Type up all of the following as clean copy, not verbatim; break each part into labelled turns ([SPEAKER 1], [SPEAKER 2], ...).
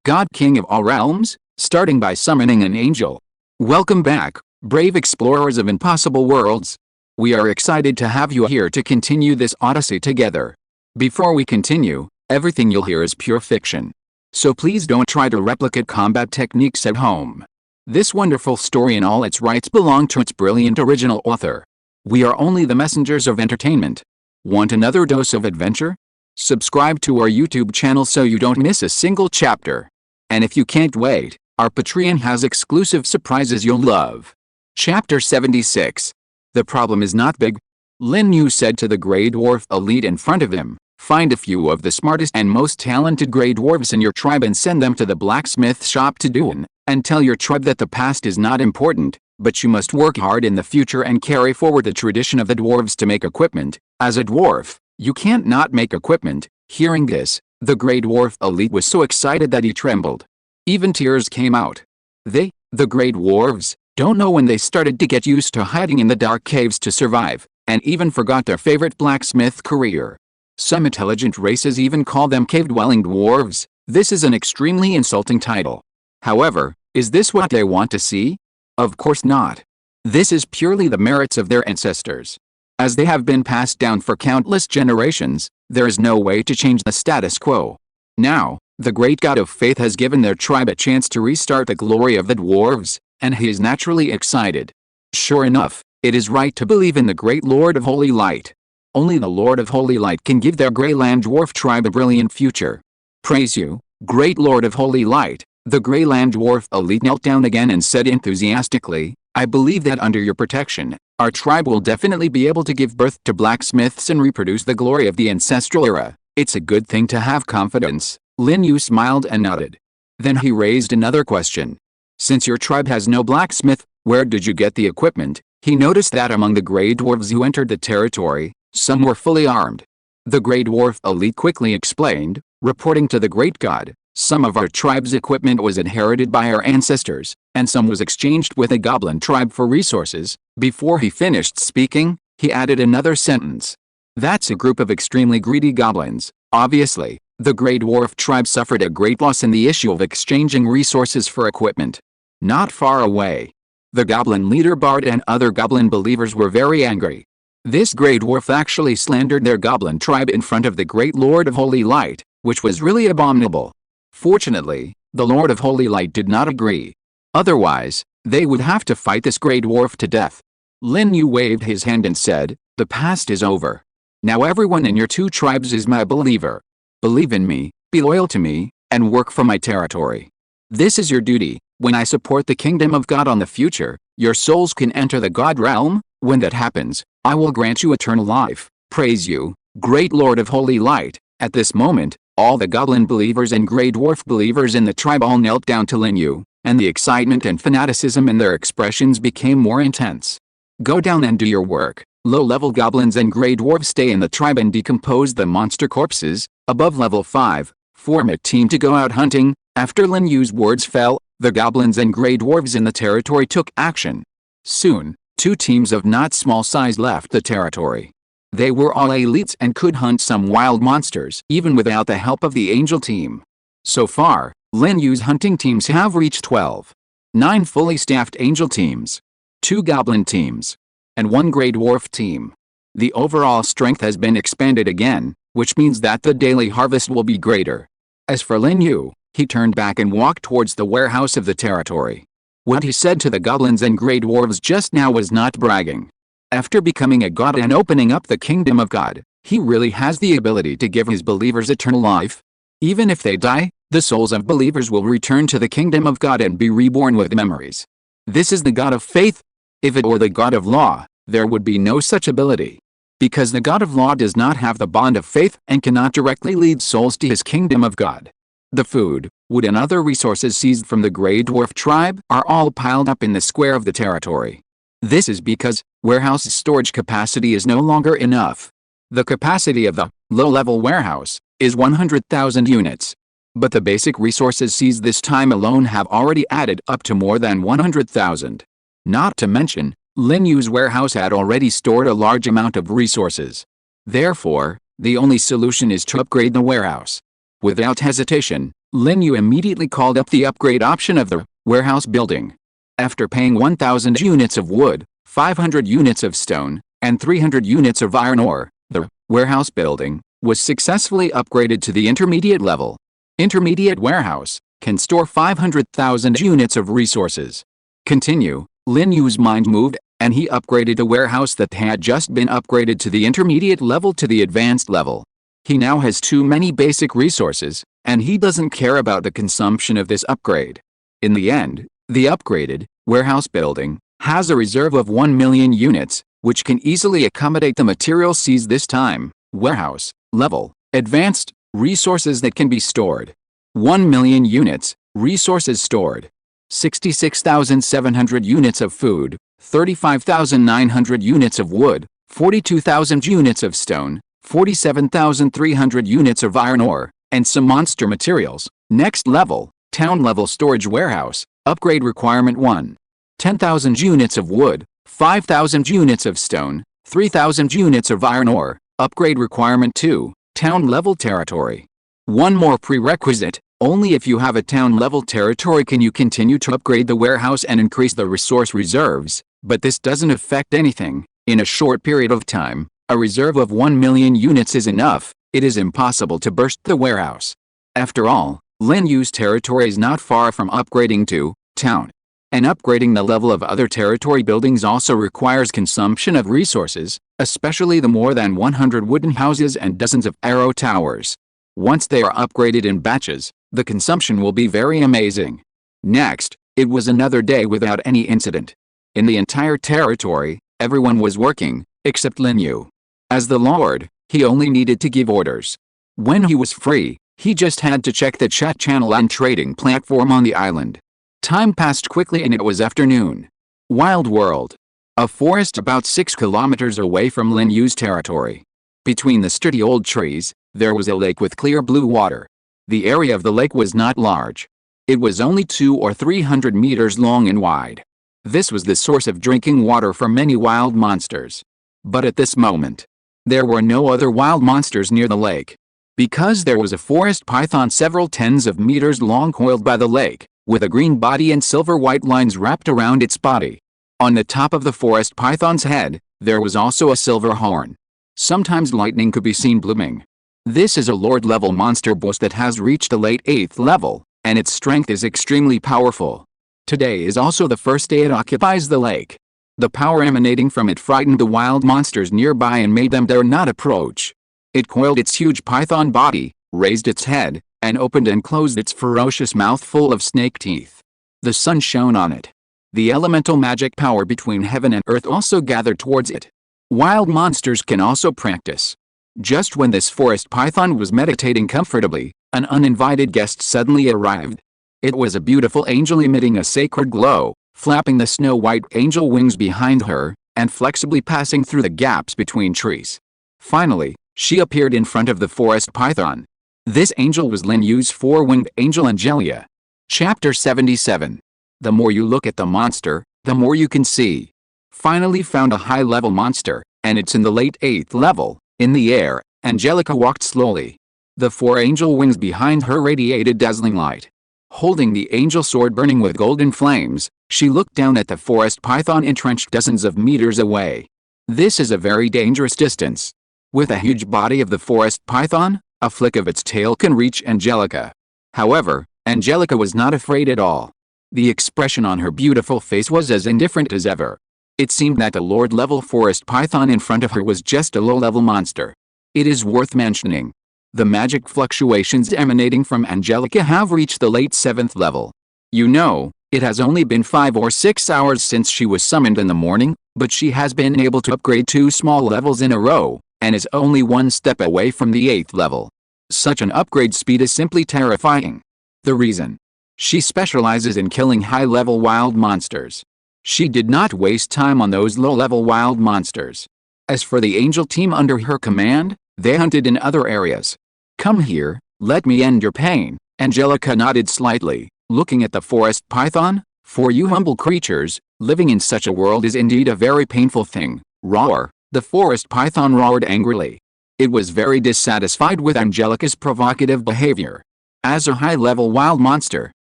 [SPEAKER 1] God King of all realms, starting by summoning an angel. Welcome back, brave explorers of impossible worlds. We are excited to have you here to continue this odyssey together. Before we continue, everything you'll hear is pure fiction. So please don't try to replicate combat techniques at home. This wonderful story in all its rights belong to its brilliant original author. We are only the messengers of entertainment. Want another dose of adventure? Subscribe to our YouTube channel so you don't miss a single chapter. And if you can't wait, our Patreon has exclusive surprises you'll love. Chapter 76. The problem is not big. Lin Yu said to the Grey Dwarf elite in front of him, find a few of the smartest and most talented Grey Dwarves in your tribe and send them to the blacksmith shop to Duan, and tell your tribe that the past is not important, but you must work hard in the future and carry forward the tradition of the dwarves to make equipment. As a dwarf, you can't not make equipment. Hearing this, the Grey Dwarf elite was so excited that he trembled. Even tears came out. They, the Grey Dwarves, don't know when they started to get used to hiding in the dark caves to survive, and even forgot their favorite blacksmith career. Some intelligent races even call them cave-dwelling dwarves. This is an extremely insulting title. However, is this what they want to see? Of course not. This is purely the merits of their ancestors. As they have been passed down for countless generations, there is no way to change the status quo. Now, the great God of Faith has given their tribe a chance to restart the glory of the dwarves, and he is naturally excited. Sure enough, it is right to believe in the great Lord of Holy Light. Only the Lord of Holy Light can give their Greyland Dwarf tribe a brilliant future. Praise you, great Lord of Holy Light. The Greyland Dwarf elite knelt down again and said enthusiastically, I believe that under your protection, our tribe will definitely be able to give birth to blacksmiths and reproduce the glory of the ancestral era. It's a good thing to have confidence. Lin Yu smiled and nodded. Then he raised another question. Since your tribe has no blacksmith, where did you get the equipment? He noticed that among the Grey Dwarves who entered the territory, some were fully armed. The Grey Dwarf elite quickly explained, reporting to the Great God, some of our tribe's equipment was inherited by our ancestors, and some was exchanged with a goblin tribe for resources. Before he finished speaking, he added another sentence. That's a group of extremely greedy goblins. Obviously, the Grey Dwarf tribe suffered a great loss in the issue of exchanging resources for equipment. Not far away, the goblin leader Bard and other goblin believers were very angry. This Grey Dwarf actually slandered their goblin tribe in front of the great Lord of Holy Light, which was really abominable. Fortunately, the Lord of Holy Light did not agree. Otherwise, they would have to fight this Grey Dwarf to death. Lin Yu waved his hand and said, the past is over. Now everyone in your two tribes is my believer. Believe in me, be loyal to me, and work for my territory. This is your duty. When I support the kingdom of God on the future, your souls can enter the God realm. When that happens, I will grant you eternal life. Praise you, great Lord of Holy Light. At this moment, all the goblin believers and Grey Dwarf believers in the tribe all knelt down to Lin Yu, and the excitement and fanaticism in their expressions became more intense. Go down and do your work. Low-level goblins and Grey Dwarves stay in the tribe and decompose the monster corpses. Above level 5, form a team to go out hunting. After Lin Yu's words fell, the goblins and Grey Dwarves in the territory took action. Soon, two teams of not small size left the territory. They were all elites and could hunt some wild monsters even without the help of the angel team. So far, Lin Yu's hunting teams have reached 12. 9 fully staffed angel teams, 2 goblin teams, and 1 Grey Dwarf team. The overall strength has been expanded again, which means that the daily harvest will be greater. As for Lin Yu, he turned back and walked towards the warehouse of the territory. What he said to the goblins and Grey Dwarves just now was not bragging. After becoming a god and opening up the kingdom of God, he really has the ability to give his believers eternal life. Even if they die, the souls of believers will return to the kingdom of God and be reborn with memories. This is the God of faith. If it were the God of law, there would be no such ability. Because the God of law does not have the bond of faith and cannot directly lead souls to his kingdom of God. The food, wood and other resources seized from the Grey Dwarf tribe are all piled up in the square of the territory. This is because warehouse storage capacity is no longer enough. The capacity of the low-level warehouse is 100,000 units. But the basic resources seized this time alone have already added up to more than 100,000. Not to mention, Lin Yu's warehouse had already stored a large amount of resources. Therefore, the only solution is to upgrade the warehouse. Without hesitation, Lin Yu immediately called up the upgrade option of the warehouse building. After paying 1,000 units of wood, 500 units of stone, and 300 units of iron ore, the warehouse building was successfully upgraded to the intermediate level. Intermediate warehouse can store 500,000 units of resources. Continue. Lin Yu's mind moved, and he upgraded a warehouse that had just been upgraded to the intermediate level to the advanced level. He now has too many basic resources, and he doesn't care about the consumption of this upgrade. In the end, the upgraded warehouse building has a reserve of 1 million units, which can easily accommodate the material seized this time. Warehouse level advanced resources that can be stored. 1 million units resources stored. 66,700 units of food, 35,900 units of wood, 42,000 units of stone, 47,300 units of iron ore, and some monster materials. Next level, town level storage warehouse, upgrade requirement 1. 10,000 units of wood, 5,000 units of stone, 3,000 units of iron ore, upgrade requirement 2, town level territory. One more prerequisite, only if you have a town level territory can you continue to upgrade the warehouse and increase the resource reserves, but this doesn't affect anything. In a short period of time, a reserve of 1 million units is enough. It is impossible to burst the warehouse. After all, Lin Yu's territory is not far from upgrading to town. And upgrading the level of other territory buildings also requires consumption of resources, especially the more than 100 wooden houses and dozens of arrow towers. Once they are upgraded in batches, the consumption will be very amazing. Next, it was another day without any incident. In the entire territory, everyone was working, except Lin Yu. As the Lord, he only needed to give orders. When he was free, he just had to check the chat channel and trading platform on the island. Time passed quickly and it was afternoon. Wild world. A forest about 6 kilometers away from Lin Yu's territory. Between the sturdy old trees, there was a lake with clear blue water. The area of the lake was not large. It was only 200 or 300 meters long and wide. This was the source of drinking water for many wild monsters. But at this moment, there were no other wild monsters near the lake. Because there was a forest python several tens of meters long coiled by the lake, with a green body and silver-white lines wrapped around its body. On the top of the forest python's head, there was also a silver horn. Sometimes lightning could be seen blooming. This is a Lord-level monster boss that has reached the late 8th level, and its strength is extremely powerful. Today is also the first day it occupies the lake. The power emanating from it frightened the wild monsters nearby and made them dare not approach. It coiled its huge python body, raised its head, and opened and closed its ferocious mouth full of snake teeth. The sun shone on it. The elemental magic power between heaven and earth also gathered towards it. Wild monsters can also practice. Just when this forest python was meditating comfortably, an uninvited guest suddenly arrived. It was a beautiful angel emitting a sacred glow, flapping the snow-white angel wings behind her, and flexibly passing through the gaps between trees. Finally, she appeared in front of the forest python. This angel was Lin Yu's four-winged angel Angelia. Chapter 77. The more you look at the monster, the more you can see. Finally found a high-level monster, and it's in the late 8th level. In the air, Angelica walked slowly. The four angel wings behind her radiated dazzling light. Holding the angel sword burning with golden flames, she looked down at the forest python entrenched dozens of meters away. This is a very dangerous distance. With a huge body of the forest python, a flick of its tail can reach Angelica. However, Angelica was not afraid at all. The expression on her beautiful face was as indifferent as ever. It seemed that the Lord-level forest python in front of her was just a low-level monster. It is worth mentioning. The magic fluctuations emanating from Angelica have reached the late 7th level. You know, it has only been 5 or 6 hours since she was summoned in the morning, but she has been able to upgrade 2 small levels in a row, and is only 1 step away from the 8th level. Such an upgrade speed is simply terrifying. The reason? She specializes in killing high-level wild monsters. She did not waste time on those low-level wild monsters. As for the angel team under her command, they hunted in other areas. Come here, let me end your pain. Angelica nodded slightly, looking at the forest python. For you humble creatures, living in such a world is indeed a very painful thing. Roar! The forest python roared angrily. It was very dissatisfied with Angelica's provocative behavior. As a high-level wild monster,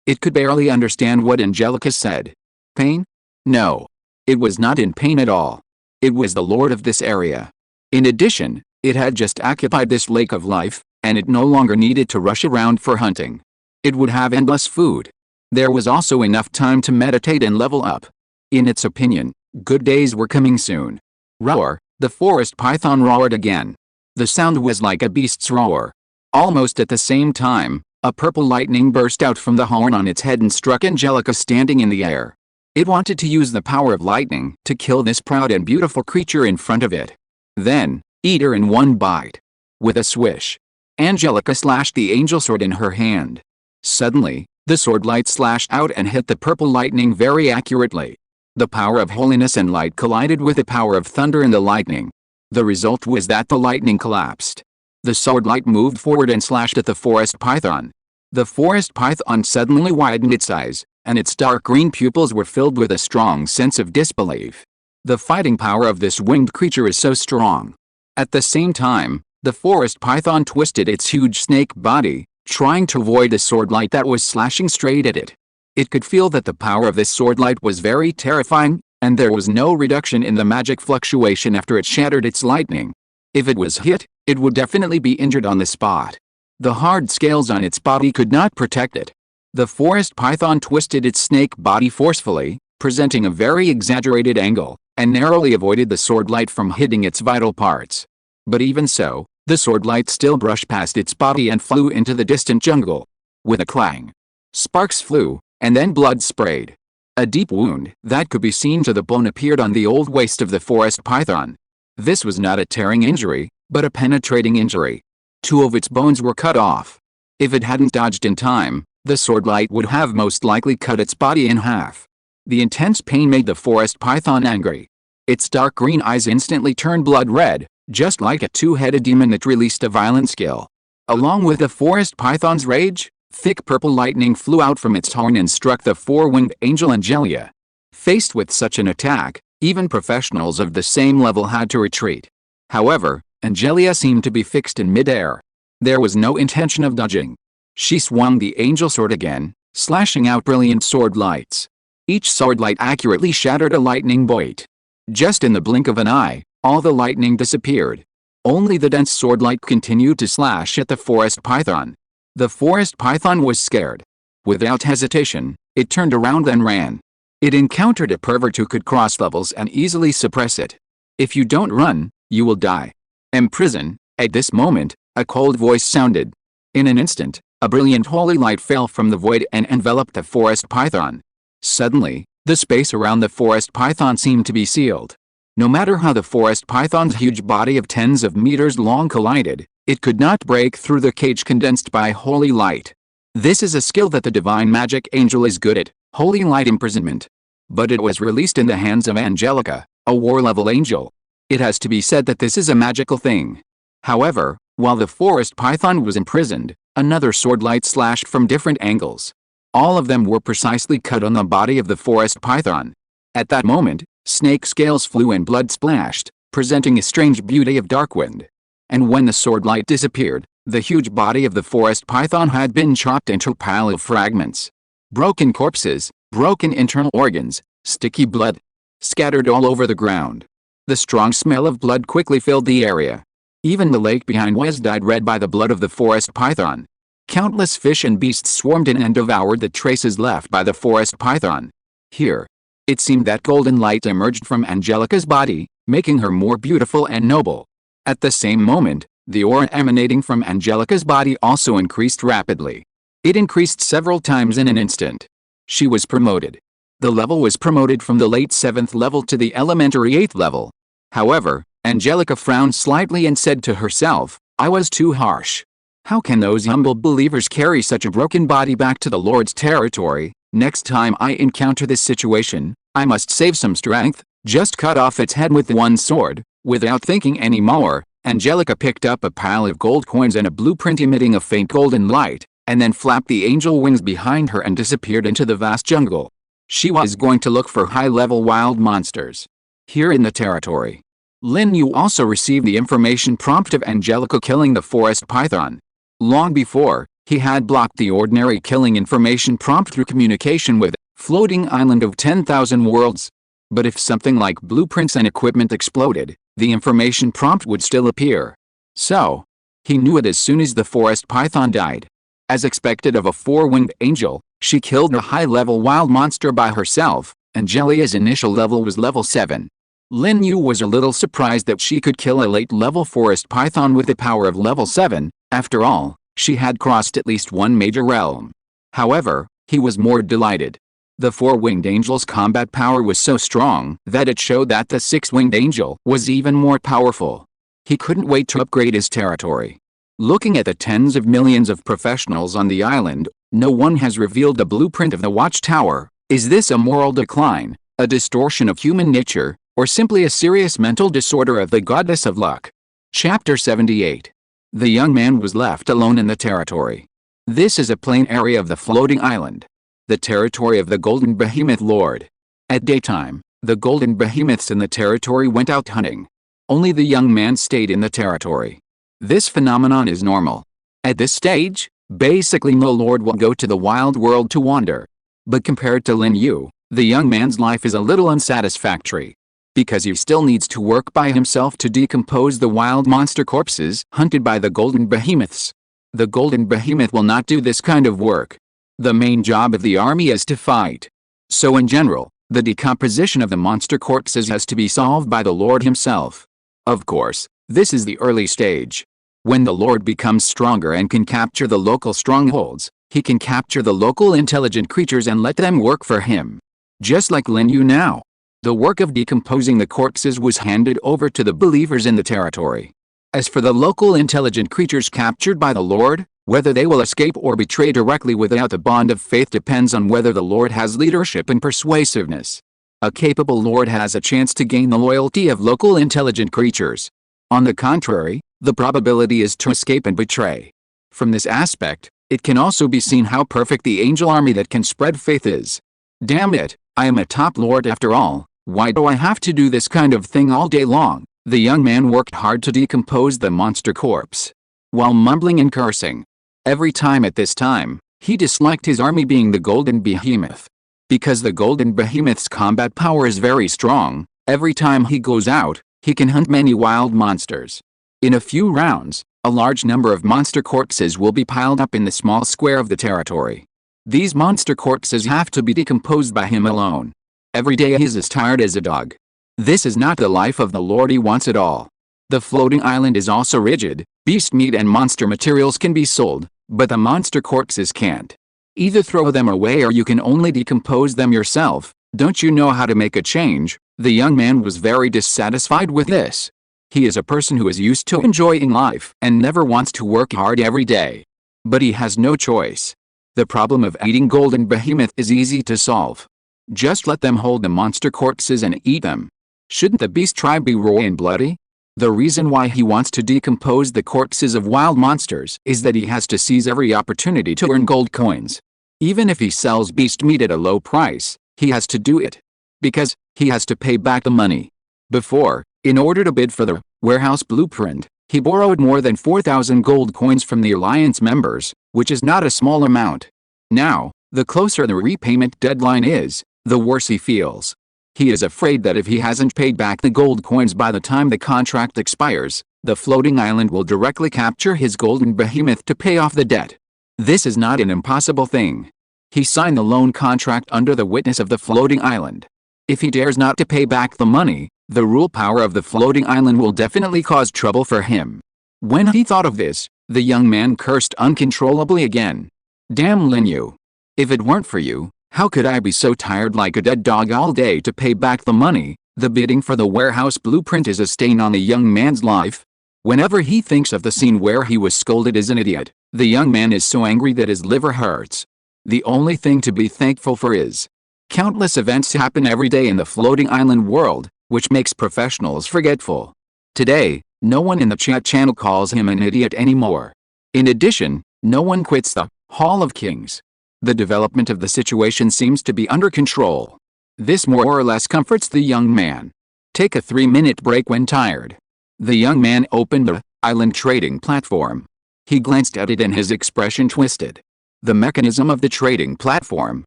[SPEAKER 1] it could barely understand what Angelica said. Pain? No. It was not in pain at all. It was the lord of this area. In addition, it had just occupied this lake of life, and it no longer needed to rush around for hunting. It would have endless food. There was also enough time to meditate and level up. In its opinion, good days were coming soon. Roar, the forest python roared again. The sound was like a beast's roar. Almost at the same time, a purple lightning burst out from the horn on its head and struck Angelica standing in the air. It wanted to use the power of lightning to kill this proud and beautiful creature in front of it. Then, eat her in one bite. With a swish, Angelica slashed the angel sword in her hand. Suddenly, the sword light slashed out and hit the purple lightning very accurately. The power of holiness and light collided with the power of thunder and the lightning. The result was that the lightning collapsed. The sword light moved forward and slashed at the forest python. The forest python suddenly widened its eyes, and its dark green pupils were filled with a strong sense of disbelief. The fighting power of this winged creature is so strong. At the same time, the forest python twisted its huge snake body, trying to avoid the sword light that was slashing straight at it. It could feel that the power of this sword light was very terrifying, and there was no reduction in the magic fluctuation after it shattered its lightning. If it was hit, it would definitely be injured on the spot. The hard scales on its body could not protect it. The forest python twisted its snake body forcefully, presenting a very exaggerated angle, and narrowly avoided the sword light from hitting its vital parts. But even so, the sword light still brushed past its body and flew into the distant jungle. With a clang, sparks flew, and then blood sprayed. A deep wound that could be seen to the bone appeared on the old waist of the forest python. This was not a tearing injury, but a penetrating injury. 2 of its bones were cut off. If it hadn't dodged in time, the sword light would have most likely cut its body in half. The intense pain made the forest python angry. Its dark green eyes instantly turned blood red, just like a 2-headed demon that released a violent skill. Along with the forest python's rage, thick purple lightning flew out from its horn and struck the 4-winged angel Angelia. Faced with such an attack, even professionals of the same level had to retreat. However, Angelia seemed to be fixed in midair. There was no intention of dodging. She swung the angel sword again, slashing out brilliant sword lights. Each sword light accurately shattered a lightning bolt. Just in the blink of an eye, all the lightning disappeared. Only the dense sword light continued to slash at the forest python. The forest python was scared. Without hesitation, it turned around and ran. It encountered a pervert who could cross levels and easily suppress it. If you don't run, you will die. Imprison. At this moment, a cold voice sounded. In an instant, a brilliant holy light fell from the void and enveloped the forest python. Suddenly, the space around the forest python seemed to be sealed. No matter how the forest python's huge body of tens of meters long collided, it could not break through the cage condensed by holy light. This is a skill that the divine magic angel is good at, holy light imprisonment. But it was released in the hands of Angelica, a war-level angel. It has to be said that this is a magical thing. However, while the forest python was imprisoned, another sword light slashed from different angles. All of them were precisely cut on the body of the forest python. At that moment, snake scales flew and blood splashed, presenting a strange beauty of dark wind. And when the sword light disappeared, the huge body of the forest python had been chopped into a pile of fragments. Broken corpses, broken internal organs, sticky blood, scattered all over the ground. The strong smell of blood quickly filled the area. Even the lake behind was dyed red by the blood of the forest python. Countless fish and beasts swarmed in and devoured the traces left by the forest python. Here, it seemed that golden light emerged from Angelica's body, making her more beautiful and noble. At the same moment, the aura emanating from Angelica's body also increased rapidly. It increased several times in an instant. She was promoted. The level was promoted from the late 7th level to the elementary 8th level. However, Angelica frowned slightly and said to herself, "I was too harsh. How can those humble believers carry such a broken body back to the Lord's territory? Next time I encounter this situation, I must save some strength, just cut off its head with one sword." Without thinking any more, Angelica picked up a pile of gold coins and a blueprint emitting a faint golden light, and then flapped the angel wings behind her and disappeared into the vast jungle. She was going to look for high-level wild monsters. Here in the territory, Lin Yu also received the information prompt of Angelica killing the forest python. Long before, He had blocked the ordinary killing information prompt through communication with floating island of 10,000 worlds. But if something like blueprints and equipment exploded, the information prompt would still appear. So, he knew it as soon as the forest python died. As expected of a four-winged angel, she killed a high-level wild monster by herself, and Jellia's initial level was level 7. Lin Yu was a little surprised that she could kill a late-level forest python with the power of level 7, after all, she had crossed at least one major realm. However, he was more delighted. The four-winged angel's combat power was so strong that it showed that the six-winged angel was even more powerful. He couldn't wait to upgrade his territory. Looking at the tens of millions of professionals on the island, no one has revealed the blueprint of the watchtower. Is this a moral decline, a distortion of human nature, or simply a serious mental disorder of the goddess of luck? Chapter 78. The young man was left alone in the territory. This is a plain area of the floating island. The territory of the Golden Behemoth Lord. At daytime, the Golden Behemoths in the territory went out hunting. Only the young man stayed in the territory. This phenomenon is normal. At this stage, basically no lord will go to the wild world to wander. But compared to Lin Yu, the young man's life is a little unsatisfactory. Because he still needs to work by himself to decompose the wild monster corpses hunted by the Golden Behemoths. The Golden Behemoth will not do this kind of work. The main job of the army is to fight. So in general, the decomposition of the monster corpses has to be solved by the Lord himself. Of course, this is the early stage. When the Lord becomes stronger and can capture the local strongholds, he can capture the local intelligent creatures and let them work for him. Just like Lin Yu now. The work of decomposing the corpses was handed over to the believers in the territory. As for the local intelligent creatures captured by the Lord, whether they will escape or betray directly without the bond of faith depends on whether the Lord has leadership and persuasiveness. A capable Lord has a chance to gain the loyalty of local intelligent creatures. On the contrary, the probability is to escape and betray. From this aspect, it can also be seen how perfect the angel army that can spread faith is. Damn it, I am a top lord after all. Why do I have to do this kind of thing all day long? The young man worked hard to decompose the monster corpse, while mumbling and cursing. Every time at this time, he disliked his army being the Golden Behemoth. Because the Golden Behemoth's combat power is very strong, every time he goes out, he can hunt many wild monsters. In a few rounds, a large number of monster corpses will be piled up in the small square of the territory. These monster corpses have to be decomposed by him alone. Every day he is as tired as a dog. This is not the life of the Lord he wants at all. The floating island is also rigid. Beast meat and monster materials can be sold, but the monster corpses can't. Either throw them away or you can only decompose them yourself. Don't you know how to make a change? The young man was very dissatisfied with this. He is a person who is used to enjoying life and never wants to work hard every day. But he has no choice. The problem of eating Golden Behemoth is easy to solve. Just let them hold the monster corpses and eat them. Shouldn't the beast tribe be raw and bloody? The reason why he wants to decompose the corpses of wild monsters is that he has to seize every opportunity to earn gold coins. Even if he sells beast meat at a low price, he has to do it. Because he has to pay back the money. Before, in order to bid for the warehouse blueprint, he borrowed more than 4,000 gold coins from the Alliance members, which is not a small amount. Now, the closer the repayment deadline is, the worse he feels. He is afraid that if he hasn't paid back the gold coins by the time the contract expires, the floating island will directly capture his Golden Behemoth to pay off the debt. This is not an impossible thing. He signed the loan contract under the witness of the floating island. If he dares not to pay back the money, the rule power of the floating island will definitely cause trouble for him. When he thought of this, the young man cursed uncontrollably again. Damn Lin Yu. If it weren't for you, how could I be so tired like a dead dog all day to pay back the money? The bidding for the warehouse blueprint is a stain on the young man's life. Whenever he thinks of the scene where he was scolded as an idiot, the young man is so angry that his liver hurts. The only thing to be thankful for is countless events happen every day in the floating island world, which makes professionals forgetful. Today, no one in the chat channel calls him an idiot anymore. In addition, no one quits the Hall of Kings. The development of the situation seems to be under control. This more or less comforts the young man. Take a 3-minute break when tired. The young man opened the island trading platform. He glanced at it and his expression twisted. The mechanism of the trading platform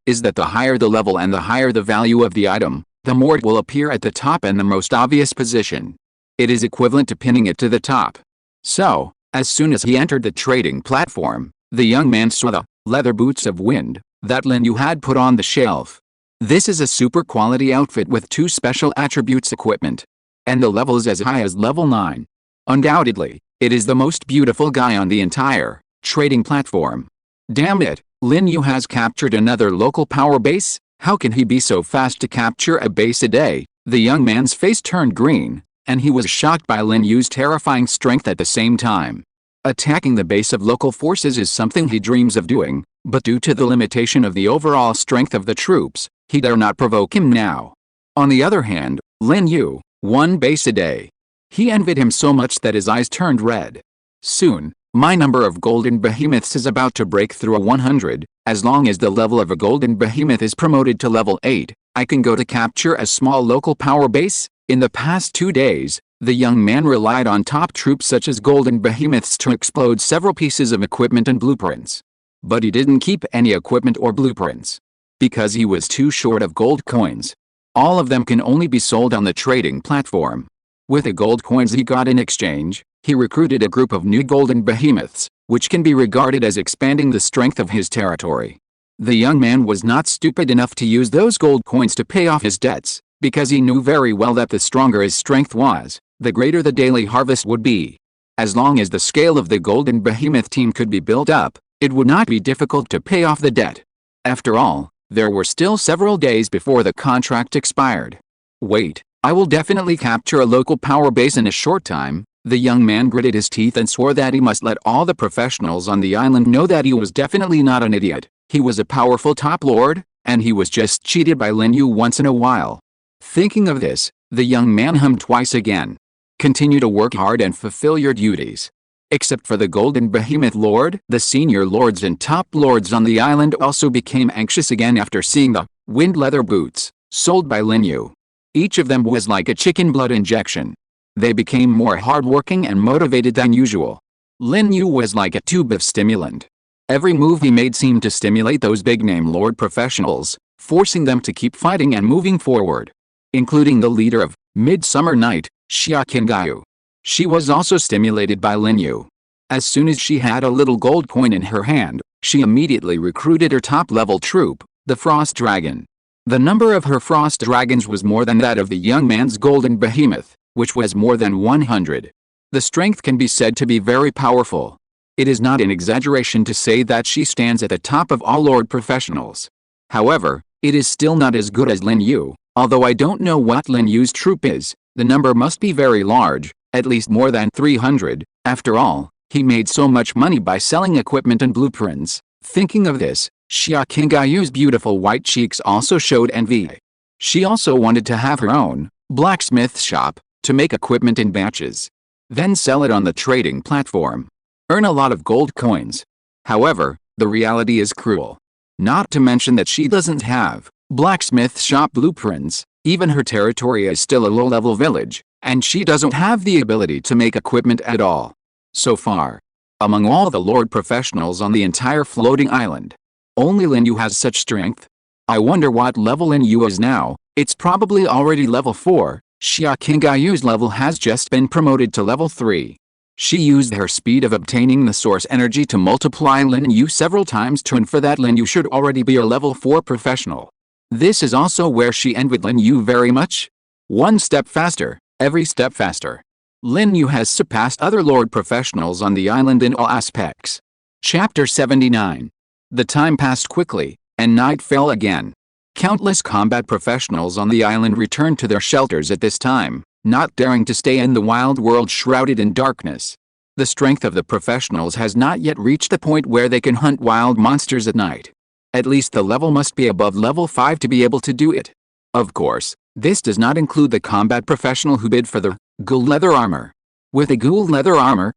[SPEAKER 1] is that the higher the level and the higher the value of the item, the more it will appear at the top and the most obvious position. It is equivalent to pinning it to the top. So, as soon as he entered the trading platform, the young man saw the leather boots of wind that Lin Yu had put on the shelf. This is a super quality outfit with 2 special attributes equipment. And the level is as high as level 9. Undoubtedly, it is the most beautiful guy on the entire trading platform. Damn it, Lin Yu has captured another local power base? How can he be so fast to capture a base a day? The young man's face turned green, and he was shocked by Lin Yu's terrifying strength at the same time. Attacking the base of local forces is something he dreams of doing, but due to the limitation of the overall strength of the troops, he dare not provoke him now. On the other hand, Lin Yu, 1 base a day. He envied him so much that his eyes turned red. Soon, my number of golden behemoths is about to break through 100. As long as the level of a golden behemoth is promoted to level 8, I can go to capture a small local power base. In the past 2 days, the young man relied on top troops such as golden behemoths to explode several pieces of equipment and blueprints. But he didn't keep any equipment or blueprints, because he was too short of gold coins. All of them can only be sold on the trading platform. With the gold coins he got in exchange, he recruited a group of new golden behemoths, which can be regarded as expanding the strength of his territory. The young man was not stupid enough to use those gold coins to pay off his debts, because he knew very well that the stronger his strength was, the greater the daily harvest would be. As long as the scale of the golden behemoth team could be built up, it would not be difficult to pay off the debt. After all, there were still several days before the contract expired. Wait, I will definitely capture a local power base in a short time. The young man gritted his teeth and swore that he must let all the professionals on the island know that he was definitely not an idiot. He was a powerful top lord, and he was just cheated by Lin Yu once in a while. Thinking of this, the young man hummed twice again. Continue to work hard and fulfill your duties. Except for the golden behemoth lord, the senior lords and top lords on the island also became anxious again after seeing the wind leather boots sold by Lin Yu. Each of them was like a chicken blood injection. They became more hardworking and motivated than usual. Lin Yu was like a tube of stimulant. Every move he made seemed to stimulate those big-name lord professionals, forcing them to keep fighting and moving forward. Including the leader of Midsummer Night, Xiaoqingyu. She was also stimulated by Lin Yu. As soon as she had a little gold coin in her hand, she immediately recruited her top-level troop, the Frost Dragon. The number of her Frost Dragons was more than that of the young man's golden behemoth, which was more than 100. The strength can be said to be very powerful. It is not an exaggeration to say that she stands at the top of all lord professionals. However, it is still not as good as Lin Yu. Although I don't know what Lin Yu's troop is, the number must be very large, at least more than 300. After all, he made so much money by selling equipment and blueprints. Thinking of this, Xiaoqingyu's beautiful white cheeks also showed envy. She also wanted to have her own blacksmith shop to make equipment in batches, then sell it on the trading platform. Earn a lot of gold coins. However, the reality is cruel. Not to mention that she doesn't have blacksmith shop blueprints. Even her territory is still a low-level village, and she doesn't have the ability to make equipment at all. So far, among all the lord professionals on the entire floating island, only Lin Yu has such strength. I wonder what level Lin Yu is now. It's probably already level 4. Xiaoqingyu's level has just been promoted to level 3. She used her speed of obtaining the source energy to multiply Lin Yu several times to infer that Lin Yu should already be a level 4 professional. This is also where she envied Lin Yu very much. One step faster, every step faster. Lin Yu has surpassed other lord professionals on the island in all aspects. Chapter 79. The time passed quickly, and night fell again. Countless combat professionals on the island returned to their shelters at this time, not daring to stay in the wild world shrouded in darkness. The strength of the professionals has not yet reached the point where they can hunt wild monsters at night. At least the level must be above level 5 to be able to do it. Of course, this does not include the combat professional who bid for the ghoul leather armor. With the ghoul leather armor,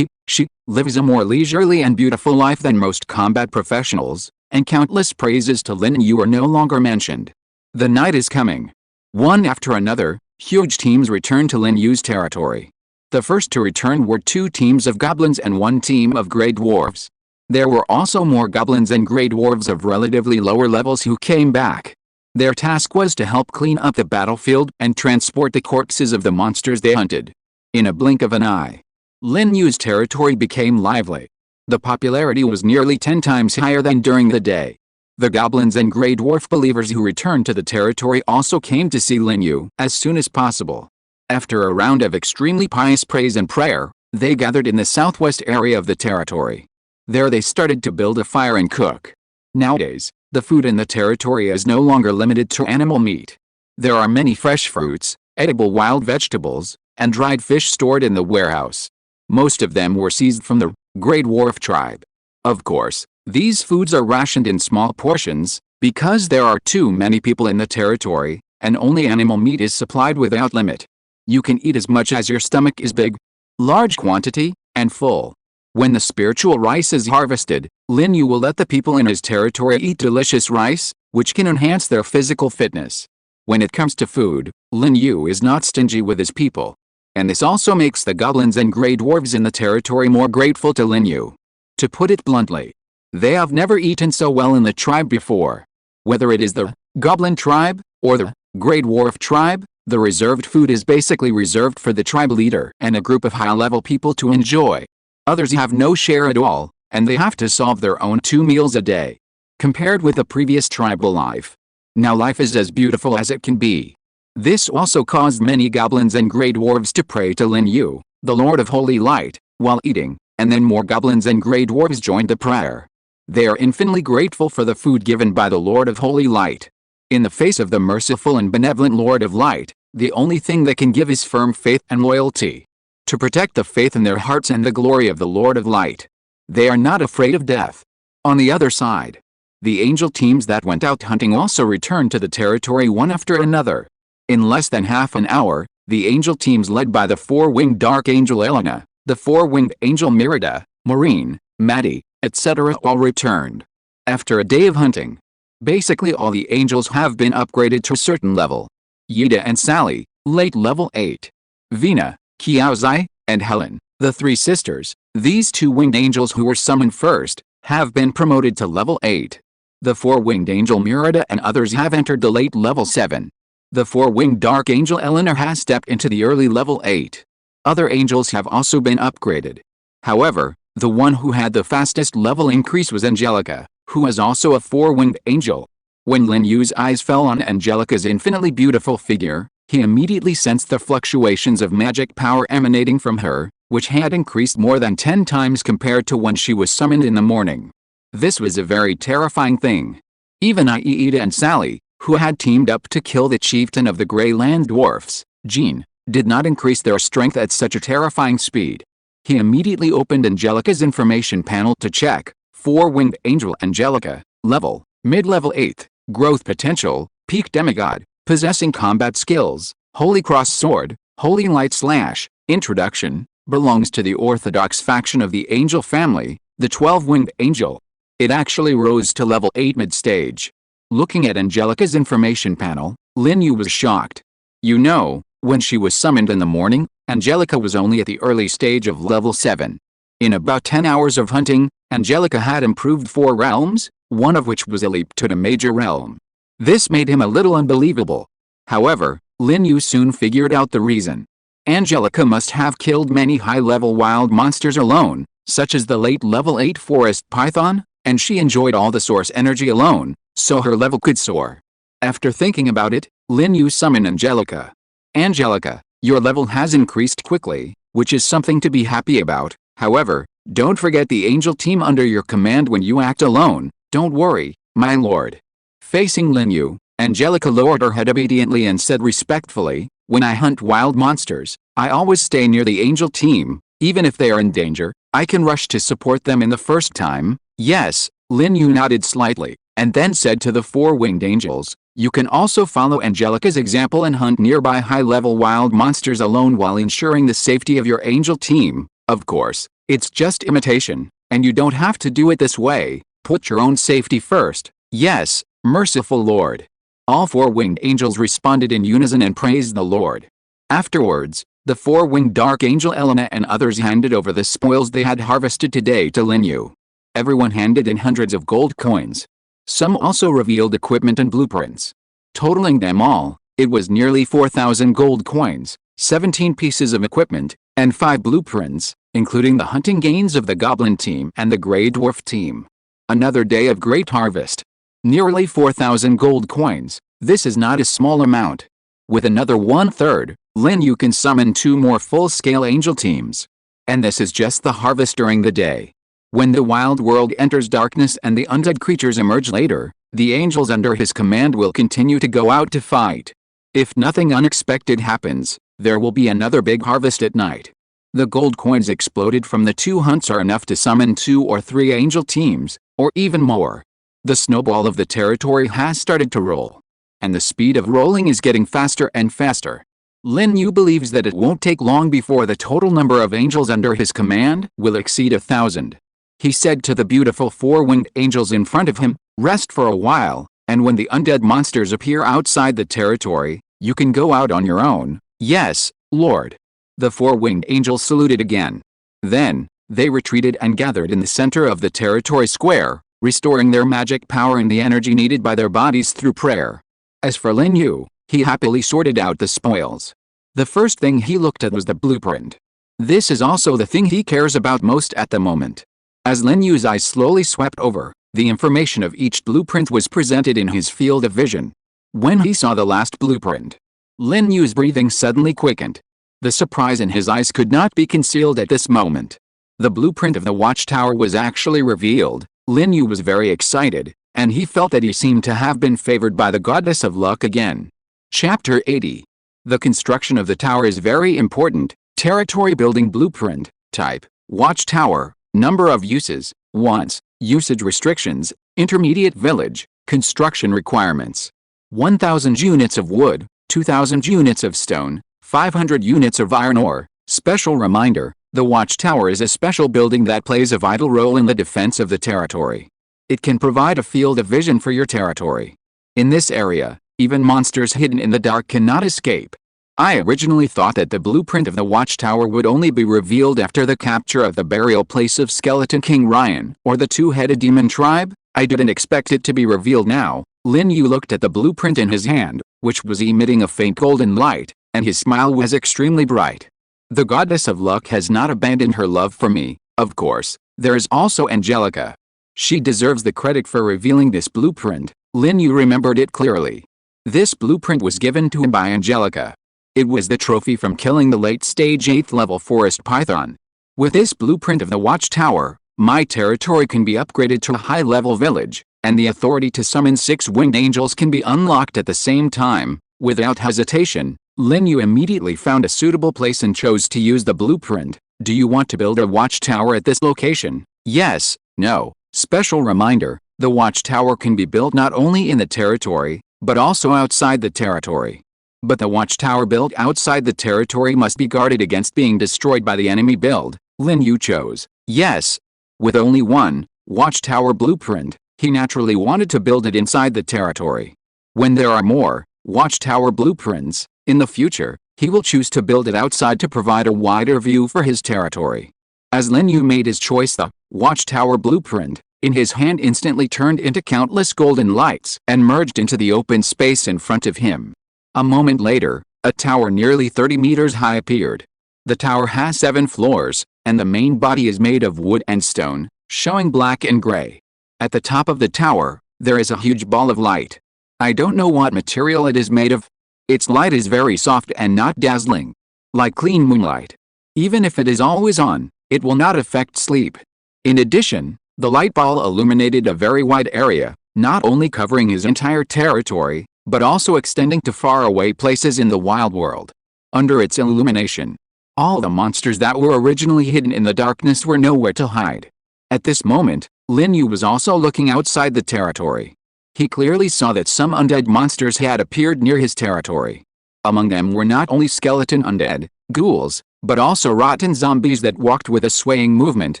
[SPEAKER 1] she lives a more leisurely and beautiful life than most combat professionals, and countless praises to Lin Yu are no longer mentioned. The night is coming. One after another, huge teams return to Lin Yu's territory. The first to return were 2 teams of goblins and 1 team of grey dwarves. There were also more goblins and grey dwarves of relatively lower levels who came back. Their task was to help clean up the battlefield and transport the corpses of the monsters they hunted. In a blink of an eye, Lin Yu's territory became lively. The popularity was nearly 10 times higher than during the day. The goblins and grey dwarf believers who returned to the territory also came to see Lin Yu as soon as possible. After a round of extremely pious praise and prayer, they gathered in the southwest area of the territory. There they started to build a fire and cook. Nowadays, the food in the territory is no longer limited to animal meat. There are many fresh fruits, edible wild vegetables, and dried fish stored in the warehouse. Most of them were seized from the Grey Dwarf tribe. Of course, these foods are rationed in small portions, because there are too many people in the territory, and only animal meat is supplied without limit. You can eat as much as your stomach is big, large quantity, and full. When the spiritual rice is harvested, Lin Yu will let the people in his territory eat delicious rice, which can enhance their physical fitness. When it comes to food, Lin Yu is not stingy with his people. And this also makes the goblins and grey dwarves in the territory more grateful to Lin Yu. To put it bluntly, they have never eaten so well in the tribe before. Whether it is the goblin tribe, or the grey dwarf tribe, the reserved food is basically reserved for the tribe leader and a group of high-level people to enjoy. Others have no share at all, and they have to solve their own 2 meals a day. Compared with the previous tribal life, now life is as beautiful as it can be. This also caused many goblins and grey dwarves to pray to Lin Yu, the Lord of Holy Light, while eating, and then more goblins and grey dwarves joined the prayer. They are infinitely grateful for the food given by the Lord of Holy Light. In the face of the merciful and benevolent Lord of Light, the only thing they can give is firm faith and loyalty. To protect the faith in their hearts and the glory of the Lord of Light, they are not afraid of death. On the other side, the angel teams that went out hunting also returned to the territory one after another. In less than half an hour, the angel teams led by the 4-winged dark angel Elena, the 4-winged angel Merida, Maureen, Maddie, etc. all returned. After a day of hunting, basically all the angels have been upgraded to a certain level. Yida and Sally, late level 8. Vina, Kiaozai, and Helen, the 3 sisters, these 2 winged angels who were summoned first, have been promoted to level 8. The 4-winged angel Merida and others have entered the late level 7. The 4-winged dark angel Eleanor has stepped into the early level 8. Other angels have also been upgraded. However, the one who had the fastest level increase was Angelica, who is also a 4-winged angel. When Lin Yu's eyes fell on Angelica's infinitely beautiful figure, he immediately sensed the fluctuations of magic power emanating from her, which had increased more than 10 times compared to when she was summoned in the morning. This was a very terrifying thing. Even Aida and Sally, who had teamed up to kill the chieftain of the Grey Land Dwarfs, Jean, did not increase their strength at such a terrifying speed. He immediately opened Angelica's information panel to check. 4-winged angel Angelica, level, mid-level 8, growth potential, peak demigod, possessing combat skills, holy cross sword, holy light slash, introduction, belongs to the orthodox faction of the angel family, the 12-winged angel. It actually rose to level 8 mid-stage. Looking at Angelica's information panel, Lin Yu was shocked. You know, when she was summoned in the morning, Angelica was only at the early stage of level 7. In about 10 hours of hunting, Angelica had improved 4 realms, one of which was a leap to the major realm. This made him a little unbelievable. However, Lin Yu soon figured out the reason. Angelica must have killed many high-level wild monsters alone, such as the late level 8 forest python, and she enjoyed all the source energy alone, so her level could soar. After thinking about it, Lin Yu summoned Angelica. Angelica, your level has increased quickly, which is something to be happy about. However, don't forget the angel team under your command when you act alone. Don't worry, my lord. Facing Lin Yu, Angelica lowered her head obediently and said respectfully, when I hunt wild monsters, I always stay near the angel team. Even if they are in danger, I can rush to support them in the first time. Yes, Lin Yu nodded slightly, and then said to the 4-winged angels, you can also follow Angelica's example and hunt nearby high-level wild monsters alone while ensuring the safety of your angel team. Of course, it's just imitation, and you don't have to do it this way. Put your own safety first. Yes, merciful Lord. All 4-winged angels responded in unison and praised the Lord. Afterwards, The four-winged dark angel Elena and others handed over the spoils they had harvested today to Lin Yu. Everyone handed in hundreds of gold coins. Some also revealed equipment and blueprints. Totaling them all, it was nearly 4,000 gold coins, 17 pieces of equipment, and 5 blueprints, including the hunting gains of the Goblin team and the Grey Dwarf team. Another day of great harvest. Nearly 4,000 gold coins, this is not a small amount. With another 1/3, Lin Yu can summon 2 more full-scale angel teams. And this is just the harvest during the day. When the wild world enters darkness and the undead creatures emerge later, the angels under his command will continue to go out to fight. If nothing unexpected happens, there will be another big harvest at night. The gold coins exploded from the 2 hunts are enough to summon 2 or 3 angel teams, or even more. The snowball of the territory has started to roll. And the speed of rolling is getting faster and faster. Lin Yu believes that it won't take long before the total number of angels under his command will exceed 1,000. He said to the beautiful 4-winged angels in front of him, "Rest for a while, and when the undead monsters appear outside the territory, you can go out on your own." "Yes, Lord." The 4-winged angels saluted again. Then, they retreated and gathered in the center of the territory square, restoring their magic power and the energy needed by their bodies through prayer. As for Lin Yu, he happily sorted out the spoils. The first thing he looked at was the blueprint. This is also the thing he cares about most at the moment. As Lin Yu's eyes slowly swept over, the information of each blueprint was presented in his field of vision. When he saw the last blueprint, Lin Yu's breathing suddenly quickened. The surprise in his eyes could not be concealed at this moment. The blueprint of the watchtower was actually revealed. Lin Yu was very excited, and he felt that he seemed to have been favored by the goddess of luck again. Chapter 80. The construction of the tower is very important. Territory building blueprint, type, watchtower, number of uses, wants, usage restrictions, intermediate village, construction requirements. 1,000 units of wood, 2,000 units of stone, 500 units of iron ore. Special reminder, the watchtower is a special building that plays a vital role in the defense of the territory. It can provide a field of vision for your territory. In this area, even monsters hidden in the dark cannot escape. I originally thought that the blueprint of the watchtower would only be revealed after the capture of the burial place of Skeleton King Ryan or the 2-headed demon tribe. I didn't expect it to be revealed now. Lin Yu looked at the blueprint in his hand, which was emitting a faint golden light, and his smile was extremely bright. The goddess of luck has not abandoned her love for me. Of course, there is also Angelica. She deserves the credit for revealing this blueprint. Lin Yu remembered it clearly. This blueprint was given to him by Angelica. It was the trophy from killing the late-stage 8th level forest python. With this blueprint of the watchtower, my territory can be upgraded to a high-level village, and the authority to summon 6 winged angels can be unlocked at the same time. Without hesitation, Lin Yu immediately found a suitable place and chose to use the blueprint. Do you want to build a watchtower at this location? Yes, no. Special reminder, the watchtower can be built not only in the territory, but also outside the territory. But the watchtower built outside the territory must be guarded against being destroyed by the enemy build. Lin Yu chose yes. With only one watchtower blueprint, he naturally wanted to build it inside the territory. When there are more watchtower blueprints, in the future, he will choose to build it outside to provide a wider view for his territory. As Lin Yu made his choice, the watchtower blueprint in his hand instantly turned into countless golden lights and merged into the open space in front of him. A moment later, a tower nearly 30 meters high appeared. The tower has 7 floors, and the main body is made of wood and stone, showing black and gray. At the top of the tower, there is a huge ball of light. I don't know what material it is made of. Its light is very soft and not dazzling, like clean moonlight. Even if it is always on, it will not affect sleep. In addition, the light ball illuminated a very wide area, not only covering his entire territory, but also extending to faraway places in the wild world. Under its illumination, all the monsters that were originally hidden in the darkness were nowhere to hide. At this moment, Lin Yu was also looking outside the territory. He clearly saw that some undead monsters had appeared near his territory. Among them were not only skeleton undead, ghouls, but also rotten zombies that walked with a swaying movement,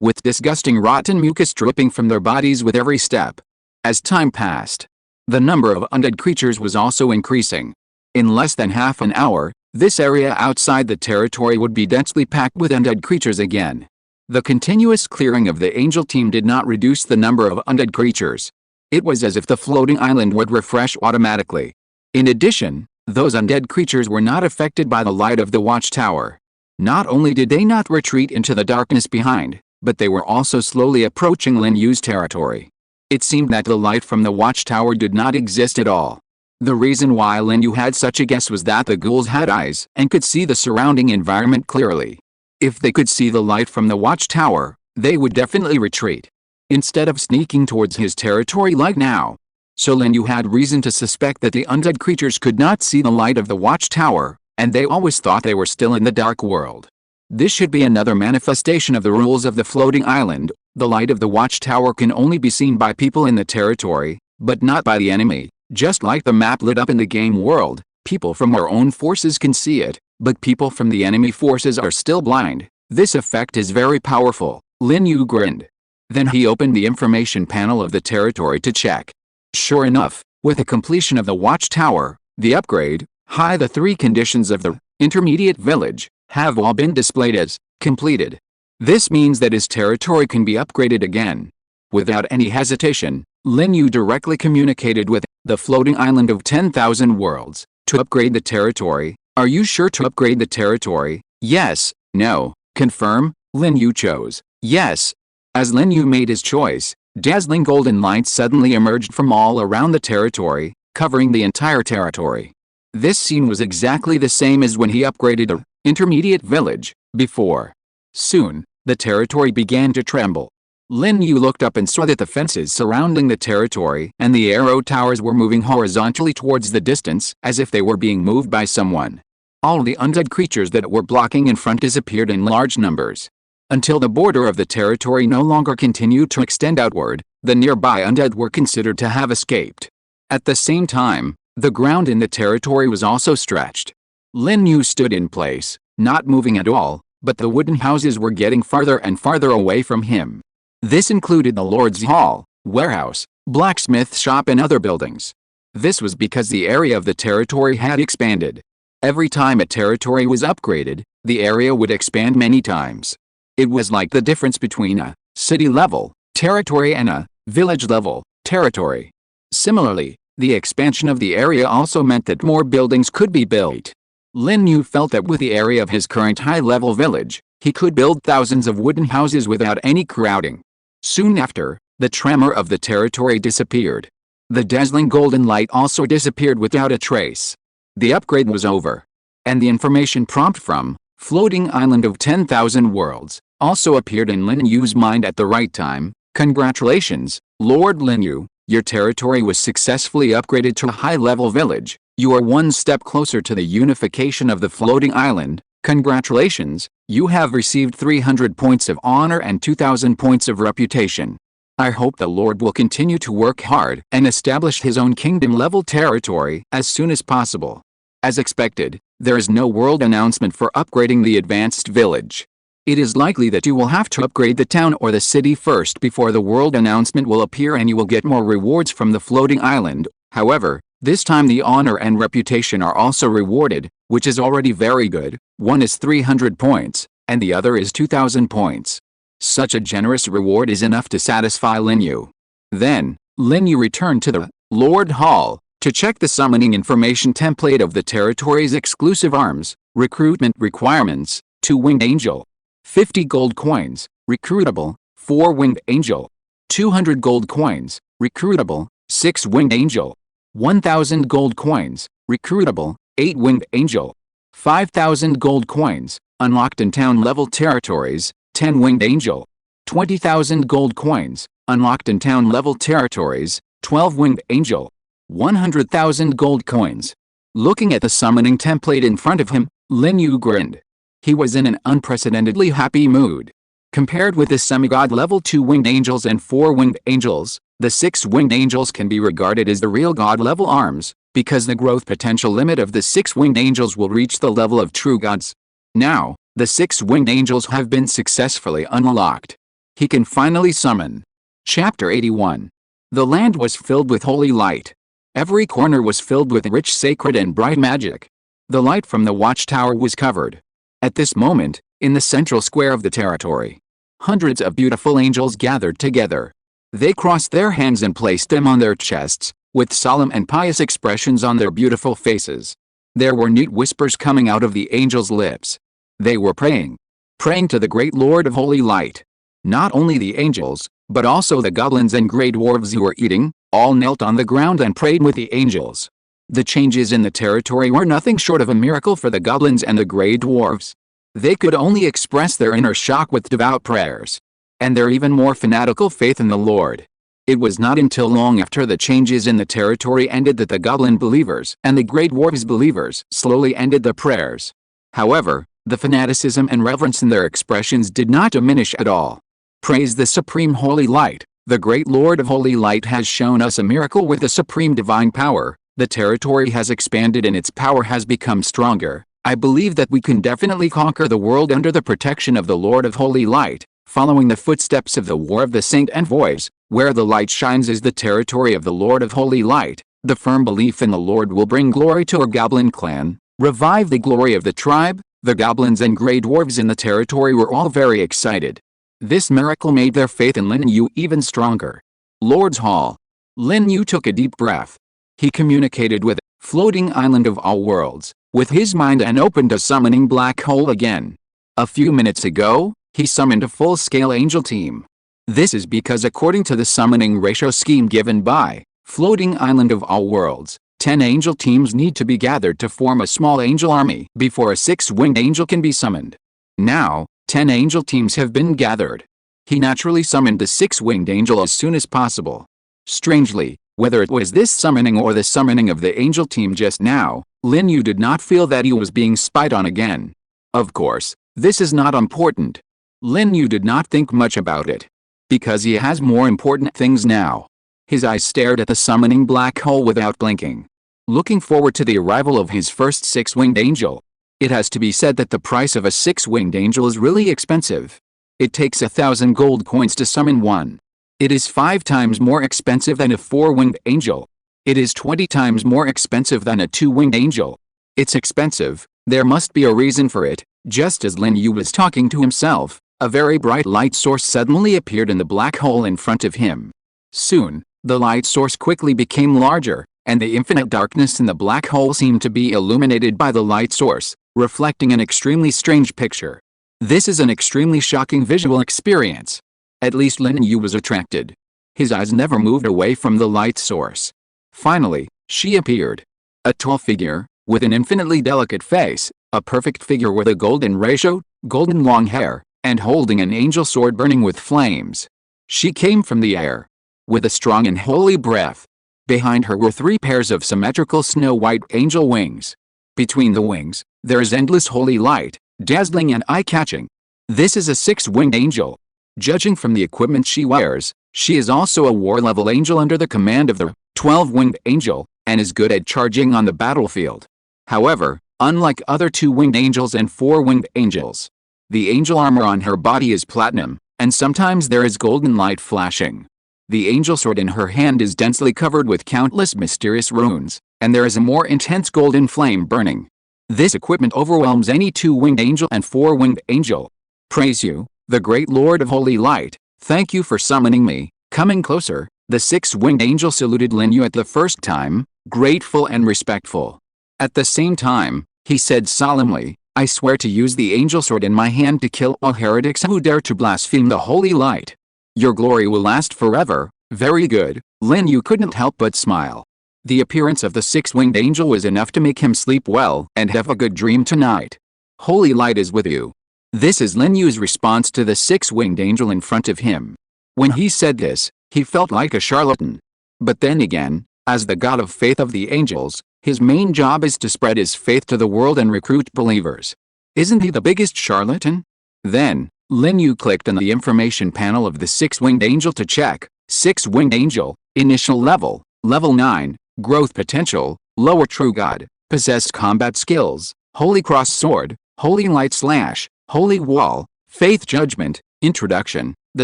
[SPEAKER 1] with disgusting rotten mucus dripping from their bodies with every step. As time passed, the number of undead creatures was also increasing. In less than half an hour, This area outside the territory would be densely packed with undead creatures again. The continuous clearing of the angel team did not reduce the number of undead creatures. It was as if the floating island would refresh automatically. In addition, those undead creatures were not affected by the light of the watchtower. Not only did they not retreat into the darkness behind, but they were also slowly approaching Lin Yu's territory. It seemed that the light from the watchtower did not exist at all. The reason why Lin Yu had such a guess was that the ghouls had eyes and could see the surrounding environment clearly. If they could see the light from the watchtower, they would definitely retreat, instead of sneaking towards his territory like now. So Lin Yu had reason to suspect that the undead creatures could not see the light of the watchtower, and they always thought they were still in the dark world. This should be another manifestation of the rules of the floating island. The light of the watchtower can only be seen by people in the territory, but not by the enemy. Just like the map lit up in the game world, people from our own forces can see it, but people from the enemy forces are still blind. This effect is very powerful. Lin Yu grinned. Then he opened the information panel of the territory to check. Sure enough, with the completion of the watchtower, the upgrade, the 3 conditions of the intermediate village have all been displayed as completed. This means that his territory can be upgraded again. Without any hesitation, Lin Yu directly communicated with the floating island of 10,000 worlds to upgrade the territory. Are you sure to upgrade the territory? Yes, no, confirm. Lin Yu chose yes. As Lin Yu made his choice, dazzling golden lights suddenly emerged from all around the territory, covering the entire territory. This scene was exactly the same as when he upgraded the intermediate village before. Soon, the territory began to tremble. Lin Yu looked up and saw that the fences surrounding the territory and the arrow towers were moving horizontally towards the distance as if they were being moved by someone. All the undead creatures that were blocking in front disappeared in large numbers. Until the border of the territory no longer continued to extend outward, the nearby undead were considered to have escaped. At the same time, the ground in the territory was also stretched. Lin Yu stood in place, not moving at all, but the wooden houses were getting farther and farther away from him. This included the Lord's Hall, warehouse, blacksmith shop and other buildings. This was because the area of the territory had expanded. Every time a territory was upgraded, the area would expand many times. It was like the difference between a city-level territory and a village-level territory. Similarly, the expansion of the area also meant that more buildings could be built. Lin Yu felt that with the area of his current high-level village, he could build thousands of wooden houses without any crowding. Soon after, the tremor of the territory disappeared. The dazzling golden light also disappeared without a trace. The upgrade was over. And the information prompt from Floating Island of 10,000 Worlds also appeared in Lin Yu's mind at the right time. Congratulations, Lord Lin Yu, your territory was successfully upgraded to a high-level village. You are one step closer to the unification of the floating island. Congratulations, you have received 300 points of honor and 2,000 points of reputation. I hope the Lord will continue to work hard and establish his own kingdom-level territory as soon as possible. As expected, there is no world announcement for upgrading the advanced village. It is likely that you will have to upgrade the town or the city first before the world announcement will appear and you will get more rewards from the floating island. However, this time the honor and reputation are also rewarded, which is already very good. One is 300 points, and the other is 2,000 points. Such a generous reward is enough to satisfy Lin Yu. Then, Lin Yu returned to the Lord Hall to check the summoning information template of the territory's exclusive arms. Recruitment requirements: 2-winged angel, 50 gold coins, recruitable, 4-winged angel, 200 gold coins, recruitable, 6-winged angel, 1,000 gold coins, recruitable, 8-winged angel, 5,000 gold coins, unlocked in town-level territories, 10-winged angel, 20,000 gold coins, unlocked in town-level territories, 12-winged angel, 100,000 gold coins. Looking at the summoning template in front of him, Lin Yu grinned. He was in an unprecedentedly happy mood. Compared with the semigod level 2-winged angels and 4-winged angels, the 6-winged angels can be regarded as the real god-level arms, because the growth potential limit of the 6-winged angels will reach the level of true gods. Now, the 6-winged angels have been successfully unlocked. He can finally summon. Chapter 81. The land was filled with holy light. Every corner was filled with rich sacred and bright magic. The light from the watchtower was covered. At this moment, in the central square of the territory, hundreds of beautiful angels gathered together. They crossed their hands and placed them on their chests, with solemn and pious expressions on their beautiful faces. There were neat whispers coming out of the angels' lips. They were praying to the great Lord of Holy Light. Not only the angels, but also the goblins and grey dwarves who were eating, all knelt on the ground and prayed with the angels. The changes in the territory were nothing short of a miracle for the goblins and the grey dwarves. They could only express their inner shock with devout prayers, and their even more fanatical faith in the Lord. It was not until long after the changes in the territory ended that the goblin believers and the grey dwarves believers slowly ended the prayers. However, the fanaticism and reverence in their expressions did not diminish at all. Praise the Supreme Holy Light. The great Lord of Holy Light has shown us a miracle with the supreme divine power. The territory has expanded and its power has become stronger. I believe that we can definitely conquer the world under the protection of the Lord of Holy Light, following the footsteps of the War of the Saint Envoys. Where the light shines is the territory of the Lord of Holy Light. The firm belief in the Lord will bring glory to our goblin clan, revive the glory of the tribe. The goblins and grey dwarves in the territory were all very excited. This miracle made their faith in Lin Yu even stronger. Lord's Hall. Lin Yu took a deep breath. He communicated with the floating island of all worlds with his mind and opened a summoning black hole again. A few minutes ago, he summoned a full-scale angel team. This is because according to the summoning ratio scheme given by Floating Island of All Worlds, 10 angel teams need to be gathered to form a small angel army before a 6-winged angel can be summoned. Now, 10 angel teams have been gathered. He naturally summoned the 6-winged angel as soon as possible. Strangely, whether it was this summoning or the summoning of the angel team just now, Lin Yu did not feel that he was being spied on again. Of course, this is not important. Lin Yu did not think much about it, because he has more important things now. His eyes stared at the summoning black hole without blinking, looking forward to the arrival of his first 6-winged angel. It has to be said that the price of a 6-winged angel is really expensive. It takes 1,000 gold coins to summon one. It is 5 times more expensive than a 4-winged angel. It is 20 times more expensive than a 2-winged angel. It's expensive. There must be a reason for it. Just as Lin Yu was talking to himself, a very bright light source suddenly appeared in the black hole in front of him. Soon, the light source quickly became larger, and the infinite darkness in the black hole seemed to be illuminated by the light source, reflecting an extremely strange picture. This is an extremely shocking visual experience. At least Lin Yu was attracted. His eyes never moved away from the light source. Finally, she appeared. A tall figure, with an infinitely delicate face, a perfect figure with a golden ratio, golden long hair, and holding an angel sword burning with flames. She came from the air, with a strong and holy breath. Behind her were 3 pairs of symmetrical snow-white angel wings. Between the wings, there is endless holy light, dazzling and eye-catching. This is a 6-winged angel. Judging from the equipment she wears, she is also a war-level angel under the command of the 12-winged angel, and is good at charging on the battlefield. However, unlike other 2-winged angels and 4-winged angels, the angel armor on her body is platinum, and sometimes there is golden light flashing. The angel sword in her hand is densely covered with countless mysterious runes, and there is a more intense golden flame burning. This equipment overwhelms any 2-winged angel and 4-winged angel. Praise you, the great Lord of Holy Light. Thank you for summoning me. Coming closer, the 6-winged angel saluted Lin Yu at the first time, grateful and respectful. At the same time, he said solemnly, I swear to use the angel sword in my hand to kill all heretics who dare to blaspheme the holy light. Your glory will last forever. Very good. Lin Yu couldn't help but smile. The appearance of the 6-winged angel was enough to make him sleep well and have a good dream tonight. Holy light is with you. This is Lin Yu's response to the 6-winged angel in front of him. When he said this, he felt like a charlatan. But then again, as the god of faith of the angels, his main job is to spread his faith to the world and recruit believers. Isn't he the biggest charlatan? Then, Lin Yu clicked on the information panel of the 6-winged angel to check. 6-winged angel, initial level, level 9, growth potential, lower true god, possessed combat skills, holy cross sword, holy light slash, holy wall, faith judgment. Introduction. The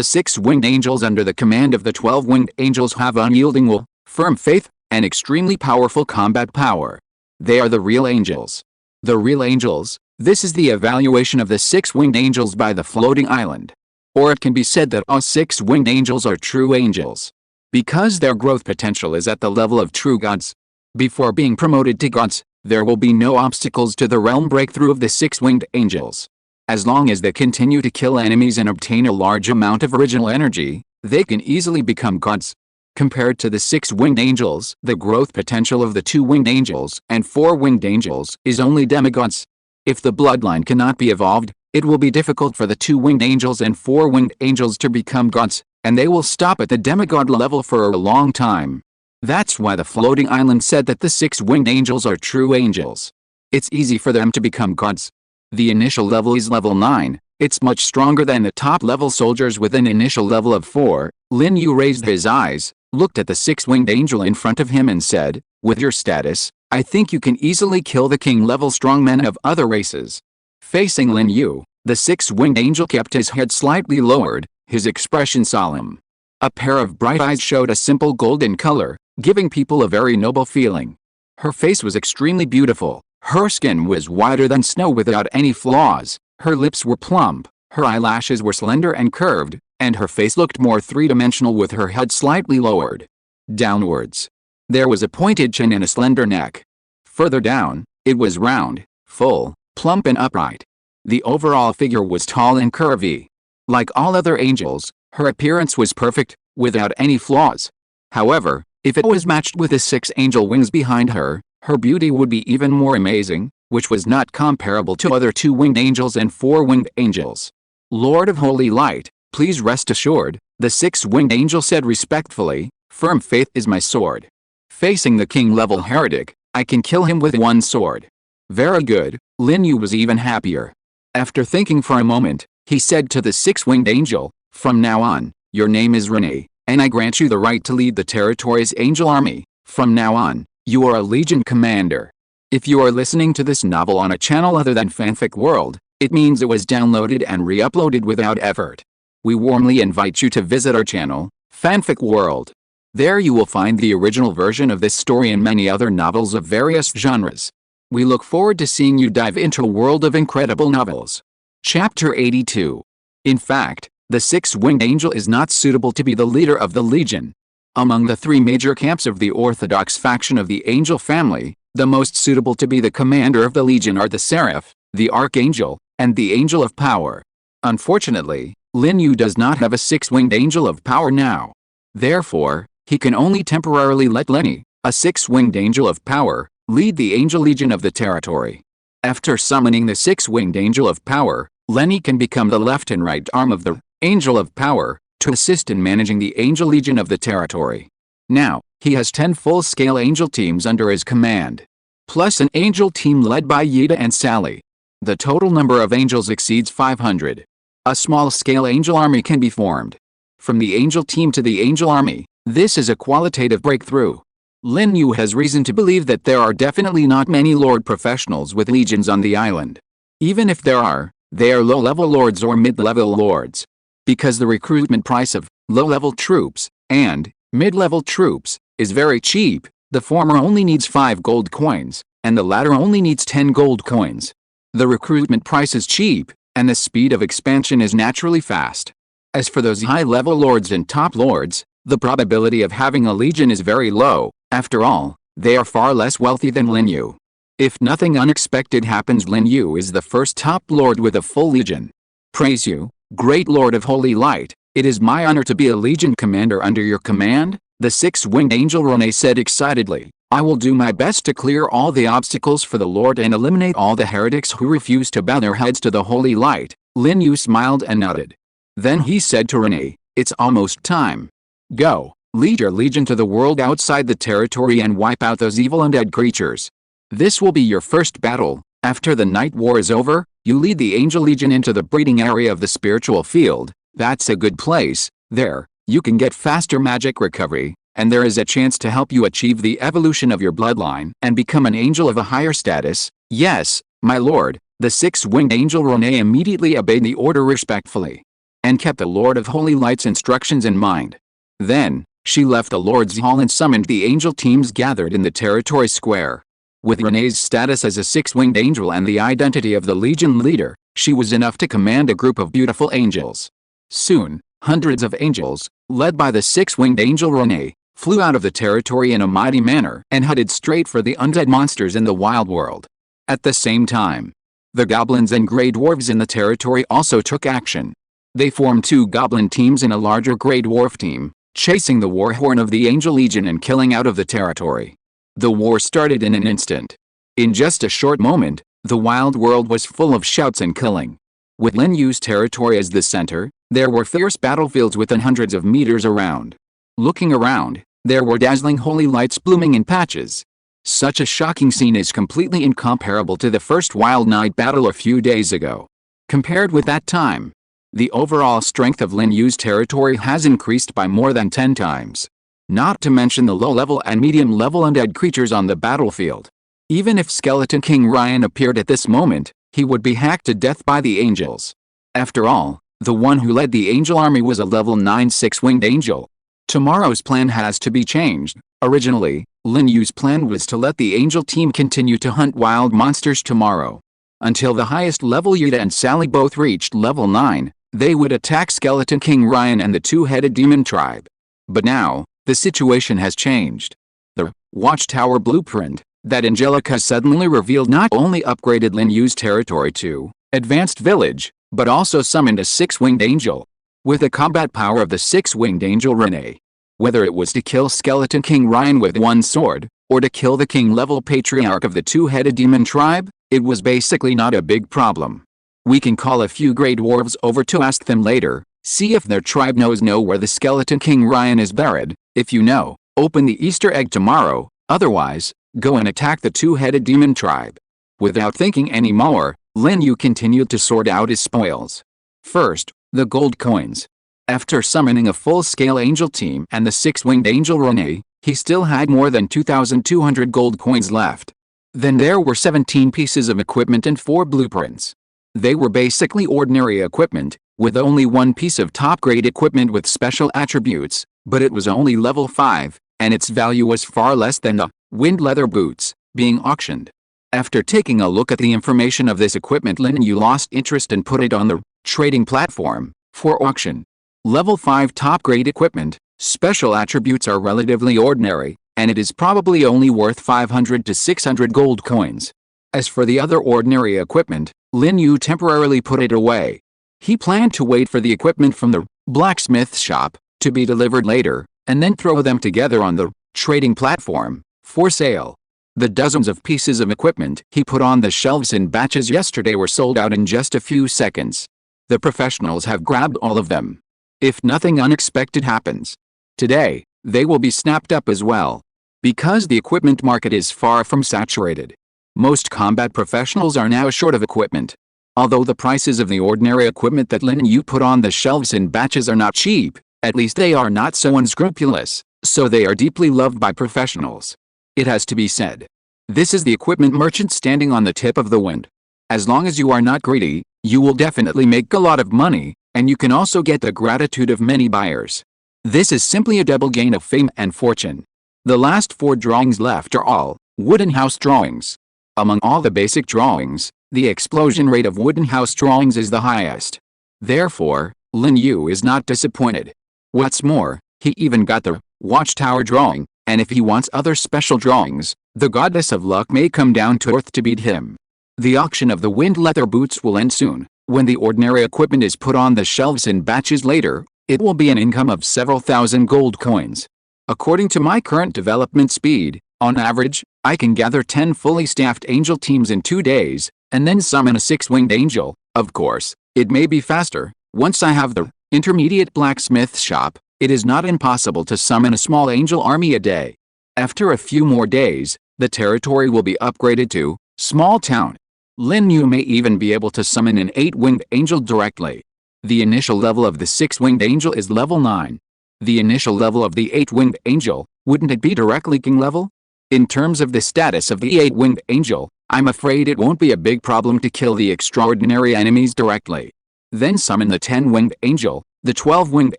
[SPEAKER 1] 6-winged angels under the command of the 12-winged angels have unyielding will, firm faith, and extremely powerful combat power. They are the real angels. The real angels. This is the evaluation of the six-winged angels by the floating island. Or it can be said that all six-winged angels are true angels, because their growth potential is at the level of true gods. Before being promoted to gods, there will be no obstacles to the realm breakthrough of the six-winged angels. As long as they continue to kill enemies and obtain a large amount of original energy, they can easily become gods. Compared to the six-winged angels, the growth potential of the two-winged angels and four-winged angels is only demigods. If the bloodline cannot be evolved, it will be difficult for the two-winged angels and four-winged angels to become gods, and they will stop at the demigod level for a long time. That's why the floating island said that the six-winged angels are true angels. It's easy for them to become gods. The initial level is level 9. It's much stronger than the top-level soldiers with an initial level of 4. Lin Yu raised his eyes, looked at the six-winged angel in front of him and said, "With your status, I think you can easily kill the king-level strongmen of other races." Facing Lin Yu, the six-winged angel kept his head slightly lowered, his expression solemn. A pair of bright eyes showed a simple golden color, giving people a very noble feeling. Her face was extremely beautiful. Her skin was whiter than snow without any flaws. Her lips were plump, her eyelashes were slender and curved, and her face looked more three-dimensional with her head slightly lowered downwards. There was a pointed chin and a slender neck. Further down, it was round, full, plump and upright. The overall figure was tall and curvy. Like all other angels, her appearance was perfect, without any flaws. However, if it was matched with the six angel wings behind her, her beauty would be even more amazing, which was not comparable to other two-winged angels and four-winged angels. "Lord of Holy Light, please rest assured," the six-winged angel said respectfully, "firm faith is my sword. Facing the king-level heretic, I can kill him with one sword." Very good. Lin Yu was even happier. After thinking for a moment, he said to the six-winged angel, "From now on, your name is Rene, and I grant you the right to lead the territory's angel army. From now on, you are a legion commander." If you are listening to this novel on a channel other than Fanfic World, it means it was downloaded and re-uploaded without effort. We warmly invite you to visit our channel, Fanfic World. There you will find the original version of this story and many other novels of various genres. We look forward to seeing you dive into a world of incredible novels. Chapter 82. In fact, the six-winged angel is not suitable to be the leader of the Legion. Among the three major camps of the Orthodox faction of the angel family, the most suitable to be the commander of the Legion are the Seraph, the Archangel, and the Angel of Power. Unfortunately, Lin Yu does not have a six-winged angel of power now. Therefore, he can only temporarily let Lenny, a six-winged angel of power, lead the Angel Legion of the territory. After summoning the six-winged angel of power, Lenny can become the left and right arm of the Angel of Power, to assist in managing the Angel Legion of the territory. Now, he has 10 full-scale angel teams under his command, plus an angel team led by Yida and Sally. The total number of angels exceeds 500. A small-scale angel army can be formed. From the angel team to the angel army, this is a qualitative breakthrough. Lin Yu has reason to believe that there are definitely not many Lord professionals with legions on the island. Even if there are, they are low-level lords or mid-level lords. Because the recruitment price of low-level troops and mid-level troops is very cheap, the former only needs 5 gold coins, and the latter only needs 10 gold coins. The recruitment price is cheap, and the speed of expansion is naturally fast. As for those high-level lords and top lords, the probability of having a legion is very low. After all, they are far less wealthy than Lin Yu. If nothing unexpected happens, Lin Yu is the first top lord with a full legion. "Praise you, great Lord of Holy Light, it is my honor to be a legion commander under your command," the six-winged angel Rene said excitedly. "I will do my best to clear all the obstacles for the Lord and eliminate all the heretics who refuse to bow their heads to the Holy Light." Lin Yu smiled and nodded. Then he said to Rene, "It's almost time. Go, lead your legion to the world outside the territory and wipe out those evil undead creatures. This will be your first battle. After the night war is over, you lead the Angel Legion into the breeding area of the spiritual field. That's a good place. There, you can get faster magic recovery, and there is a chance to help you achieve the evolution of your bloodline and become an angel of a higher status." "Yes, my lord," the six-winged angel Rene immediately obeyed the order respectfully, and kept the Lord of Holy Light's instructions in mind. Then, she left the Lord's Hall and summoned the angel teams gathered in the territory square. With Renee's status as a six-winged angel and the identity of the Legion leader, she was enough to command a group of beautiful angels. Soon, hundreds of angels, led by the six-winged angel Renee, flew out of the territory in a mighty manner and headed straight for the undead monsters in the wild world. At the same time, the goblins and grey dwarves in the territory also took action. They formed two goblin teams and a larger grey dwarf team, chasing the war horn of the Angel Legion and killing out of the territory. The war started in an instant. In just a short moment, the wild world was full of shouts and killing. With Lin Yu's territory as the center, there were fierce battlefields within hundreds of meters around. Looking around, there were dazzling holy lights blooming in patches. Such a shocking scene is completely incomparable to the first Wild Night battle a few days ago. Compared with that time, the overall strength of Lin Yu's territory has increased by more than 10 times. Not to mention the low-level and medium-level undead creatures on the battlefield. Even if Skeleton King Ryan appeared at this moment, he would be hacked to death by the angels. After all, the one who led the angel army was a level 9 six-winged angel. Tomorrow's plan has to be changed. Originally, Lin Yu's plan was to let the angel team continue to hunt wild monsters tomorrow. Until the highest level Yuta and Sally both reached level 9, they would attack Skeleton King Ryan and the two-headed demon tribe. But now, the situation has changed. The Watchtower blueprint that Angelica suddenly revealed not only upgraded Lin Yu's territory to Advanced Village, but also summoned a six-winged angel. With the combat power of the six-winged angel Renee. Whether it was to kill Skeleton King Ryan with one sword, or to kill the king-level patriarch of the two-headed demon tribe, it was basically not a big problem. We can call a few grey dwarves over to ask them later, see if their tribe knows where the Skeleton King Ryan is buried. If you know, open the Easter egg tomorrow, otherwise, go and attack the two-headed demon tribe. Without thinking any more, Lin Yu continued to sort out his spoils. First, the gold coins. After summoning a full-scale angel team and the six-winged angel Renee, he still had more than 2,200 gold coins left. Then there were 17 pieces of equipment and 4 blueprints. They were basically ordinary equipment, with only one piece of top-grade equipment with special attributes, but it was only level 5, and its value was far less than the wind leather boots being auctioned. After taking a look at the information of this equipment, Lin Yu lost interest and put it on the trading platform for auction. Level 5 top-grade equipment, special attributes are relatively ordinary, and it is probably only worth 500 to 600 gold coins. As for the other ordinary equipment, Lin Yu temporarily put it away. He planned to wait for the equipment from the blacksmith shop to be delivered later, and then throw them together on the trading platform for sale. The dozens of pieces of equipment he put on the shelves in batches yesterday were sold out in just a few seconds. The professionals have grabbed all of them. If nothing unexpected happens today, they will be snapped up as well. Because the equipment market is far from saturated. Most combat professionals are now short of equipment. Although the prices of the ordinary equipment that Lin Yu put on the shelves in batches are not cheap, at least they are not so unscrupulous, so they are deeply loved by professionals. It has to be said. This is the equipment merchant standing on the tip of the wind. As long as you are not greedy, you will definitely make a lot of money, and you can also get the gratitude of many buyers. This is simply a double gain of fame and fortune. The last 4 drawings left are all wooden house drawings. Among all the basic drawings, the explosion rate of wooden house drawings is the highest. Therefore, Lin Yu is not disappointed. What's more, he even got the watchtower drawing, and if he wants other special drawings, the goddess of luck may come down to earth to beat him. The auction of the wind leather boots will end soon. When the ordinary equipment is put on the shelves in batches later, it will be an income of several thousand gold coins. According to my current development speed, on average, I can gather 10 fully staffed angel teams in 2 days, and then summon a 6-winged angel. Of course, it may be faster. Once I have the intermediate blacksmith shop, it is not impossible to summon a small angel army a day. After a few more days, the territory will be upgraded to small town. Lin Yu may even be able to summon an 8-winged angel directly. The initial level of the 6-winged angel is level 9. The initial level of the 8-winged angel, wouldn't it be directly king level? In terms of the status of the 8-winged angel, I'm afraid it won't be a big problem to kill the extraordinary enemies directly. Then summon the 10-winged angel, the 12-winged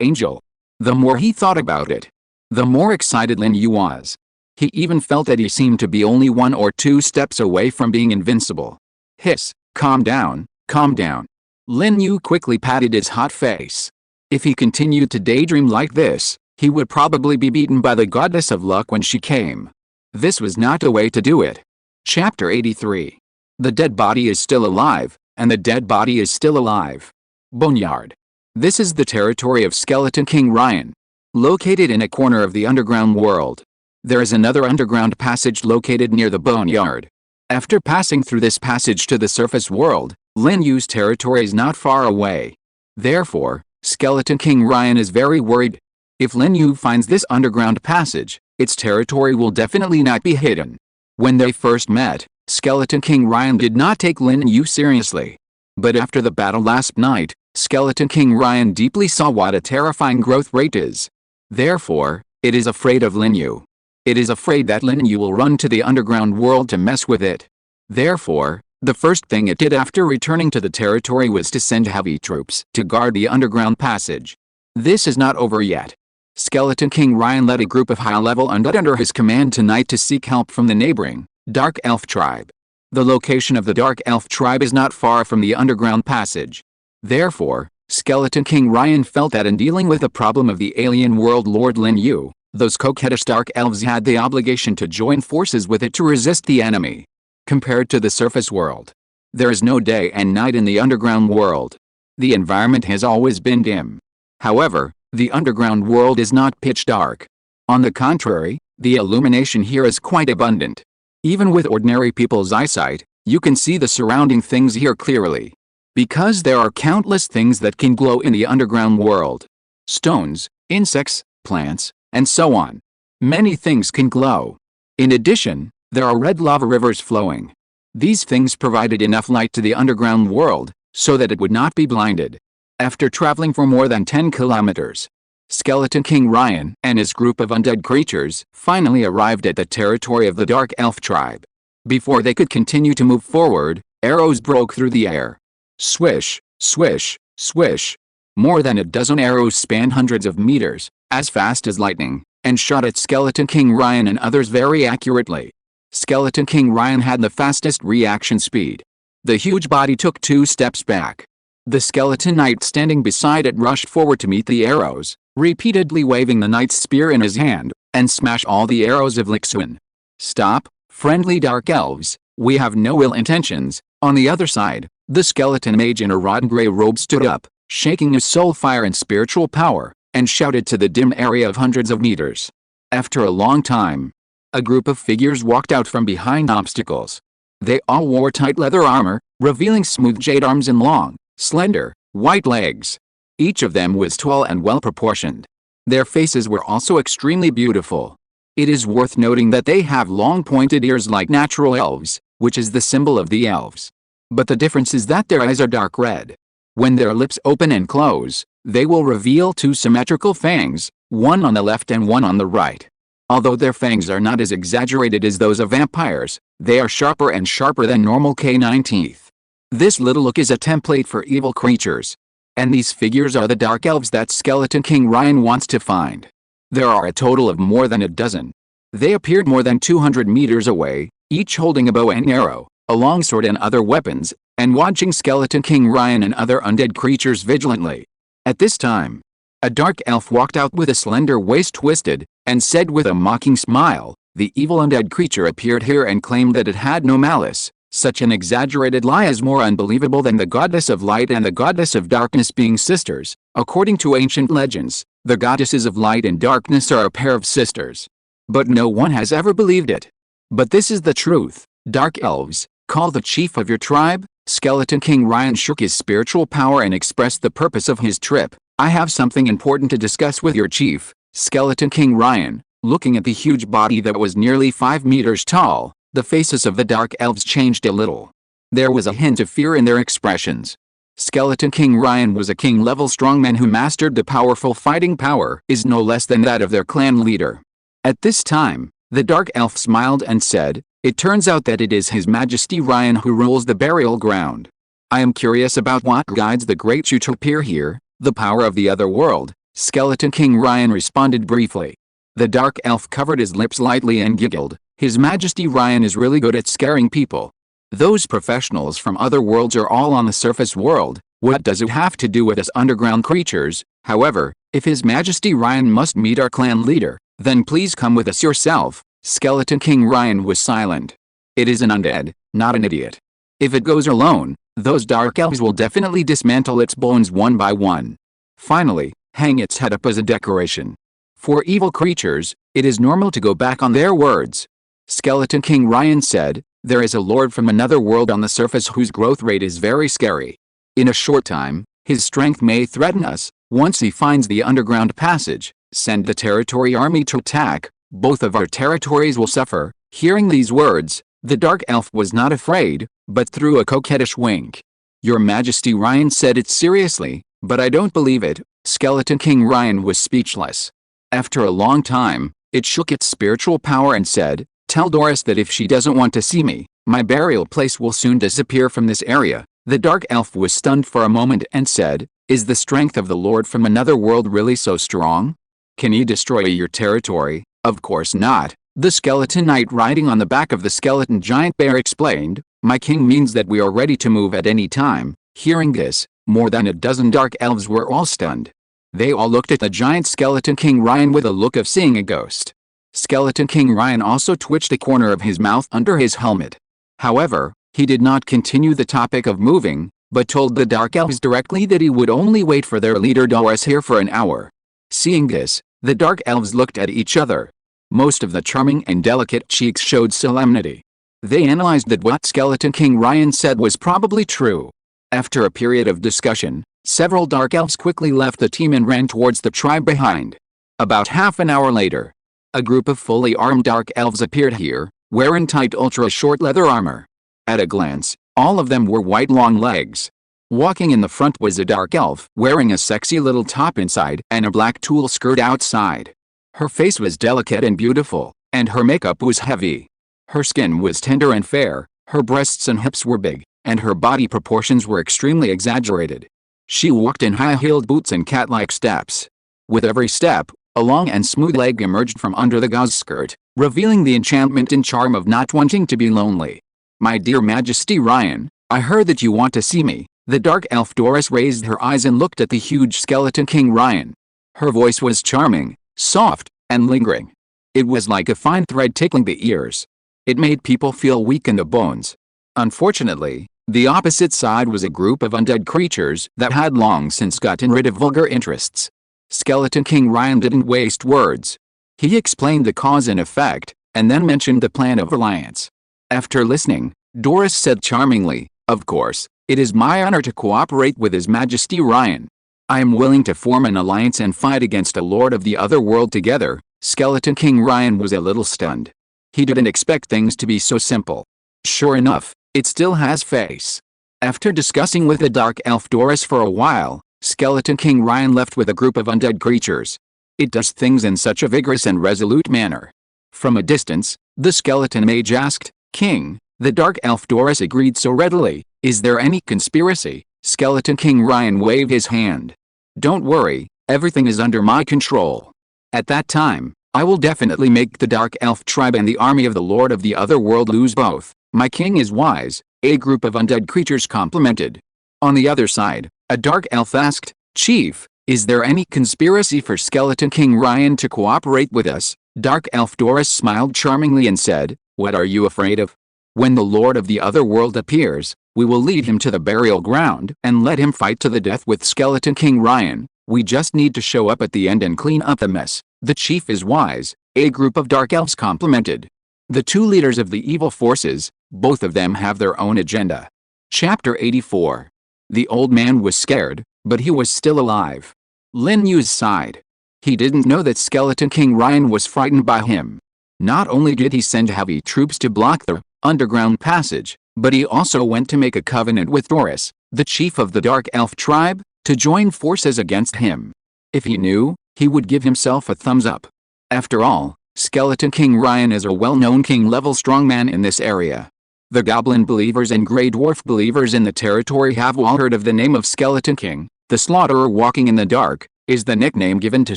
[SPEAKER 1] angel. The more he thought about it, the more excited Lin Yu was. He even felt that he seemed to be only 1 or 2 steps away from being invincible. Hiss, calm down, calm down. Lin Yu quickly patted his hot face. If he continued to daydream like this, he would probably be beaten by the goddess of luck when she came. This was not the way to do it. Chapter 83. The dead body is still alive, and the dead body is still alive. Boneyard. This is the territory of Skeleton King Ryan. Located in a corner of the underground world. There is another underground passage located near the boneyard. After passing through this passage to the surface world, Lin Yu's territory is not far away. Therefore, Skeleton King Ryan is very worried. If Lin Yu finds this underground passage, its territory will definitely not be hidden. When they first met, Skeleton King Ryan did not take Lin Yu seriously. But after the battle last night, Skeleton King Ryan deeply saw what a terrifying growth rate is. Therefore, it is afraid of Lin Yu. It is afraid that Lin Yu will run to the underground world to mess with it. Therefore, the first thing it did after returning to the territory was to send heavy troops to guard the underground passage. This is not over yet. Skeleton King Ryan led a group of high-level undead under his command tonight to seek help from the neighboring Dark Elf tribe. The location of the Dark Elf tribe is not far from the underground passage. Therefore, Skeleton King Ryan felt that in dealing with the problem of the alien world Lord Lin Yu, those coquettish Dark Elves had the obligation to join forces with it to resist the enemy. Compared to the surface world, there is no day and night in the underground world. The environment has always been dim. However, the underground world is not pitch dark. On the contrary, the illumination here is quite abundant. Even with ordinary people's eyesight, you can see the surrounding things here clearly. Because there are countless things that can glow in the underground world. Stones, insects, plants, and so on. Many things can glow. In addition, there are red lava rivers flowing. These things provided enough light to the underground world, so that it would not be blinded. After traveling for more than 10 kilometers, Skeleton King Ryan and his group of undead creatures finally arrived at the territory of the Dark Elf tribe. Before they could continue to move forward, arrows broke through the air. Swish, swish, swish. More than a dozen arrows spanned hundreds of meters, as fast as lightning, and shot at Skeleton King Ryan and others very accurately. Skeleton King Ryan had the fastest reaction speed. The huge body took 2 steps back. The skeleton knight standing beside it rushed forward to meet the arrows, repeatedly waving the knight's spear in his hand, and smash all the arrows of Lixuan. Stop, friendly Dark Elves, we have no ill intentions. On the other side, the skeleton mage in a rotten grey robe stood up, shaking his soul fire and spiritual power, and shouted to the dim area of hundreds of meters. After a long time, a group of figures walked out from behind obstacles. They all wore tight leather armor, revealing smooth jade arms and long, slender, white legs. Each of them was tall and well-proportioned. Their faces were also extremely beautiful. It is worth noting that they have long pointed ears like natural elves, which is the symbol of the elves. But the difference is that their eyes are dark red. When their lips open and close, they will reveal 2 symmetrical fangs, one on the left and one on the right. Although their fangs are not as exaggerated as those of vampires, they are sharper and sharper than normal canine teeth. This little look is a template for evil creatures. And these figures are the Dark Elves that Skeleton King Ryan wants to find. There are a total of more than a dozen. They appeared more than 200 meters away, each holding a bow and arrow, a longsword and other weapons, and watching Skeleton King Ryan and other undead creatures vigilantly. At this time, a Dark Elf walked out with a slender waist twisted, and said with a mocking smile, "The evil undead creature appeared here and claimed that it had no malice. Such an exaggerated lie is more unbelievable than the goddess of light and the goddess of darkness being sisters. According to ancient legends, the goddesses of light and darkness are a pair of sisters. But no one has ever believed it. But this is the truth. Dark Elves, call the chief of your tribe." Skeleton King Ryan shook his spiritual power and expressed the purpose of his trip. "I have something important to discuss with your chief." Skeleton King Ryan, looking at the huge body that was nearly 5 meters tall, the faces of the Dark Elves changed a little. There was a hint of fear in their expressions. Skeleton King Ryan was a king-level strongman who mastered the powerful fighting power is no less than that of their clan leader. At this time, the Dark Elf smiled and said, "It turns out that it is His Majesty Ryan who rules the burial ground. I am curious about what guides the Great Yu to appear here." "The power of the other world," Skeleton King Ryan responded briefly. The dark elf covered his lips lightly and giggled. His Majesty Ryan is really good at scaring people. Those professionals from other worlds are all on the surface world. What does it have to do with us underground creatures? However, if His Majesty Ryan must meet our clan leader, then please come with us yourself. Skeleton King Ryan was silent. It is an undead, not an idiot. If it goes alone, those dark elves will definitely dismantle its bones one by one. Finally, hang its head up as a decoration. For evil creatures, it is normal to go back on their words. Skeleton King Ryan said, there is a lord from another world on the surface whose growth rate is very scary. In a short time, his strength may threaten us. Once he finds the underground passage, send the territory army to attack. Both of our territories will suffer. Hearing these words, the dark elf was not afraid, but threw a coquettish wink. Your Majesty Ryan said it seriously, but I don't believe it. Skeleton King Ryan was speechless. After a long time, it shook its spiritual power and said, tell Doris that if she doesn't want to see me, my burial place will soon disappear from this area. The dark elf was stunned for a moment and said, is the strength of the Lord from another world really so strong? Can he destroy your territory? Of course not. The skeleton knight riding on the back of the skeleton giant bear explained, my king means that we are ready to move at any time. Hearing this, more than a dozen dark elves were all stunned. They all looked at the giant skeleton King Ryan with a look of seeing a ghost. Skeleton King Ryan also twitched a corner of his mouth under his helmet. However, he did not continue the topic of moving, but told the dark elves directly that he would only wait for their leader Doris here for an hour. Seeing this, the dark elves looked at each other. Most of the charming and delicate cheeks showed solemnity. They analyzed that what Skeleton King Ryan said was probably true. After a period of discussion, several dark elves quickly left the team and ran towards the tribe behind. About half an hour later, a group of fully armed dark elves appeared here, wearing tight ultra-short leather armor. At a glance, all of them were white long legs. Walking in the front was a dark elf wearing a sexy little top inside and a black tulle skirt outside. Her face was delicate and beautiful, and her makeup was heavy. Her skin was tender and fair, her breasts and hips were big, and her body proportions were extremely exaggerated. She walked in high-heeled boots and cat-like steps. With every step, a long and smooth leg emerged from under the gauze skirt, revealing the enchantment and charm of not wanting to be lonely. My dear Majesty Ryan, I heard that you want to see me. The dark elf Doris raised her eyes and looked at the huge skeleton King Ryan. Her voice was charming, soft, and lingering. It was like a fine thread tickling the ears. It made people feel weak in the bones. Unfortunately, the opposite side was a group of undead creatures that had long since gotten rid of vulgar interests. Skeleton King Ryan didn't waste words. He explained the cause and effect, and then mentioned the plan of alliance. After listening, Doris said charmingly, of course, it is my honor to cooperate with His Majesty Ryan. I am willing to form an alliance and fight against a lord of the other world together. Skeleton King Ryan was a little stunned. He didn't expect things to be so simple. Sure enough, it still has face. After discussing with the dark elf Doris for a while, Skeleton King Ryan left with a group of undead creatures. It does things in such a vigorous and resolute manner. From a distance, the skeleton mage asked, King, the dark elf Doris agreed so readily, is there any conspiracy? Skeleton King Ryan waved his hand. Don't worry, everything is under my control. At that time, I will definitely make the dark elf tribe and the army of the Lord of the other world lose both. My king is wise, a group of undead creatures complimented. On the other side, a dark elf asked, Chief, is there any conspiracy for Skeleton King Ryan to cooperate with us? Dark elf Doris smiled charmingly and said, what are you afraid of? When the Lord of the other world appears, we will lead him to the burial ground and let him fight to the death with Skeleton King Ryan. We just need to show up at the end and clean up the mess. The chief is wise, a group of dark elves complimented. The two leaders of the evil forces, both of them have their own agenda. Chapter 84. The old man was scared, but he was still alive. Lin Yu sighed. He didn't know that Skeleton King Ryan was frightened by him. Not only did he send heavy troops to block the underground passage, but he also went to make a covenant with Doris, the chief of the Dark Elf tribe, to join forces against him. If he knew, he would give himself a thumbs up. After all, Skeleton King Ryan is a well-known king-level strongman in this area. The Goblin believers and Grey Dwarf believers in the territory have all heard of the name of Skeleton King, the slaughterer walking in the dark. is the nickname given to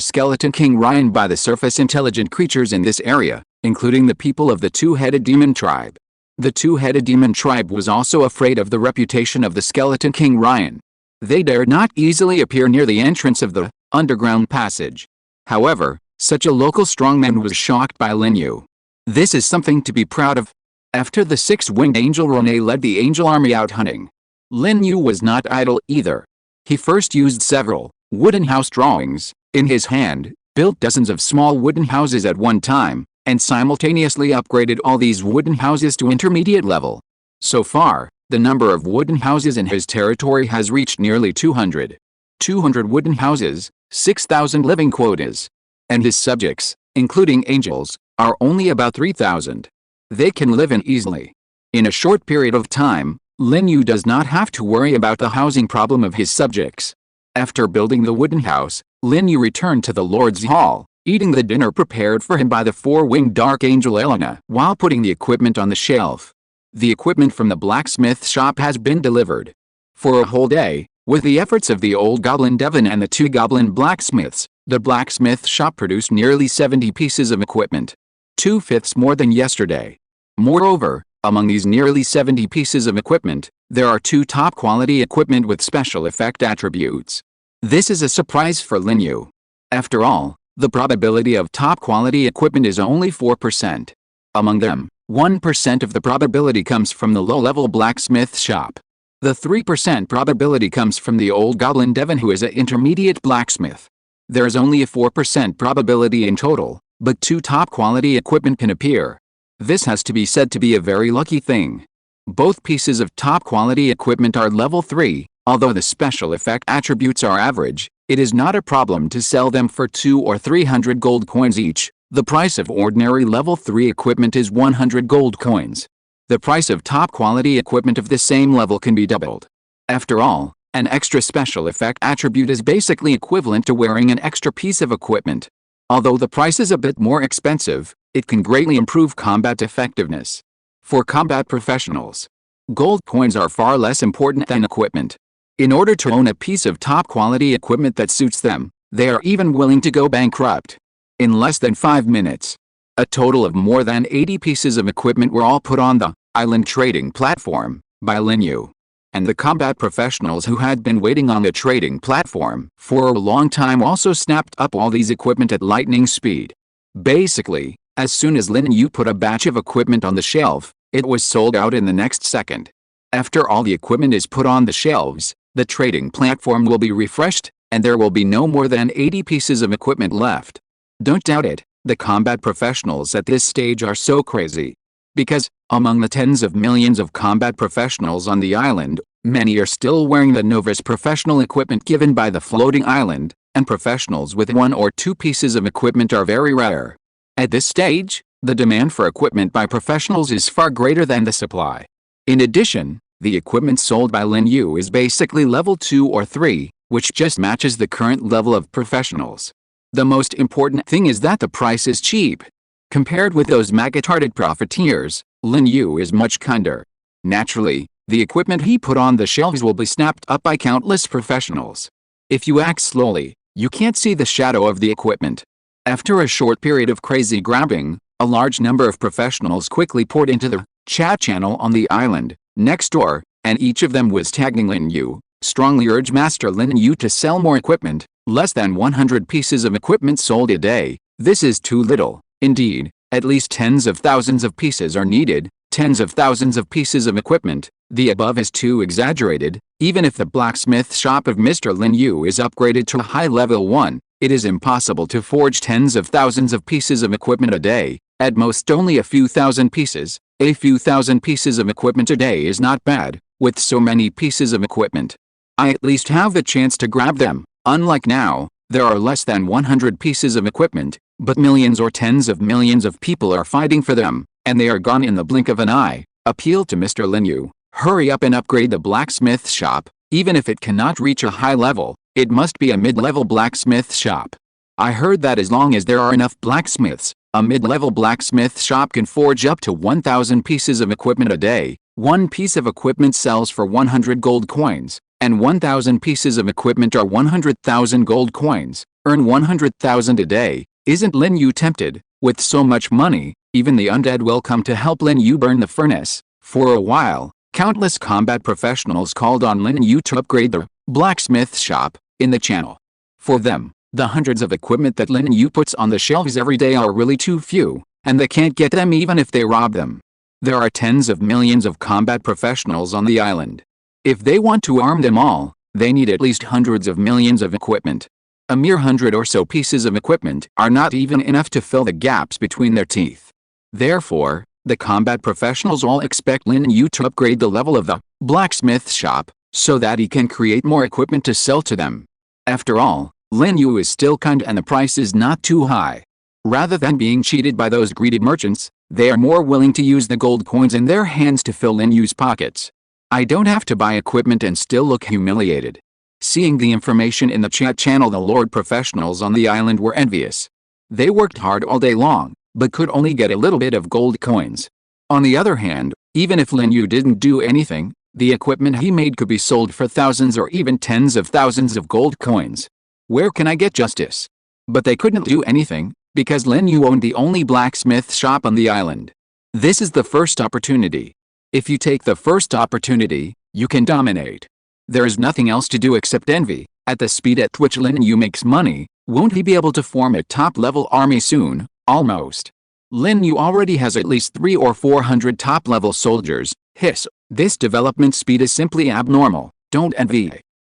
[SPEAKER 1] Skeleton King Ryan by the surface intelligent creatures in this area, including the people of the two-headed demon tribe. The two-headed demon tribe was also afraid of the reputation of the Skeleton King Ryan. They dared not easily appear near the entrance of the underground passage. However, such a local strongman was shocked by Lin Yu. This is something to be proud of. After the six-winged angel Rene led the angel army out hunting, Lin Yu was not idle either. He first used several wooden house drawings in his hand, built dozens of small wooden houses at one time, and simultaneously upgraded all these wooden houses to intermediate level. So far, the number of wooden houses in his territory has reached nearly 200. 200 wooden houses, 6,000 living quotas. And his subjects, including angels, are only about 3,000. They can live in easily. In a short period of time, Lin Yu does not have to worry about the housing problem of his subjects. After building the wooden house, Lin Yu returned to the Lord's Hall, eating the dinner prepared for him by the four-winged dark angel Elena while putting the equipment on the shelf. The equipment from the blacksmith shop has been delivered. For a whole day, with the efforts of the old goblin Devon and the two goblin blacksmiths, the blacksmith shop produced nearly 70 pieces of equipment. 2/5 more than yesterday. Moreover, among these nearly 70 pieces of equipment, there are two top-quality equipment with special effect attributes. This is a surprise for Lin Yu. After all, the probability of top-quality equipment is only 4%. Among them, 1% of the probability comes from the low-level blacksmith shop. The 3% probability comes from the old goblin Devon, who is an intermediate blacksmith. There is only a 4% probability in total, but two top-quality equipment can appear. This has to be said to be a very lucky thing. Both pieces of top-quality equipment are level 3, although the special effect attributes are average. It is not a problem to sell them for 200 or 300 gold coins each. The price of ordinary level 3 equipment is 100 gold coins. The price of top-quality equipment of the same level can be doubled. After all, an extra special effect attribute is basically equivalent to wearing an extra piece of equipment. Although the price is a bit more expensive, it can greatly improve combat effectiveness. For combat professionals, gold coins are far less important than equipment. In order to own a piece of top-quality equipment that suits them, they are even willing to go bankrupt. In less than 5 minutes, a total of more than 80 pieces of equipment were all put on the island trading platform by Lin Yu. And the combat professionals who had been waiting on the trading platform for a long time also snapped up all these equipment at lightning speed. Basically, as soon as Lin Yu put a batch of equipment on the shelf, it was sold out in the next second. After all the equipment is put on the shelves, the trading platform will be refreshed, and there will be no more than 80 pieces of equipment left. Don't doubt it, the combat professionals at this stage are so crazy. Because, among the tens of millions of combat professionals on the island, many are still wearing the novice professional equipment given by the floating island, and professionals with 1 or 2 pieces of equipment are very rare. At this stage, the demand for equipment by professionals is far greater than the supply. In addition, the equipment sold by Lin Yu is basically level 2 or 3, which just matches the current level of professionals. The most important thing is that the price is cheap. Compared with those maggot-hearted profiteers, Lin Yu is much kinder. Naturally, the equipment he put on the shelves will be snapped up by countless professionals. If you act slowly, you can't see the shadow of the equipment. After a short period of crazy grabbing, a large number of professionals quickly poured into the chat channel on the island next door, and each of them was tagging Lin Yu, strongly urged Master Lin Yu to sell more equipment. Less than 100 pieces of equipment sold a day. This is too little. Indeed, at least tens of thousands of pieces are needed. Tens of thousands of pieces of equipment. The above is too exaggerated. Even if the blacksmith shop of Mr. Lin Yu is upgraded to high level 1, it is impossible to forge tens of thousands of pieces of equipment a day. At most only a few thousand pieces. A few thousand pieces of equipment a day is not bad. With so many pieces of equipment, I at least have the chance to grab them. Unlike now, there are less than 100 pieces of equipment, but millions or tens of millions of people are fighting for them, and they are gone in the blink of an eye. Appeal to Mr. Lin Yu. Hurry up and upgrade the blacksmith shop. Even if it cannot reach a high level, it must be a mid-level blacksmith shop. I heard that as long as there are enough blacksmiths, a mid-level blacksmith shop can forge up to 1,000 pieces of equipment a day. One piece of equipment sells for 100 gold coins. And 1,000 pieces of equipment are 100,000 gold coins. Earn 100,000 a day. Isn't Lin Yu tempted? With so much money, even the undead will come to help Lin Yu burn the furnace. For a while, countless combat professionals called on Lin Yu to upgrade the blacksmith shop in the channel. For them, the hundreds of equipment that Lin Yu puts on the shelves every day are really too few, and they can't get them even if they rob them. There are tens of millions of combat professionals on the island. If they want to arm them all, they need at least hundreds of millions of equipment. A mere 100 or so pieces of equipment are not even enough to fill the gaps between their teeth. Therefore, the combat professionals all expect Lin Yu to upgrade the level of the blacksmith shop, so that he can create more equipment to sell to them. After all, Lin Yu is still kind and the price is not too high. Rather than being cheated by those greedy merchants, they are more willing to use the gold coins in their hands to fill Lin Yu's pockets. I don't have to buy equipment and still look humiliated. Seeing the information in the chat channel, the Lord professionals on the island were envious. They worked hard all day long, but could only get a little bit of gold coins. On the other hand, even if Lin Yu didn't do anything, the equipment he made could be sold for thousands or even tens of thousands of gold coins. Where can I get justice? But they couldn't do anything, because Lin Yu owned the only blacksmith shop on the island. This is the first opportunity. If you take the first opportunity, you can dominate. There is nothing else to do except envy. At the speed at which Lin Yu makes money, won't he be able to form a top-level army soon? Almost. Lin Yu already has at least 300 or 400 top-level soldiers. This development speed is simply abnormal. Don't envy.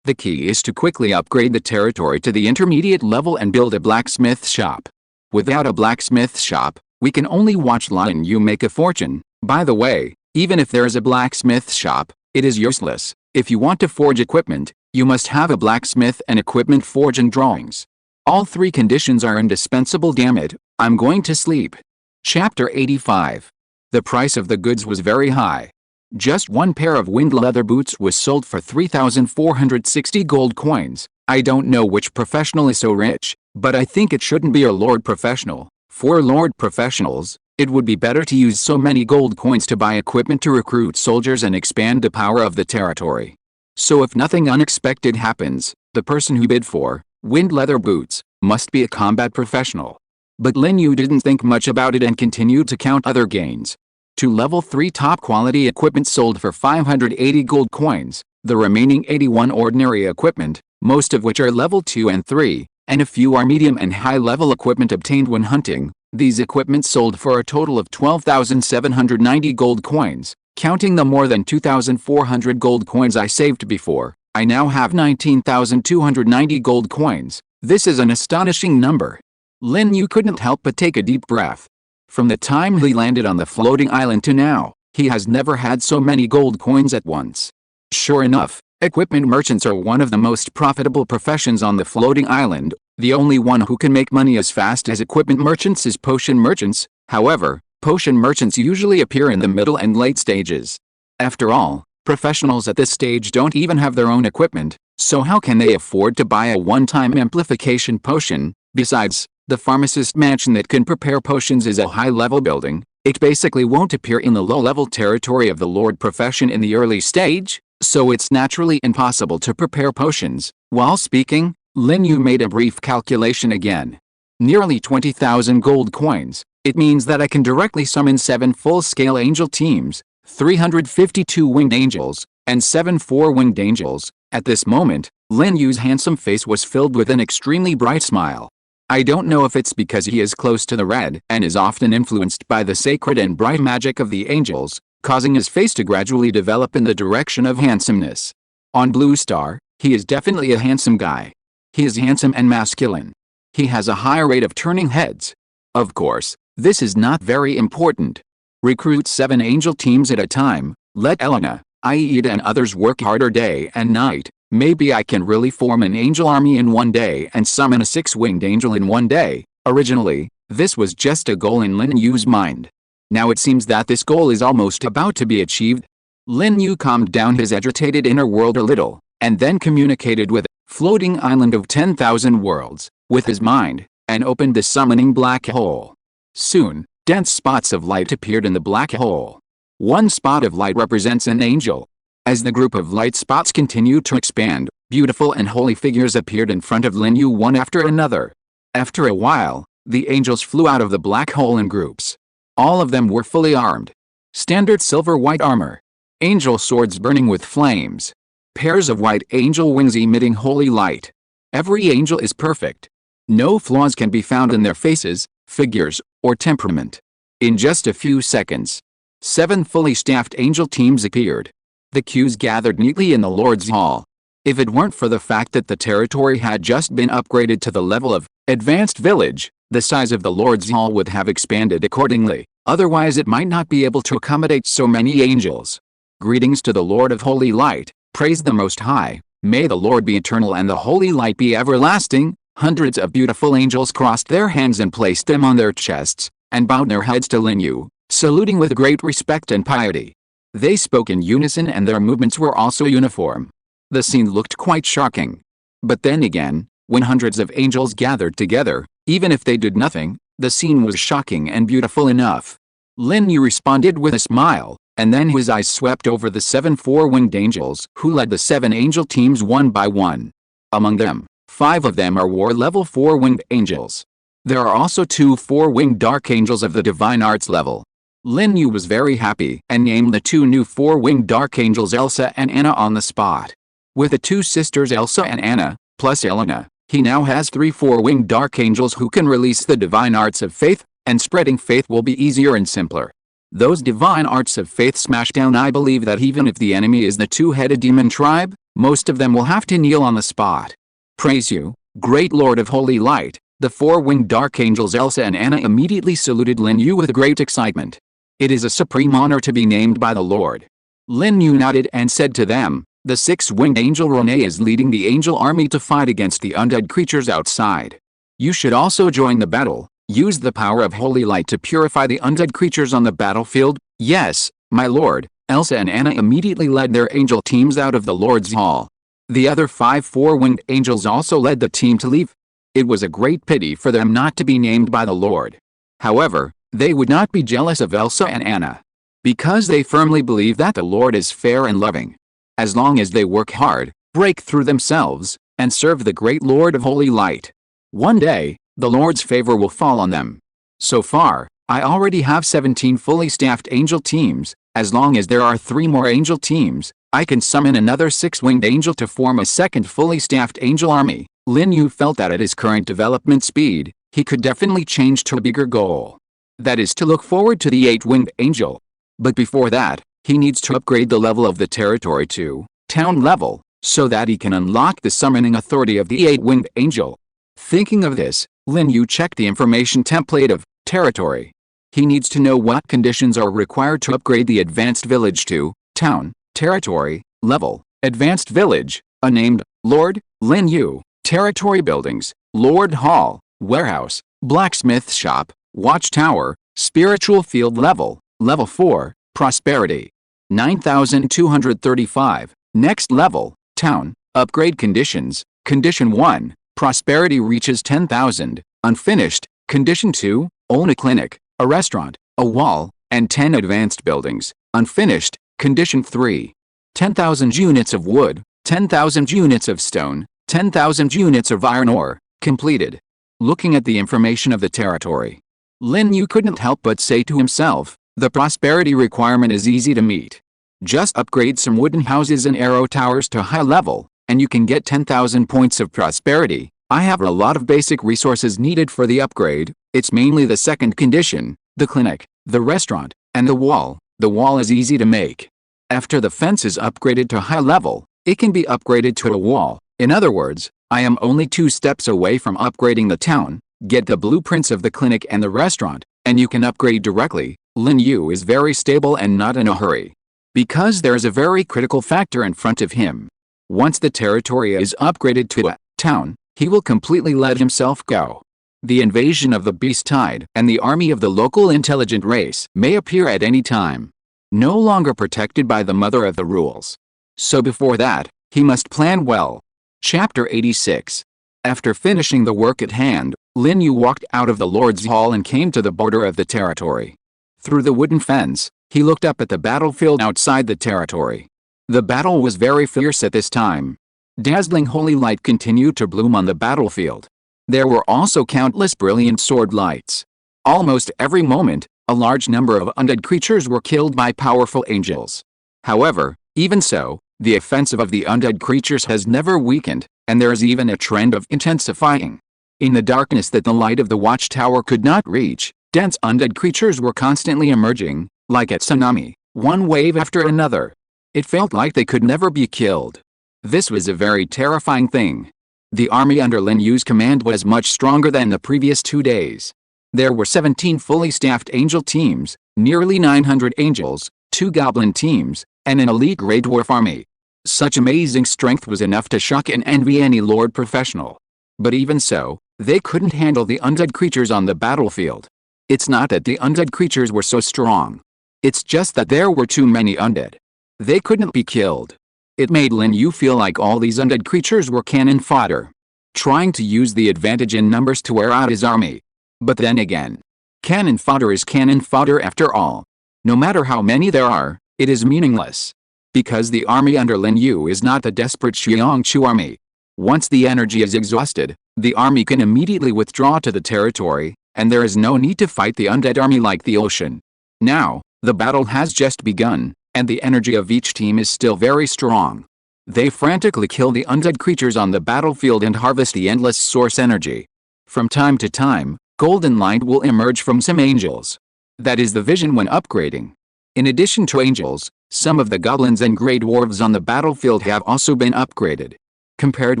[SPEAKER 1] The key is to quickly upgrade the territory to the intermediate level and build a blacksmith shop. Without a blacksmith shop, we can only watch Lin Yu make a fortune. By the way, even if there is a blacksmith shop, it is useless. If you want to forge equipment, you must have a blacksmith and equipment forge and drawings. All three conditions are indispensable. Damn it, I'm going to sleep. Chapter 85. The price of the goods was very high. Just one pair of wind leather boots was sold for 3,460 gold coins. I don't know which professional is so rich, but I think it shouldn't be a lord professional. For lord professionals, it would be better to use so many gold coins to buy equipment to recruit soldiers and expand the power of the territory. So if nothing unexpected happens, the person who bid for wind leather boots must be a combat professional. But Lin Yu didn't think much about it and continued to count other gains. To level 3 top quality equipment sold for 580 gold coins, the remaining 81 ordinary equipment, most of which are level 2 and 3, and a few are medium and high level equipment obtained when hunting. These equipment sold for a total of 12,790 gold coins, counting the more than 2,400 gold coins I saved before. I now have 19,290 gold coins. This is an astonishing number. Lin Yu couldn't help but take a deep breath. From the time he landed on the floating island to now, he has never had so many gold coins at once. Sure enough, equipment merchants are one of the most profitable professions on the floating island. The only one who can make money as fast as equipment merchants is potion merchants. However, potion merchants usually appear in the middle and late stages. After all, professionals at this stage don't even have their own equipment, so how can they afford to buy a one-time amplification potion? Besides, the pharmacist mansion that can prepare potions is a high-level building. It basically won't appear in the low-level territory of the lord profession in the early stage, so it's naturally impossible to prepare potions. While speaking, Lin Yu made a brief calculation again. Nearly 20,000 gold coins. It means that I can directly summon 7 full-scale angel teams, 352 winged angels, and 7 four-winged angels. At this moment, Lin Yu's handsome face was filled with an extremely bright smile. I don't know if it's because he is close to the red and is often influenced by the sacred and bright magic of the angels, causing his face to gradually develop in the direction of handsomeness. On Blue Star, he is definitely a handsome guy. He is handsome and masculine. He has a high rate of turning heads. Of course, this is not very important. Recruit 7 angel teams at a time. Let Elena, Aida and others work harder day and night. Maybe I can really form an angel army in one day and summon a 6-winged angel in one day. Originally, this was just a goal in Lin Yu's mind. Now it seems that this goal is almost about to be achieved. Lin Yu calmed down his agitated inner world a little, and then communicated with a floating island of 10,000 worlds, with his mind, and opened the summoning black hole. Soon, dense spots of light appeared in the black hole. One spot of light represents an angel. As the group of light spots continued to expand, beautiful and holy figures appeared in front of Lin Yu one after another. After a while, the angels flew out of the black hole in groups. All of them were fully armed. Standard silver white armor. Angel swords burning with flames. Pairs of white angel wings emitting holy light. Every angel is perfect. No flaws can be found in their faces, figures, or temperament. In just a few seconds, 7 fully staffed angel teams appeared. The queues gathered neatly in the Lord's Hall. If it weren't for the fact that the territory had just been upgraded to the level of Advanced Village, the size of the Lord's Hall would have expanded accordingly, otherwise it might not be able to accommodate so many angels. Greetings to the Lord of Holy Light, praise the Most High, may the Lord be eternal and the Holy Light be everlasting. Hundreds of beautiful angels crossed their hands and placed them on their chests, and bowed their heads to Lin Yu, saluting with great respect and piety. They spoke in unison and their movements were also uniform. The scene looked quite shocking. But then again, when hundreds of angels gathered together, even if they did nothing, the scene was shocking and beautiful enough. Lin Yu responded with a smile, and then his eyes swept over the 7 four-winged angels who led the 7 angel teams one by one. Among them, 5 of them are war level 4-winged angels. There are also 2 4-winged dark angels of the divine arts level. Lin Yu was very happy and named the 2 new 4-winged dark angels Elsa and Anna on the spot. With the 2 sisters Elsa and Anna, plus Elena, he now has 3 4-winged dark angels who can release the divine arts of faith, and spreading faith will be easier and simpler. Those divine arts of faith smash down. I believe that even if the enemy is the 2-headed demon tribe, most of them will have to kneel on the spot. Praise you, great Lord of Holy Light. The 4-winged dark angels Elsa and Anna immediately saluted Lin Yu with great excitement. It is a supreme honor to be named by the Lord. Lin Yu nodded and said to them, the 6-winged angel Renee is leading the angel army to fight against the undead creatures outside. You should also join the battle. Use the power of holy light to purify the undead creatures on the battlefield. Yes, my lord. Elsa and Anna immediately led their angel teams out of the Lord's Hall. The other 5 4-winged angels also led the team to leave. It was a great pity for them not to be named by the Lord. However, they would not be jealous of Elsa and Anna, because they firmly believe that the Lord is fair and loving. As long as they work hard, break through themselves, and serve the great Lord of Holy Light, one day, the Lord's favor will fall on them. So far, I already have 17 fully staffed angel teams. As long as there are 3 more angel teams, I can summon another 6-winged angel to form a second fully staffed angel army. Lin Yu felt that at his current development speed, he could definitely change to a bigger goal. That is to look forward to the 8-winged angel. But before that, he needs to upgrade the level of the territory to town level, so that he can unlock the summoning authority of the 8-winged angel. Thinking of this, Lin Yu checked the information template of territory. He needs to know what conditions are required to upgrade the advanced village to town, territory, level, advanced village, named Lord, Lin Yu, territory buildings, Lord Hall, warehouse, blacksmith shop, watchtower, spiritual field level, level 4, prosperity. 9235, next level, town, upgrade conditions, condition 1, prosperity reaches 10,000, unfinished, condition 2, own a clinic, a restaurant, a wall, and 10 advanced buildings, unfinished, condition 3. 10,000 units of wood, 10,000 units of stone, 10,000 units of iron ore, completed. Looking at the information of the territory, Lin Yu couldn't help but say to himself, the prosperity requirement is easy to meet. Just upgrade some wooden houses and arrow towers to high level, and you can get 10,000 points of prosperity. I have a lot of basic resources needed for the upgrade. It's mainly the second condition, the clinic, the restaurant, and the wall. The wall is easy to make. After the fence is upgraded to high level, it can be upgraded to a wall. In other words, I am only 2 steps away from upgrading the town. Get the blueprints of the clinic and the restaurant, and you can upgrade directly. Lin Yu is very stable and not in a hurry, because there is a very critical factor in front of him. Once the territory is upgraded to a town, he will completely let himself go. The invasion of the beast tide and the army of the local intelligent race may appear at any time, no longer protected by the mother of the rules. So before that, he must plan well. Chapter 86. After finishing the work at hand, Lin Yu walked out of the Lord's Hall and came to the border of the territory. Through the wooden fence, he looked up at the battlefield outside the territory. The battle was very fierce at this time. Dazzling holy light continued to bloom on the battlefield. There were also countless brilliant sword lights. Almost every moment, a large number of undead creatures were killed by powerful angels. However, even so, the offensive of the undead creatures has never weakened, and there is even a trend of intensifying. In the darkness that the light of the watchtower could not reach, dense undead creatures were constantly emerging, like a tsunami, one wave after another. It felt like they could never be killed. This was a very terrifying thing. The army under Lin Yu's command was much stronger than the previous 2 days. There were 17 fully staffed angel teams, nearly 900 angels, 2 goblin teams, and an elite grey dwarf army. Such amazing strength was enough to shock and envy any lord professional. But even so, they couldn't handle the undead creatures on the battlefield. It's not that the undead creatures were so strong. It's just that there were too many undead. They couldn't be killed. It made Lin Yu feel like all these undead creatures were cannon fodder, trying to use the advantage in numbers to wear out his army. But then again, cannon fodder is cannon fodder after all. No matter how many there are, it is meaningless. Because the army under Lin Yu is not the desperate Xiongchu army. Once the energy is exhausted, the army can immediately withdraw to the territory, and there is no need to fight the undead army like the ocean. Now, the battle has just begun, and the energy of each team is still very strong. They frantically kill the undead creatures on the battlefield and harvest the endless source energy. From time to time, golden light will emerge from some angels. That is the vision when upgrading. In addition to angels, some of the goblins and grey dwarves on the battlefield have also been upgraded. Compared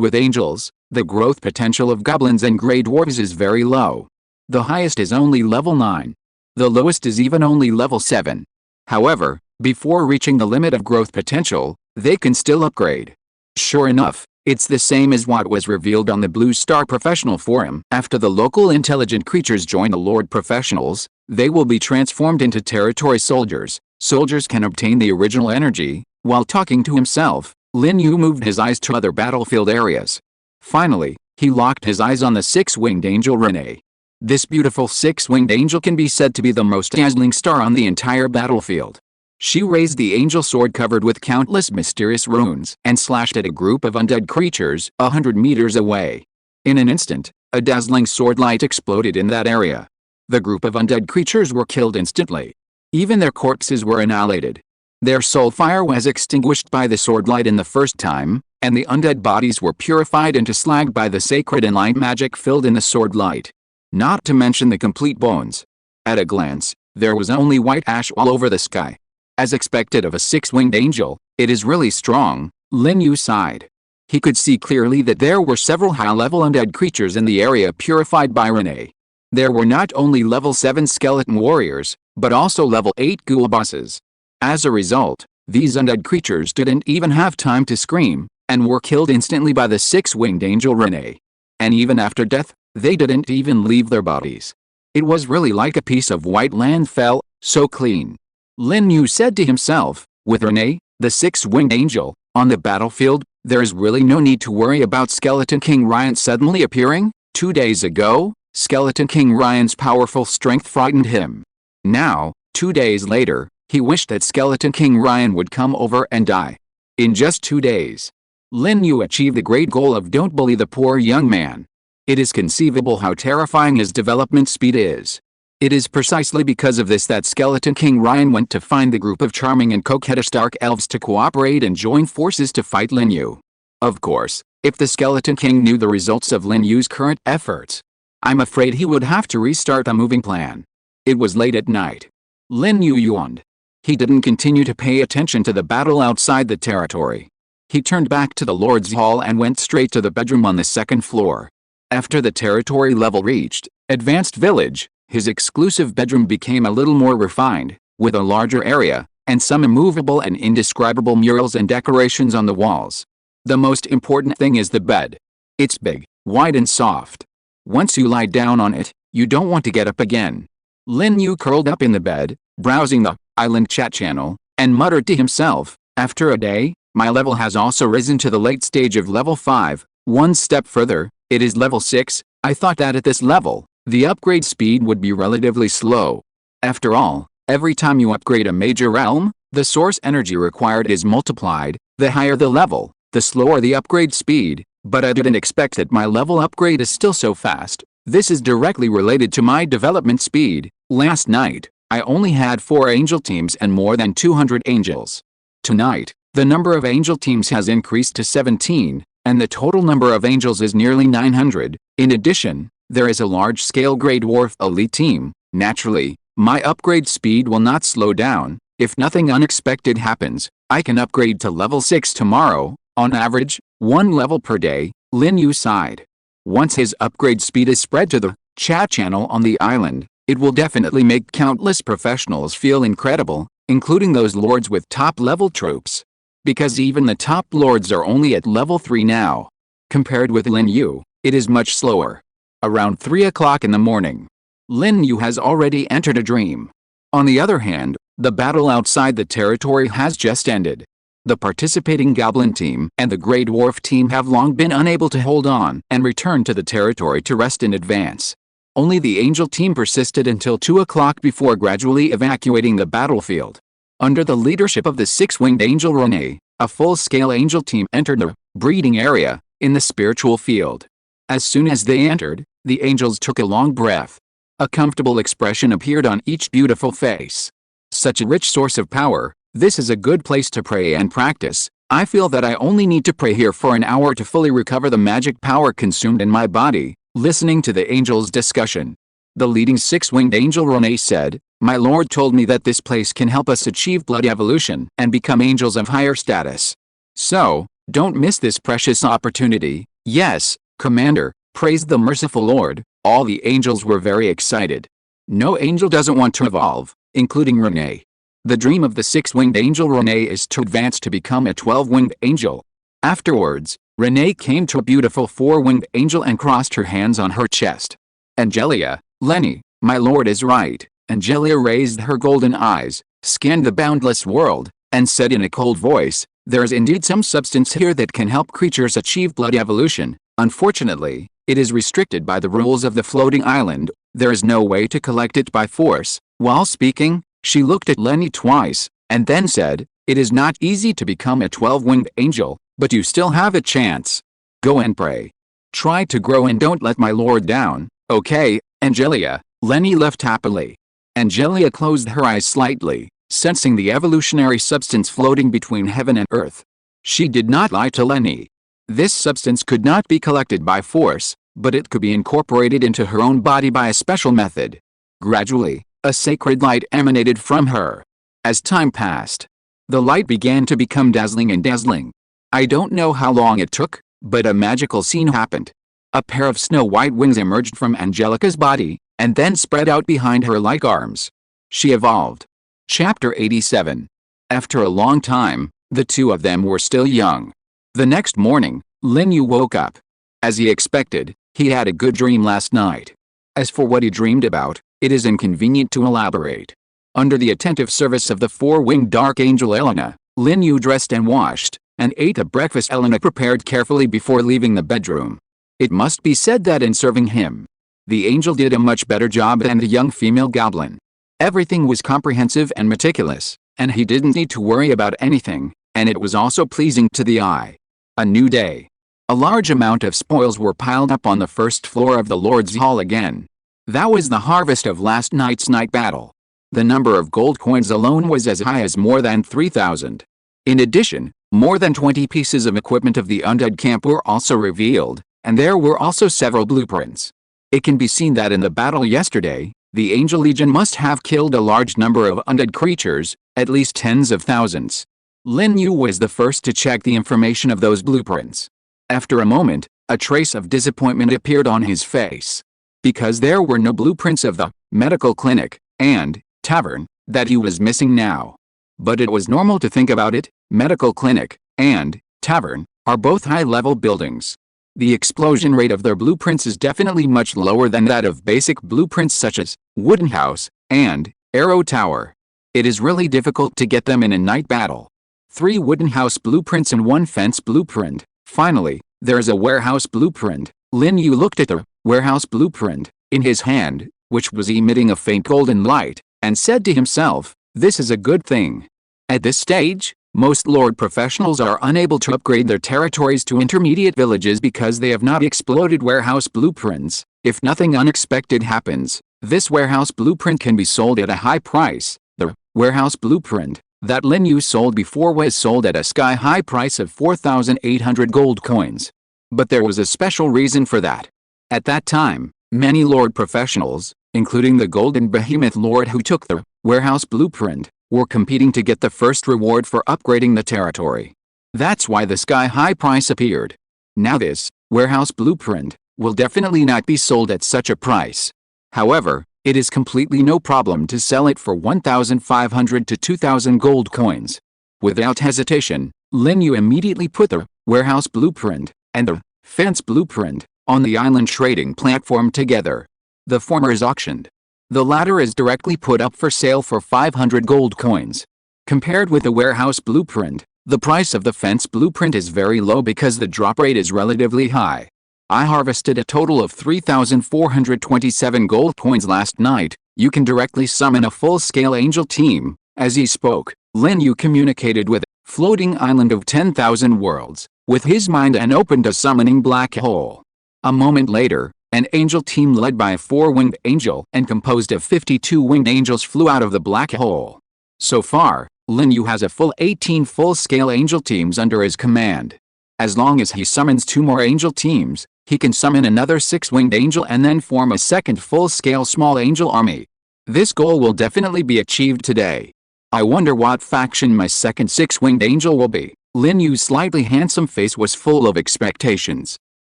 [SPEAKER 1] with angels, the growth potential of goblins and grey dwarves is very low. The highest is only level 9. The lowest is even only level 7. However, before reaching the limit of growth potential, they can still upgrade. Sure enough, it's the same as what was revealed on the Blue Star Professional Forum. After the local intelligent creatures join the Lord Professionals, they will be transformed into territory soldiers. Soldiers can obtain the original energy. While talking to himself, Lin Yu moved his eyes to other battlefield areas. Finally, he locked his eyes on the 6-winged angel Renee. This beautiful 6-winged angel can be said to be the most dazzling star on the entire battlefield. She raised the angel sword covered with countless mysterious runes and slashed at a group of undead creatures 100 meters away. In an instant, a dazzling sword light exploded in that area. The group of undead creatures were killed instantly. Even their corpses were annihilated. Their soul fire was extinguished by the sword light in the first time, and the undead bodies were purified into slag by the sacred and light magic filled in the sword light. Not to mention the complete bones. At a glance, there was only white ash all over the sky. As expected of a 6-winged angel, it is really strong, Lin Yu sighed. He could see clearly that there were several high-level undead creatures in the area purified by Renee. There were not only level 7 skeleton warriors, but also level 8 ghoul bosses. As a result, these undead creatures didn't even have time to scream, and were killed instantly by the 6-winged angel Renee. And even after death, they didn't even leave their bodies. It was really like a piece of white land fell, so clean. Lin Yu said to himself, with Renee, the 6-winged angel, on the battlefield, there is really no need to worry about Skeleton King Ryan suddenly appearing. 2 days ago, Skeleton King Ryan's powerful strength frightened him. Now, 2 days later, he wished that Skeleton King Ryan would come over and die. In just 2 days, Lin Yu achieved the great goal of don't bully the poor young man. It is conceivable how terrifying his development speed is. It is precisely because of this that Skeleton King Ryan went to find the group of charming and coquettish dark elves to cooperate and join forces to fight Lin Yu. Of course, if the Skeleton King knew the results of Lin Yu's current efforts, I'm afraid he would have to restart the moving plan. It was late at night. Lin Yu yawned. He didn't continue to pay attention to the battle outside the territory. He turned back to the Lord's Hall and went straight to the bedroom on the 2nd floor. After the territory level reached Advanced Village, his exclusive bedroom became a little more refined, with a larger area, and some immovable and indescribable murals and decorations on the walls. The most important thing is the bed. It's big, wide and soft. Once you lie down on it, you don't want to get up again. Lin Yu curled up in the bed, browsing the island chat channel, and muttered to himself, after a day, my level has also risen to the late stage of level 5, one step further, it is level 6, I thought that at this level, the upgrade speed would be relatively slow. After all, every time you upgrade a major realm, The source energy required is multiplied. The higher the level, the slower the upgrade speed, but I didn't expect that my level upgrade is still so fast. This is directly related to my development speed. Last night, I only had 4 angel teams and more than 200 angels. Tonight, the number of angel teams has increased to 17, and the total number of angels is nearly 900. In addition, there is a large-scale Grey Dwarf elite team. Naturally, my upgrade speed will not slow down. If nothing unexpected happens, I can upgrade to level 6 tomorrow, on average, 1 level per day. Lin Yu sighed. Once his upgrade speed is spread to the chat channel on the island, it will definitely make countless professionals feel incredible, including those lords with top-level troops. Because even the top lords are only at level 3 now. Compared with Lin Yu, it is much slower. Around 3 o'clock in the morning, Lin Yu has already entered a dream. On the other hand, the battle outside the territory has just ended. The participating Goblin team and the Grey Dwarf team have long been unable to hold on and return to the territory to rest in advance. Only the Angel team persisted until 2 o'clock before gradually evacuating the battlefield. Under the leadership of the 6-winged Angel Rene, a full-scale Angel team entered the breeding area in the spiritual field. As soon as they entered, the angels took a long breath. A comfortable expression appeared on each beautiful face. Such a rich source of power, this is a good place to pray and practice. I feel that I only need to pray here for an hour to fully recover the magic power consumed in my body. Listening to the angels' discussion, the leading 6-winged angel Rene said, "My lord told me that this place can help us achieve blood evolution and become angels of higher status. So, don't miss this precious opportunity." "Yes, Commander," praised the merciful Lord. All the angels were very excited. No angel doesn't want to evolve, including Rene. The dream of the 6-winged angel Rene is to advance to become a 12-winged angel. Afterwards, Rene came to a beautiful 4-winged angel and crossed her hands on her chest. "Angelia, Lenny, my lord is right." Angelia raised her golden eyes, scanned the boundless world, and said in a cold voice, "There is indeed some substance here that can help creatures achieve blood evolution. Unfortunately, it is restricted by the rules of the floating island. There is no way to collect it by force." While speaking, she looked at Lenny twice, and then said, "It is not easy to become a 12-winged angel, but you still have a chance. Go and pray. Try to grow and don't let my lord down." "Okay, Angelia." Lenny left happily. Angelia closed her eyes slightly, sensing the evolutionary substance floating between heaven and earth. She did not lie to Lenny. This substance could not be collected by force, but it could be incorporated into her own body by a special method. Gradually, a sacred light emanated from her. As time passed, the light began to become dazzling and dazzling. I don't know how long it took, but a magical scene happened. A pair of snow-white wings emerged from Angelica's body, and then spread out behind her like arms. She evolved. Chapter 87. After a long time, the two of them were still young. The next morning, Lin Yu woke up. As he expected, he had a good dream last night. As for what he dreamed about, it is inconvenient to elaborate. Under the attentive service of the 4-winged dark angel Elena, Lin Yu dressed and washed, and ate a breakfast Elena prepared carefully before leaving the bedroom. It must be said that in serving him, the angel did a much better job than the young female goblin. Everything was comprehensive and meticulous, and he didn't need to worry about anything, and it was also pleasing to the eye. A new day. A large amount of spoils were piled up on the first floor of the Lord's Hall again. That was the harvest of last night's night battle. The number of gold coins alone was as high as more than 3,000. In addition, more than 20 pieces of equipment of the undead camp were also revealed, and there were also several blueprints. It can be seen that in the battle yesterday, the Angel Legion must have killed a large number of undead creatures, at least tens of thousands. Lin Yu was the first to check the information of those blueprints. After a moment, a trace of disappointment appeared on his face. Because there were no blueprints of the medical clinic and tavern that he was missing now. But it was normal to think about it. Medical clinic and tavern are both high-level buildings. The explosion rate of their blueprints is definitely much lower than that of basic blueprints such as wooden house and arrow tower. It is really difficult to get them in a night battle. 3 wooden house blueprints and 1 fence blueprint. Finally, there is a warehouse blueprint. Lin Yu looked at the warehouse blueprint in his hand, which was emitting a faint golden light, and said to himself, "This is a good thing." At this stage, most Lord professionals are unable to upgrade their territories to intermediate villages because they have not exploded warehouse blueprints. If nothing unexpected happens, this warehouse blueprint can be sold at a high price. The warehouse blueprint that Lin Yu sold before was sold at a sky-high price of 4,800 gold coins. But there was a special reason for that. At that time, many Lord professionals, including the Golden Behemoth Lord who took the warehouse blueprint, were competing to get the first reward for upgrading the territory. That's why the sky-high price appeared. Now this warehouse blueprint will definitely not be sold at such a price. However, it is completely no problem to sell it for 1,500 to 2,000 gold coins. Without hesitation, Lin Yu immediately put the warehouse blueprint and the fence blueprint on the island trading platform together. The former is auctioned. The latter is directly put up for sale for 500 gold coins. Compared with the warehouse blueprint, the price of the fence blueprint is very low because the drop rate is relatively high. I harvested a total of 3,427 gold coins last night. You can directly summon a full-scale angel team. As he spoke, Lin Yu communicated with a floating island of 10,000 worlds with his mind and opened a summoning black hole. A moment later, an angel team led by a 4-winged angel and composed of 52 winged angels flew out of the black hole. So far, Lin Yu has a full 18 full-scale angel teams under his command. As long as he summons 2 more angel teams, he can summon another 6-winged angel and then form a second full-scale small angel army. This goal will definitely be achieved today. I wonder what faction my second 6-winged angel will be. Lin Yu's slightly handsome face was full of expectations.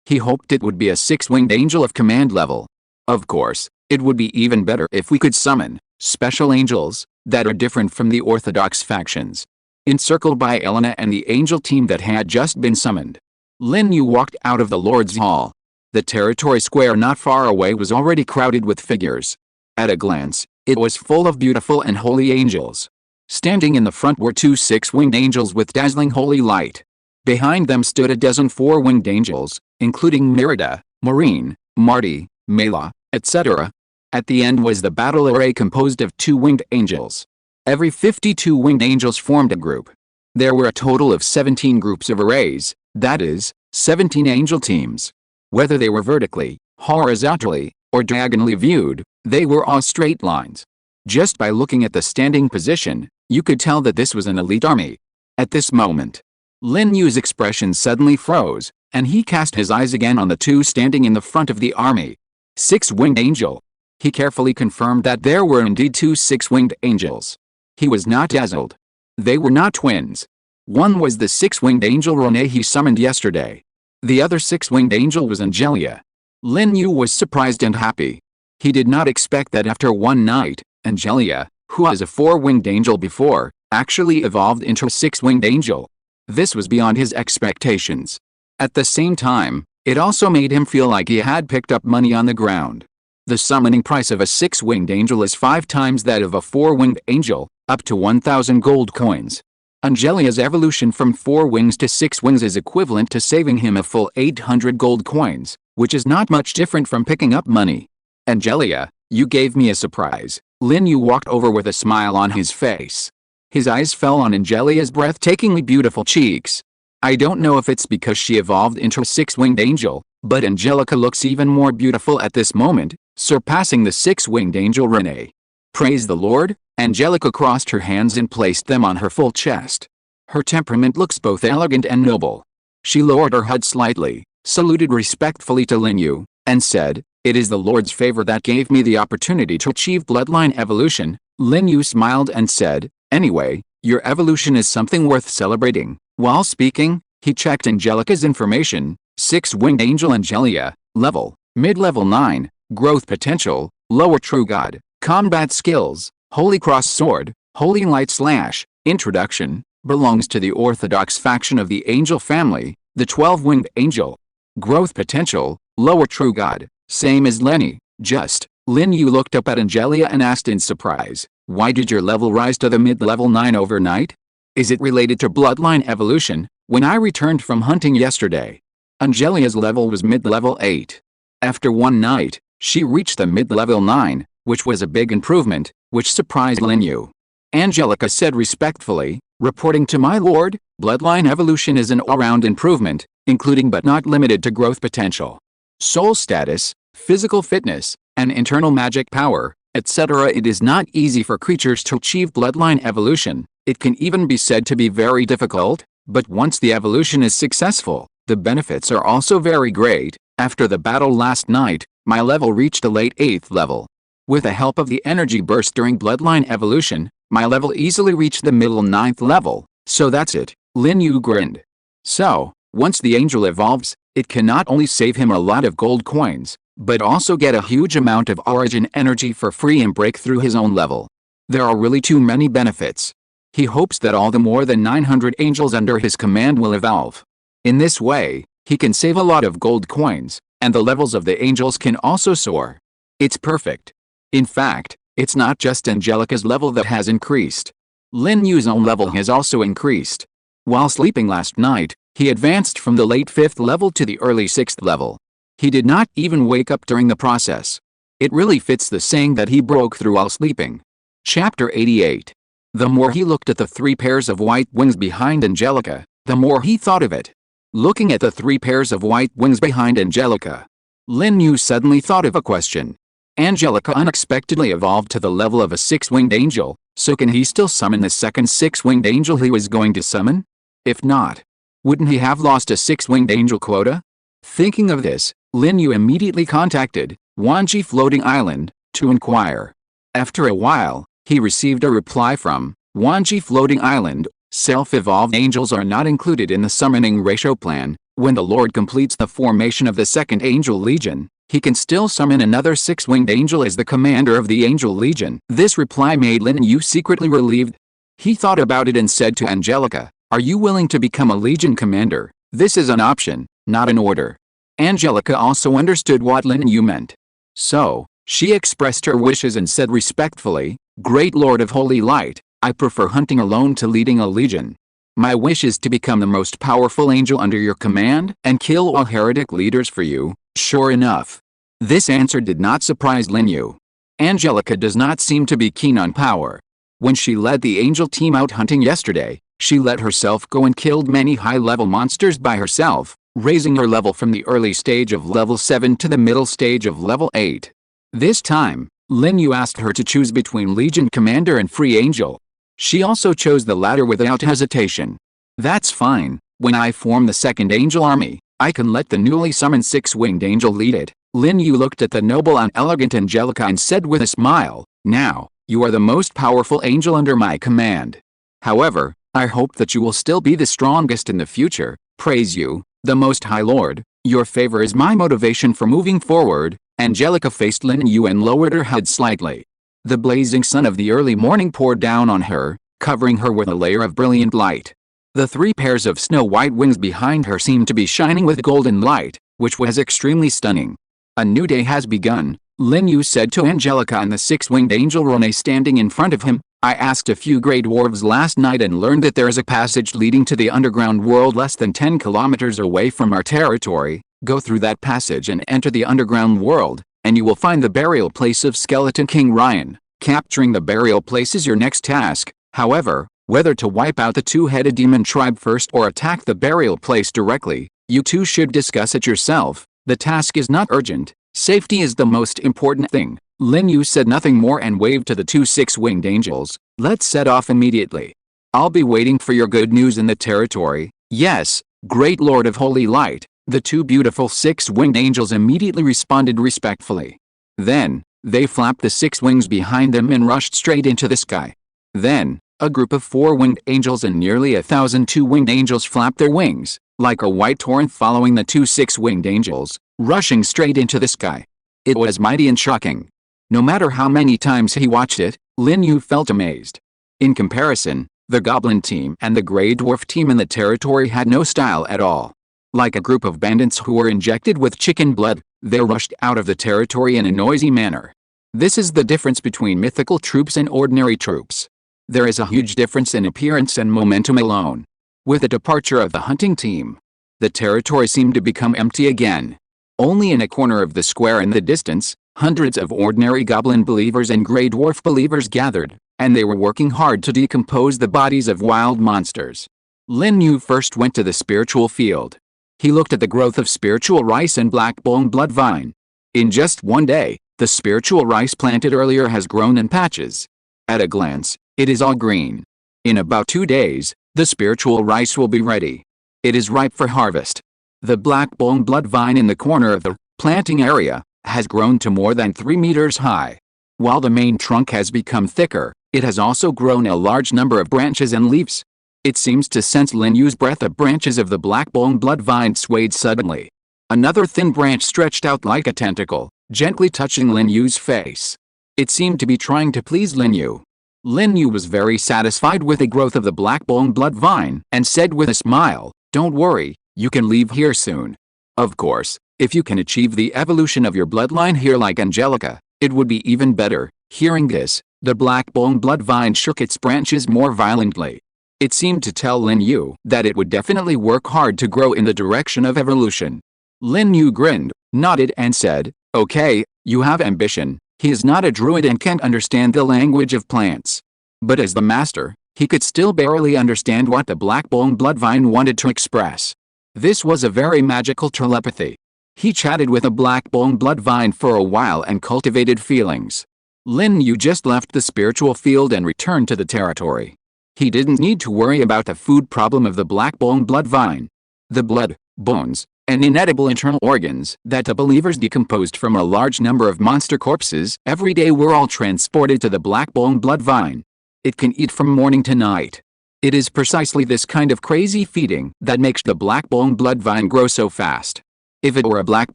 [SPEAKER 1] He hoped it would be a 6-winged angel of command level. Of course, it would be even better if we could summon special angels that are different from the orthodox factions. Encircled by Elena and the angel team that had just been summoned, Lin Yu walked out of the Lord's Hall. The territory square not far away was already crowded with figures. At a glance, it was full of beautiful and holy angels. Standing in the front were 2 6-winged angels with dazzling holy light. Behind them stood a dozen 4-winged angels, including Merida, Maureen, Marty, Mela, etc. At the end was the battle array composed of 2 winged angels. Every 52 winged angels formed a group. There were a total of 17 groups of arrays, that is, 17 angel teams. Whether they were vertically, horizontally, or diagonally viewed, they were all straight lines. Just by looking at the standing position, you could tell that this was an elite army. At this moment, Lin Yu's expression suddenly froze, and he cast his eyes again on the 2 standing in the front of the army. 6-winged angel. He carefully confirmed that there were indeed 2 6-winged angels. He was not dazzled. They were not twins. One was the 6-winged angel Renee he summoned yesterday. The other 6-winged angel was Angelia. Lin Yu was surprised and happy. He did not expect that after one night, Angelia, who was a 4-winged angel before, actually evolved into a 6-winged angel. This was beyond his expectations. At the same time, it also made him feel like he had picked up money on the ground. The summoning price of a 6-winged angel is 5 times that of a 4-winged angel, up to 1,000 gold coins. Angelia's evolution from 4 wings to 6 wings is equivalent to saving him a full 800 gold coins, which is not much different from picking up money. Angelia, you gave me a surprise. Lin Yu walked over with a smile on his face. His eyes fell on Angelia's breathtakingly beautiful cheeks. I don't know if it's because she evolved into a 6-winged angel, but Angelica looks even more beautiful at this moment, surpassing the 6-winged angel Renee. Praise the Lord. Angelica crossed her hands and placed them on her full chest. Her temperament looks both elegant and noble. She lowered her head slightly, saluted respectfully to Lin Yu, and said, "It is the Lord's favor that gave me the opportunity to achieve bloodline evolution." Lin Yu smiled and said, "Anyway, your evolution is something worth celebrating." While speaking, he checked Angelica's information. 6-winged angel Angelia, level, mid-level 9, growth potential, lower true god, combat skills, Holy Cross Sword, Holy Light Slash. Introduction, belongs to the orthodox faction of the angel family, the 12-winged angel. Growth potential, lower true god, same as Lenny. Just, Lin Yu looked up at Angelia and asked in surprise, "Why did your level rise to the mid-level 9 overnight? Is it related to bloodline evolution?" When I returned from hunting yesterday, Angelia's level was mid-level 8. After one night, she reached the mid-level 9, which was a big improvement, which surprised Lin Yu. Angelica said respectfully, Reporting to my lord, bloodline evolution is an all-round improvement, including but not limited to growth potential, soul status, physical fitness, and internal magic power, etc. It is not easy for creatures to achieve bloodline evolution. It can even be said to be very difficult, but once the evolution is successful, the benefits are also very great. After the battle last night, my level reached a late 8th level. With the help of the energy burst during bloodline evolution, my level easily reached the middle 9th level. So that's it, Lin Yu grinned. So, once the angel evolves, it can not only save him a lot of gold coins, but also get a huge amount of origin energy for free and break through his own level. There are really too many benefits. He hopes that all the more than 900 angels under his command will evolve. In this way, he can save a lot of gold coins, and the levels of the angels can also soar. It's perfect. In fact, it's not just Angelica's level that has increased. Lin Yu's own level has also increased. While sleeping last night, he advanced from the late 5th level to the early 6th level. He did not even wake up during the process. It really fits the saying that he broke through while sleeping. Chapter 88. The more he looked at the 3 pairs of white wings behind Angelica, the more he thought of it. Looking at the 3 pairs of white wings behind Angelica, Lin Yu suddenly thought of a question. Angelica unexpectedly evolved to the level of a 6-winged angel, so can he still summon the second 6-winged angel he was going to summon? If not, wouldn't he have lost a 6-winged angel quota? Thinking of this, Lin Yu immediately contacted Wanji Floating Island to inquire. After a while, he received a reply from Wanji Floating Island. Self-evolved angels are not included in the summoning ratio plan. When the Lord completes the formation of the second Angel Legion, he can still summon another 6-winged angel as the commander of the Angel Legion. This reply made Lin Yu secretly relieved. He thought about it and said to Angelica, "Are you willing to become a Legion commander? This is an option, not an order." Angelica also understood what Lin Yu meant. So, she expressed her wishes and said respectfully, "Great Lord of Holy Light, I prefer hunting alone to leading a legion. My wish is to become the most powerful angel under your command and kill all heretic leaders for you." Sure enough, this answer did not surprise Lin Yu. Angelica does not seem to be keen on power. When she led the angel team out hunting yesterday, she let herself go and killed many high-level monsters by herself, raising her level from the early stage of level 7 to the middle stage of level 8. This time, Lin Yu asked her to choose between Legion Commander and Free Angel. She also chose the latter without hesitation. "That's fine. When I form the second angel army, I can let the newly summoned 6-winged angel lead it." Lin Yu looked at the noble and elegant Angelica and said with a smile, "Now, you are the most powerful angel under my command. However, I hope that you will still be the strongest in the future. Praise you, the Most High Lord. Your favor is my motivation for moving forward." Angelica faced Lin Yu and lowered her head slightly. The blazing sun of the early morning poured down on her, covering her with a layer of brilliant light. The 3 pairs of snow-white wings behind her seemed to be shining with golden light, which was extremely stunning. "A new day has begun," Lin Yu said to Angelica and the 6-winged angel Rone standing in front of him. "I asked a few grey dwarves last night and learned that there is a passage leading to the underground world less than 10 kilometers away from our territory. Go through that passage and enter the underground world, and you will find the burial place of Skeleton King Ryan. Capturing the burial place is your next task. However, whether to wipe out the 2-headed demon tribe first or attack the burial place directly, you two should discuss it yourself. The task is not urgent. Safety is the most important thing." Lin Yu said nothing more and waved to the 2 6-winged angels. "Let's set off immediately. I'll be waiting for your good news in the territory." "Yes, Great Lord of Holy Light." The 2 beautiful 6-winged angels immediately responded respectfully. Then, they flapped the 6 wings behind them and rushed straight into the sky. Then, a group of 4-winged angels and nearly 1,000 2-winged angels flapped their wings, like a white torrent following the 2 6-winged angels, rushing straight into the sky. It was mighty and shocking. No matter how many times he watched it, Lin Yu felt amazed. In comparison, the goblin team and the grey dwarf team in the territory had no style at all. Like a group of bandits who were injected with chicken blood, they rushed out of the territory in a noisy manner. This is the difference between mythical troops and ordinary troops. There is a huge difference in appearance and momentum alone. With the departure of the hunting team, the territory seemed to become empty again. Only in a corner of the square in the distance, hundreds of ordinary goblin believers and grey dwarf believers gathered. and they were working hard to decompose the bodies of wild monsters. Lin Yu first went to the spiritual field. He looked at the growth of spiritual rice and black bone blood vine. In just one day, the spiritual rice planted earlier has grown in patches. At a glance, it is all green. In about 2 days, the spiritual rice will be ready. It is ripe for harvest. The black bone blood vine in the corner of the planting area has grown to more than 3 meters high. While the main trunk has become thicker, it has also grown a large number of branches and leaves. It seems to sense Lin Yu's breath. The branches of the black bone blood vine swayed suddenly. Another thin branch stretched out like a tentacle, gently touching Lin Yu's face. It seemed to be trying to please Lin Yu. Lin Yu was very satisfied with the growth of the black bone blood vine and said with a smile, "Don't worry, you can leave here soon. Of course, if you can achieve the evolution of your bloodline here like Angelica, it would be even better." Hearing this, the black bone blood vine shook its branches more violently. It seemed to tell Lin Yu that it would definitely work hard to grow in the direction of evolution. Lin Yu grinned, nodded and said, "Okay, you have ambition." He is not a druid and can't understand the language of plants. But as the master, he could still barely understand what the black bone blood vine wanted to express. This was a very magical telepathy. He chatted with a black bone blood vine for a while and cultivated feelings. Lin Yu just left the spiritual field and returned to the territory. He didn't need to worry about the food problem of the black bone blood vine. The blood, bones, and inedible internal organs that the believers decomposed from a large number of monster corpses every day were all transported to the black bone blood vine. It can eat from morning to night. It is precisely this kind of crazy feeding that makes the black bone blood vine grow so fast. If it were a black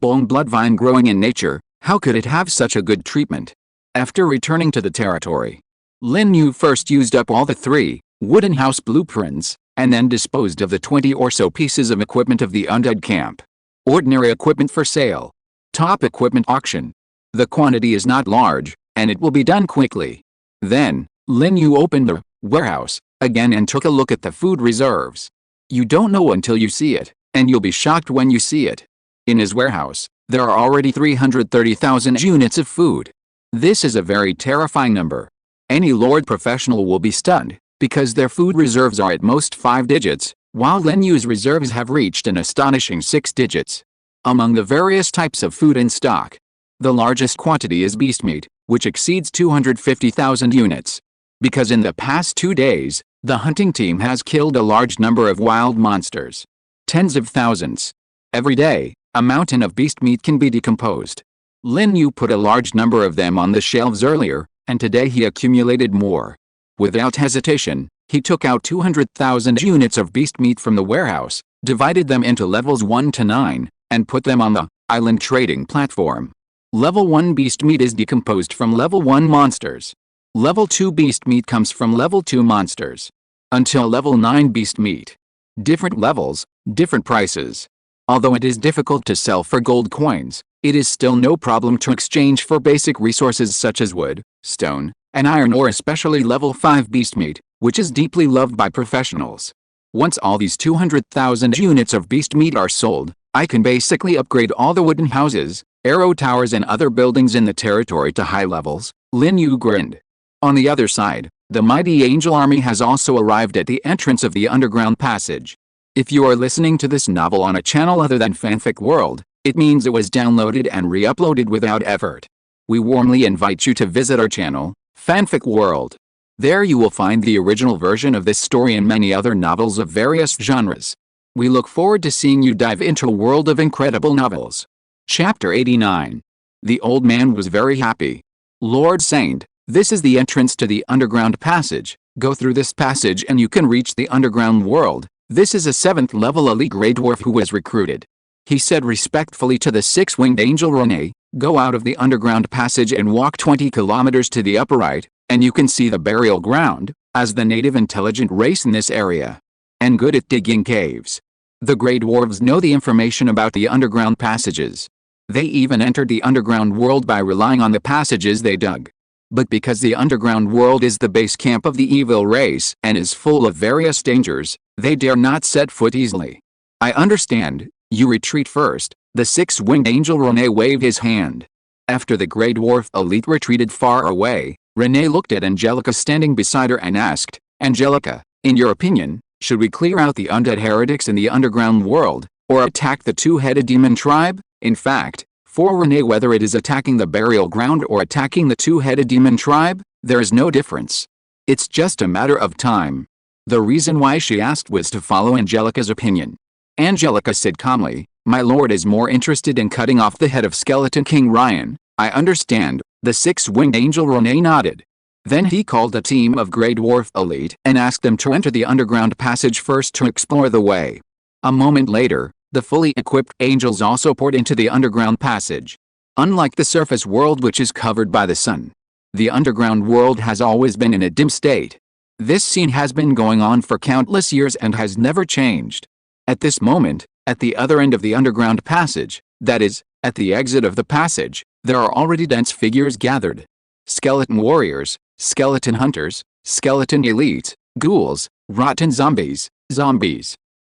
[SPEAKER 1] bone blood vine growing in nature, how could it have such a good treatment? After returning to the territory, Lin Yu first used up all the 3 wooden house blueprints, and then disposed of the 20 or so pieces of equipment of the undead camp. Ordinary equipment for sale. Top equipment auction. The quantity is not large, and it will be done quickly. Then, Lin Yu opened the warehouse again and took a look at the food reserves. You don't know until you see it, and you'll be shocked when you see it. In his warehouse, there are already 330,000 units of food. This is a very terrifying number. Any Lord professional will be stunned, because their food reserves are at most 5 digits, while Lin Yu's reserves have reached an astonishing 6 digits. Among the various types of food in stock, the largest quantity is beast meat, which exceeds 250,000 units. Because in the past 2 days, the hunting team has killed a large number of wild monsters. Tens of thousands. Every day, a mountain of beast meat can be decomposed. Lin Yu put a large number of them on the shelves earlier, and today he accumulated more. Without hesitation, he took out 200,000 units of beast meat from the warehouse, divided them into levels 1 to 9, and put them on the island trading platform. Level 1 beast meat is decomposed from level 1 monsters. Level 2 beast meat comes from level 2 monsters. Until level 9 beast meat. Different levels, different prices. Although it is difficult to sell for gold coins, it is still no problem to exchange for basic resources such as wood, stone, and iron ore, especially level 5 beast meat, which is deeply loved by professionals. Once all these 200,000 units of beast meat are sold, I can basically upgrade all the wooden houses, arrow towers and other buildings in the territory to high levels. Lin Yu grinned. On the other side, the mighty angel army has also arrived at the entrance of the underground passage. If you are listening to this novel on a channel other than Fanfic World, it means it was downloaded and re-uploaded without effort. We warmly invite you to visit our channel, Fanfic World. There you will find the original version of this story and many other novels of various genres. We look forward to seeing you dive into a world of incredible novels. Chapter 89. The old man was very happy. Lord Saint, this is the entrance to the underground passage. Go through this passage and you can reach the underground world. This is a 7th level elite grey dwarf who was recruited. He said respectfully to the 6-winged angel Rene, go out of the underground passage and walk 20 kilometers to the upper right, and you can see the burial ground, as the native intelligent race in this area. And good at digging caves. The grey dwarves know the information about the underground passages. They even entered the underground world by relying on the passages they dug. But because the underground world is the base camp of the evil race and is full of various dangers, they dare not set foot easily. I understand, you retreat first. The 6-winged angel Rene waved his hand. After the grey dwarf elite retreated far away, Renee looked at Angelica standing beside her and asked, Angelica, in your opinion, should we clear out the undead heretics in the underground world, or attack the two-headed demon tribe? In fact, for Renee, whether it is attacking the burial ground or attacking the two-headed demon tribe, there is no difference. It's just a matter of time. The reason why she asked was to follow Angelica's opinion. Angelica said calmly, my lord is more interested in cutting off the head of Skeleton King Ryan. I understand. The six-winged angel Renee nodded. Then he called a team of Grey Dwarf elite and asked them to enter the underground passage first to explore the way. A moment later, the fully equipped angels also poured into the underground passage. Unlike the surface world, which is covered by the sun, the underground world has always been in a dim state. This scene has been going on for countless years and has never changed. At this moment, at the other end of the underground passage, that is, at the exit of the passage, there are already dense figures gathered. Skeleton warriors, skeleton hunters, skeleton elites, ghouls, rotten zombies,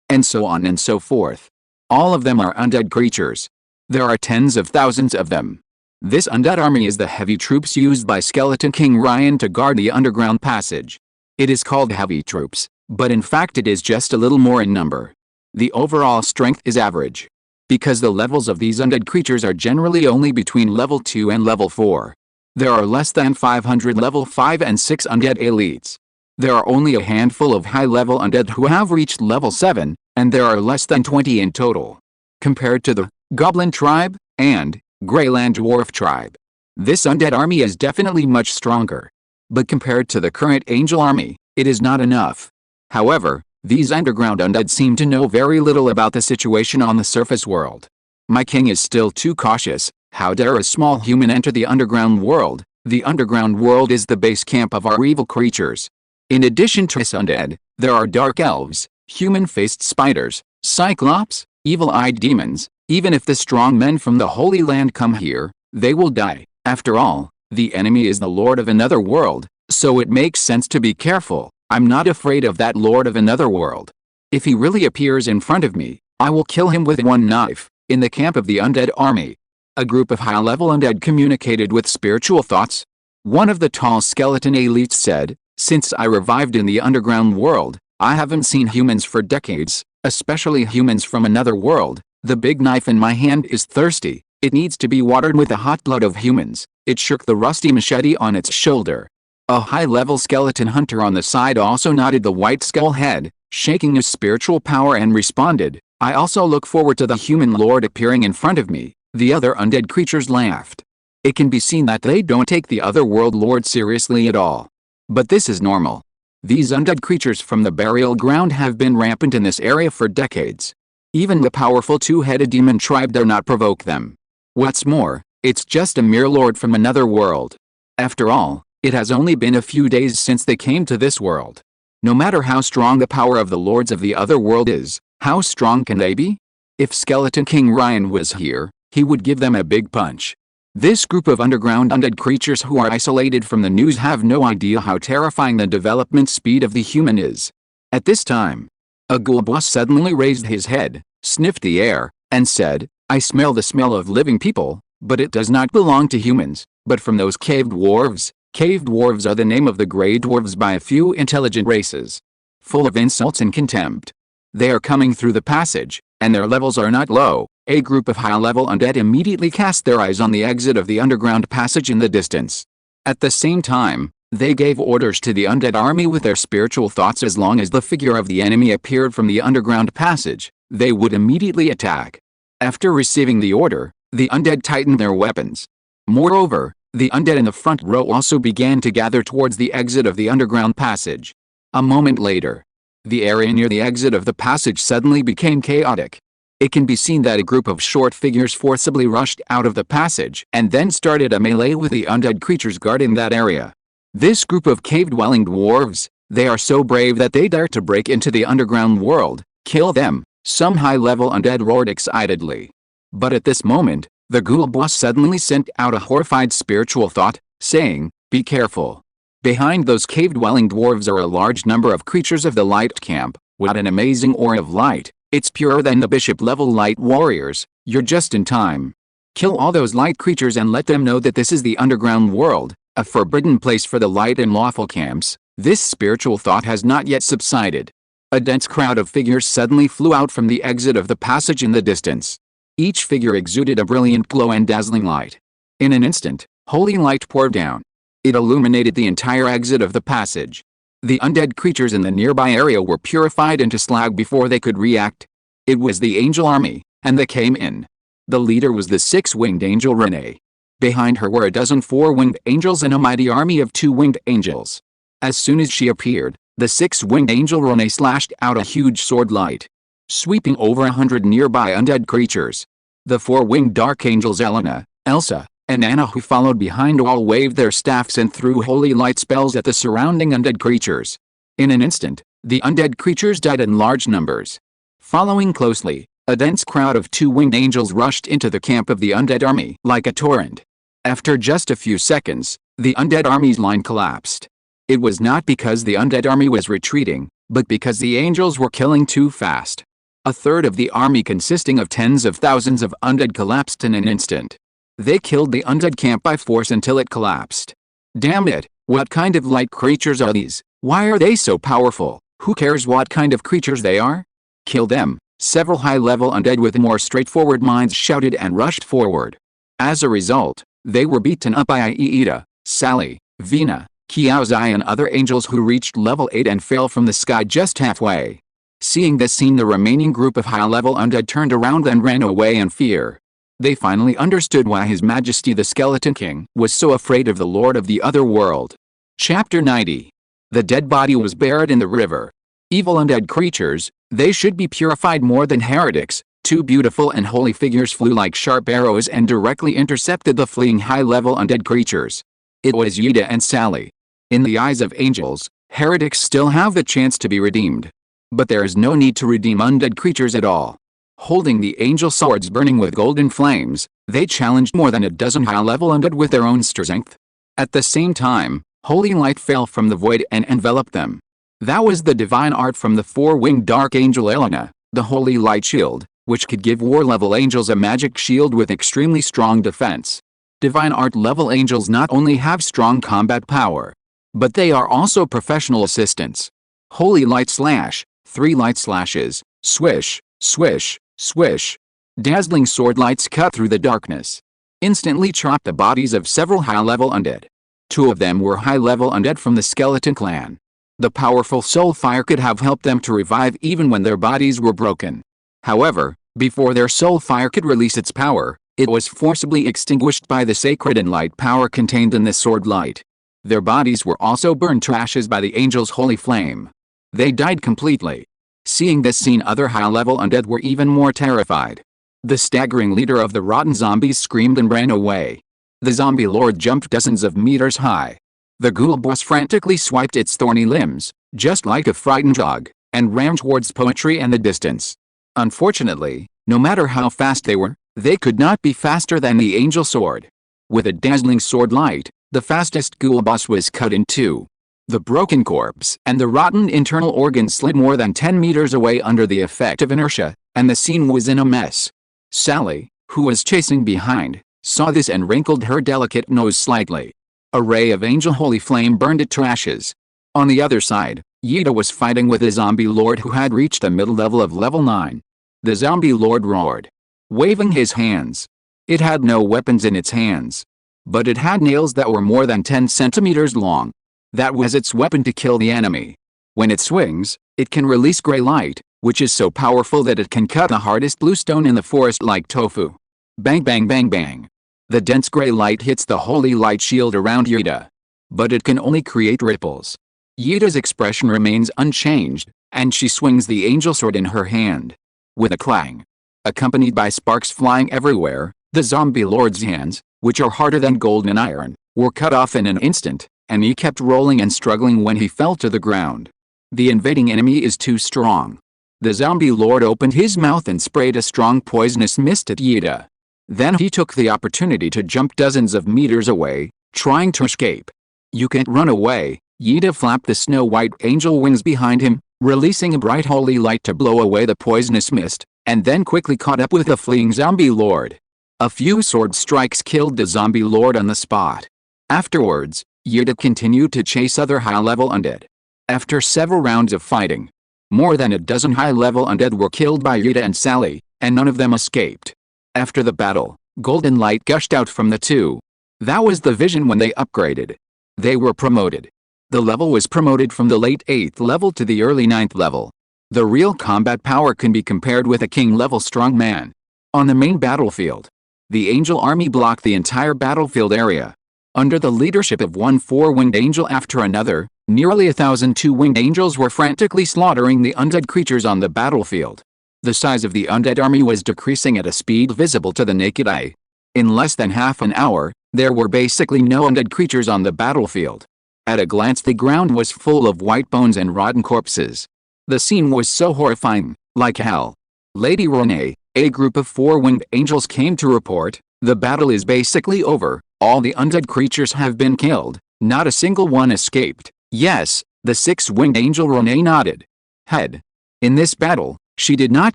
[SPEAKER 1] and so on and so forth. All of them are undead creatures. There are tens of thousands of them. This undead army is the heavy troops used by Skeleton King Ryan to guard the underground passage. It is called heavy troops, but in fact it is just a little more in number. The overall strength is average. Because the levels of these undead creatures are generally only between level 2 and level 4. There are less than 500 level 5 and 6 undead elites. There are only a handful of high-level undead who have reached level 7, and there are less than 20 in total. Compared to the Goblin tribe and Greyland Dwarf tribe, this undead army is definitely much stronger. But compared to the current angel army, it is not enough. However, these underground undead seem to know very little about the situation on the surface world. My king is still too cautious. How dare a small human enter the underground world? The underground world is the base camp of our evil creatures. In addition to this undead, there are dark elves, human-faced spiders, cyclops, evil-eyed demons. Even if the strong men from the Holy Land come here, they will die. After all, the enemy is the Lord of another world, so it makes sense to be careful. I'm not afraid of that Lord of another world. If he really appears in front of me, I will kill him with one knife. In the camp of the undead army, a group of high-level undead communicated with spiritual thoughts. One of the tall skeleton elites said, since I revived in the underground world, I haven't seen humans for decades, especially humans from another world. The big knife in my hand is thirsty. It needs to be watered with the hot blood of humans. It shook the rusty machete on its shoulder. A high-level skeleton hunter on the side also nodded the white skull head, shaking his spiritual power, and responded, I also look forward to the human lord appearing in front of me. The other undead creatures laughed. It can be seen that they don't take the other world lord seriously at all. But this is normal. These undead creatures from the burial ground have been rampant in this area for decades. Even the powerful two-headed demon tribe dare not provoke them. What's more, it's just a mere lord from another world. After all, it has only been a few days since they came to this world. No matter how strong the power of the lords of the other world is, how strong can they be? If Skeleton King Ryan was here, he would give them a big punch. This group of underground undead creatures who are isolated from the news have no idea how terrifying the development speed of the human is. At this time, a ghoul boss suddenly raised his head, sniffed the air, and said, I smell the smell of living people, but it does not belong to humans, but from those cave dwarves. Cave dwarves are the name of the Grey Dwarves by a few intelligent races. Full of insults and contempt. They are coming through the passage, and their levels are not low. A group of high-level undead immediately cast their eyes on the exit of the underground passage in the distance. At the same time, they gave orders to the undead army with their spiritual thoughts. As long as the figure of the enemy appeared from the underground passage, they would immediately attack. After receiving the order, the undead tightened their weapons. Moreover, the undead in the front row also began to gather towards the exit of the underground passage. A moment later, the area near the exit of the passage suddenly became chaotic. It can be seen that a group of short figures forcibly rushed out of the passage and then started a melee with the undead creatures guarding that area. This group of cave-dwelling dwarves, they are so brave that they dare to break into the underground world. Kill them, some high-level undead roared excitedly. But at this moment, the ghoul boss suddenly sent out a horrified spiritual thought, saying, be careful. Behind those cave-dwelling dwarves are a large number of creatures of the light camp. What an amazing aura of light. It's purer than the bishop-level light warriors. You're just in time. Kill all those light creatures and let them know that this is the underground world. A forbidden place for the light and lawful camps, this spiritual thought has not yet subsided. A dense crowd of figures suddenly flew out from the exit of the passage in the distance. Each figure exuded a brilliant glow and dazzling light. In an instant, holy light poured down. It illuminated the entire exit of the passage. The undead creatures in the nearby area were purified into slag before they could react. It was the angel army, and they came in. The leader was the six-winged angel Renee. Behind her were a dozen four-winged angels and a mighty army of two-winged angels. As soon as she appeared, the six-winged angel Renee slashed out a huge sword light, sweeping over 100 nearby undead creatures. The four-winged dark angels Elena, Elsa, and Anna, who followed behind, all waved their staffs and threw holy light spells at the surrounding undead creatures. In an instant, the undead creatures died in large numbers. Following closely, a dense crowd of two-winged angels rushed into the camp of the undead army like a torrent. After just a few seconds, the undead army's line collapsed. It was not because the undead army was retreating, but because the angels were killing too fast. A third of the army, consisting of tens of thousands of undead, collapsed in an instant. They killed the undead camp by force until it collapsed. Damn it, what kind of light creatures are these? Why are they so powerful? Who cares what kind of creatures they are? Kill them, several high-level undead with more straightforward minds shouted and rushed forward. As a result, they were beaten up by Aida, Sally, Vina, Kiaozai and other angels who reached level 8 and fell from the sky just halfway. Seeing this scene, the remaining group of high-level undead turned around and ran away in fear. They finally understood why His Majesty the Skeleton King was so afraid of the Lord of the Other World. Chapter 90. The dead body was buried in the river. Evil undead creatures, they should be purified more than heretics. Two beautiful and holy figures flew like sharp arrows and directly intercepted the fleeing high-level undead creatures. It was Yuta and Sally. In the eyes of angels, heretics still have the chance to be redeemed. But there is no need to redeem undead creatures at all. Holding the angel swords burning with golden flames, they challenged more than a dozen high-level undead with their own strength. At the same time, holy light fell from the void and enveloped them. That was the divine art from the four-winged dark angel Elena, the holy light shield, which could give war-level angels a magic shield with extremely strong defense. Divine art level angels not only have strong combat power, but they are also professional assistants. Holy light slash, 3 light slashes, swish, swish, swish. Dazzling sword lights cut through the darkness. Instantly chopped the bodies of several high-level undead. 2 of them were high-level undead from the skeleton clan. The powerful soul fire could have helped them to revive even when their bodies were broken. However, before their soul fire could release its power, it was forcibly extinguished by the sacred and light power contained in the sword light. Their bodies were also burned to ashes by the angel's holy flame. They died completely. Seeing this scene, other high-level undead were even more terrified. The staggering leader of the rotten zombies screamed and ran away. The zombie lord jumped dozens of meters high. The ghoul boss frantically swiped its thorny limbs, just like a frightened dog, and ran towards poetry and the distance. Unfortunately, no matter how fast they could not be faster than the angel sword. With a dazzling sword light, the fastest ghoul boss was cut in two. The broken corpse and the rotten internal organs slid more than 10 meters away under the effect of inertia, and the scene was in a mess. Sally, who was chasing behind, saw this and wrinkled her delicate nose slightly. A ray of angel holy flame burned it to ashes. On the other side, Yuta was fighting with a zombie lord who had reached the middle level of level 9. The zombie lord roared, waving his hands. It had no weapons in its hands, but it had nails that were more than 10 centimeters long. That was its weapon to kill the enemy. When it swings, it can release gray light, which is so powerful that it can cut the hardest blue stone in the forest like tofu. Bang bang bang bang. The dense gray light hits the holy light shield around Yuta. But it can only create ripples. Yuta's expression remains unchanged, and she swings the angel sword in her hand. With a clang, accompanied by sparks flying everywhere, the zombie lord's hands, which are harder than gold and iron, were cut off in an instant, and he kept rolling and struggling when he fell to the ground. The invading enemy is too strong. The zombie lord opened his mouth and sprayed a strong poisonous mist at Yuta. Then he took the opportunity to jump dozens of meters away, trying to escape. You can't run away. Yuta flapped the snow-white angel wings behind him, releasing a bright holy light to blow away the poisonous mist, and then quickly caught up with the fleeing zombie lord. A few sword strikes killed the zombie lord on the spot. Afterwards, Yuta continued to chase other high-level undead. After several rounds of fighting, more than a dozen high-level undead were killed by Yuta and Sally, and none of them escaped. After the battle, golden light gushed out from the two. That was the vision when they upgraded. They were promoted. The level was promoted from the late 8th level to the early 9th level. The real combat power can be compared with a king-level strongman. On the main battlefield, the angel army blocked the entire battlefield area. Under the leadership of one four-winged angel after another, nearly 1,000 two-winged angels were frantically slaughtering the undead creatures on the battlefield. The size of the undead army was decreasing at a speed visible to the naked eye. In less than half an hour, there were basically no undead creatures on the battlefield. At a glance, the ground was full of white bones and rotten corpses. The scene was so horrifying, like hell. Lady Renee, a group of four-winged angels came to report, "The battle is basically over, all the undead creatures have been killed, not a single one escaped." Yes, the six-winged angel Renee nodded head. In this battle, she did not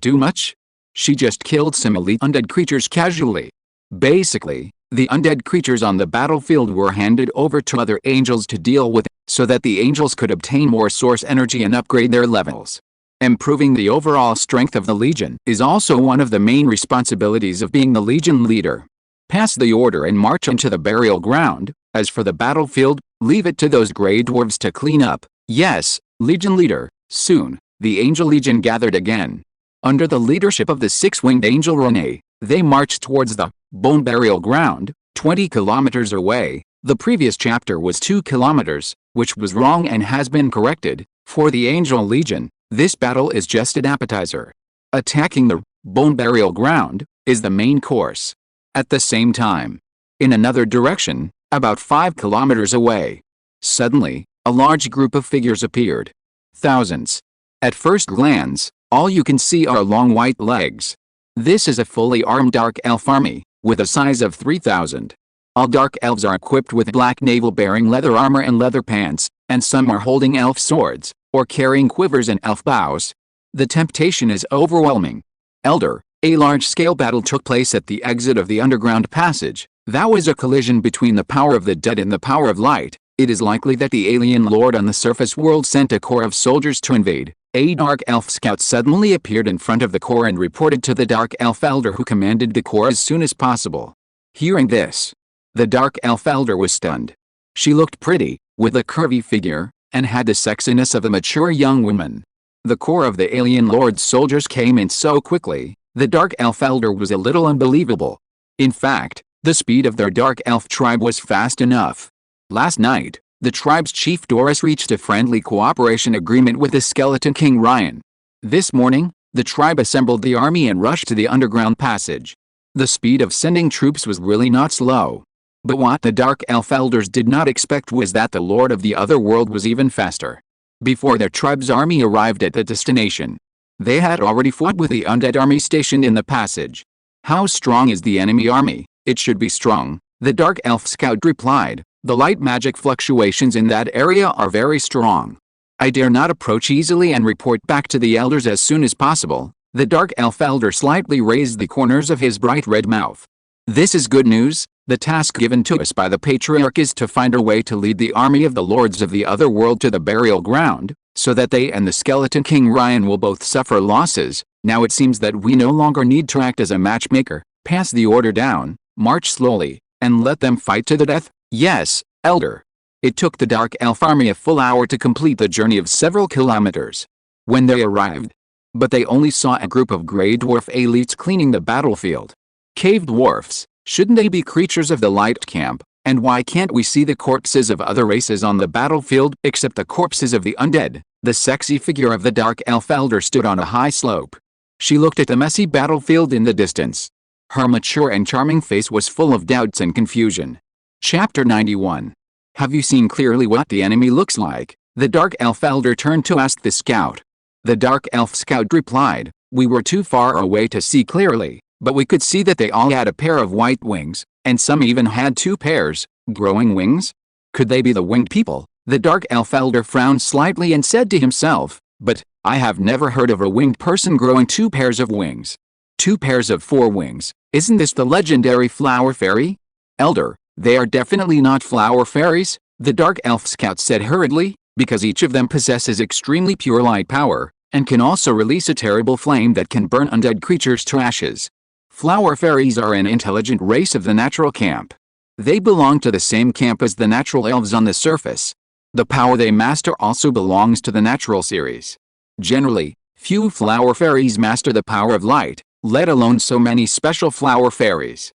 [SPEAKER 1] do much. She just killed some elite undead creatures casually. Basically, the undead creatures on the battlefield were handed over to other angels to deal with, so that the angels could obtain more source energy and upgrade their levels. Improving the overall strength of the Legion is also one of the main responsibilities of being the Legion leader. Pass the order and march into the burial ground. As for the battlefield, leave it to those gray dwarves to clean up. Yes, Legion leader. Soon, the Angel Legion gathered again. Under the leadership of the six-winged angel Renee, they marched towards the bone burial ground, 20 kilometers away. The previous chapter was 2 kilometers, which was wrong and has been corrected. For the Angel Legion, this battle is just an appetizer. Attacking the bone burial ground is the main course. At the same time, in another direction, about 5 kilometers away, suddenly, a large group of figures appeared. Thousands. At first glance, all you can see are long white legs. This is a fully armed dark elf army, with a size of 3,000. All dark elves are equipped with black navel-bearing leather armor and leather pants, and some are holding elf swords, or carrying quivers and elf bows. The temptation is overwhelming. Elder, a large-scale battle took place at the exit of the underground passage. That was a collision between the power of the dead and the power of light. It is likely that the alien lord on the surface world sent a corps of soldiers to invade. A dark elf scout suddenly appeared in front of the corps and reported to the dark elf elder, who commanded the corps as soon as possible. Hearing this, the dark elf elder was stunned. She looked pretty, with a curvy figure, and had the sexiness of a mature young woman. The corps of the alien lord's soldiers came in so quickly, the dark elf elder was a little unbelievable. In fact, the speed of their dark elf tribe was fast enough. Last night, the tribe's chief Doris reached a friendly cooperation agreement with the Skeleton King Ryan. This morning, the tribe assembled the army and rushed to the underground passage. The speed of sending troops was really not slow. But what the Dark Elf elders did not expect was that the Lord of the Otherworld was even faster. Before their tribe's army arrived at the destination, they had already fought with the undead army stationed in the passage. "How strong is the enemy army?" "It should be strong," the Dark Elf scout replied. "The light magic fluctuations in that area are very strong. I dare not approach easily and report back to the elders as soon as possible." The Dark Elf elder slightly raised the corners of his bright red mouth. "This is good news. The task given to us by the Patriarch is to find a way to lead the army of the Lords of the Otherworld to the burial ground, so that they and the Skeleton King Ryan will both suffer losses. Now it seems that we no longer need to act as a matchmaker. Pass the order down, march slowly, and let them fight to the death." "Yes, Elder." It took the Dark Elf army a full hour to complete the journey of several kilometers. When they arrived, but they only saw a group of gray dwarf elites cleaning the battlefield. Cave dwarfs, shouldn't they be creatures of the light camp? And why can't we see the corpses of other races on the battlefield except the corpses of the undead? The sexy figure of the Dark Elf elder stood on a high slope. She looked at the messy battlefield in the distance. Her mature and charming face was full of doubts and confusion. Chapter 91. Have you seen clearly what the enemy looks like? The Dark Elf elder turned to ask the scout. The Dark Elf scout replied, "We were too far away to see clearly, but we could see that they all had a pair of white wings, and some even had 2 pairs, growing wings. Could they be the winged people?" The Dark Elf elder frowned slightly and said to himself, "But I have never heard of a winged person growing 2 pairs of wings. 2 pairs of 4 wings, isn't this the legendary flower fairy?" "Elder, They are definitely not flower fairies, the Dark Elf Scout said hurriedly, because each of them possesses extremely pure light power, and can also release a terrible flame that can burn undead creatures to ashes. Flower fairies are an intelligent race of the natural camp. They belong to the same camp as the natural elves on the surface. The power they master also belongs to the natural series. Generally, few flower fairies master the power of light, let alone so many special flower fairies.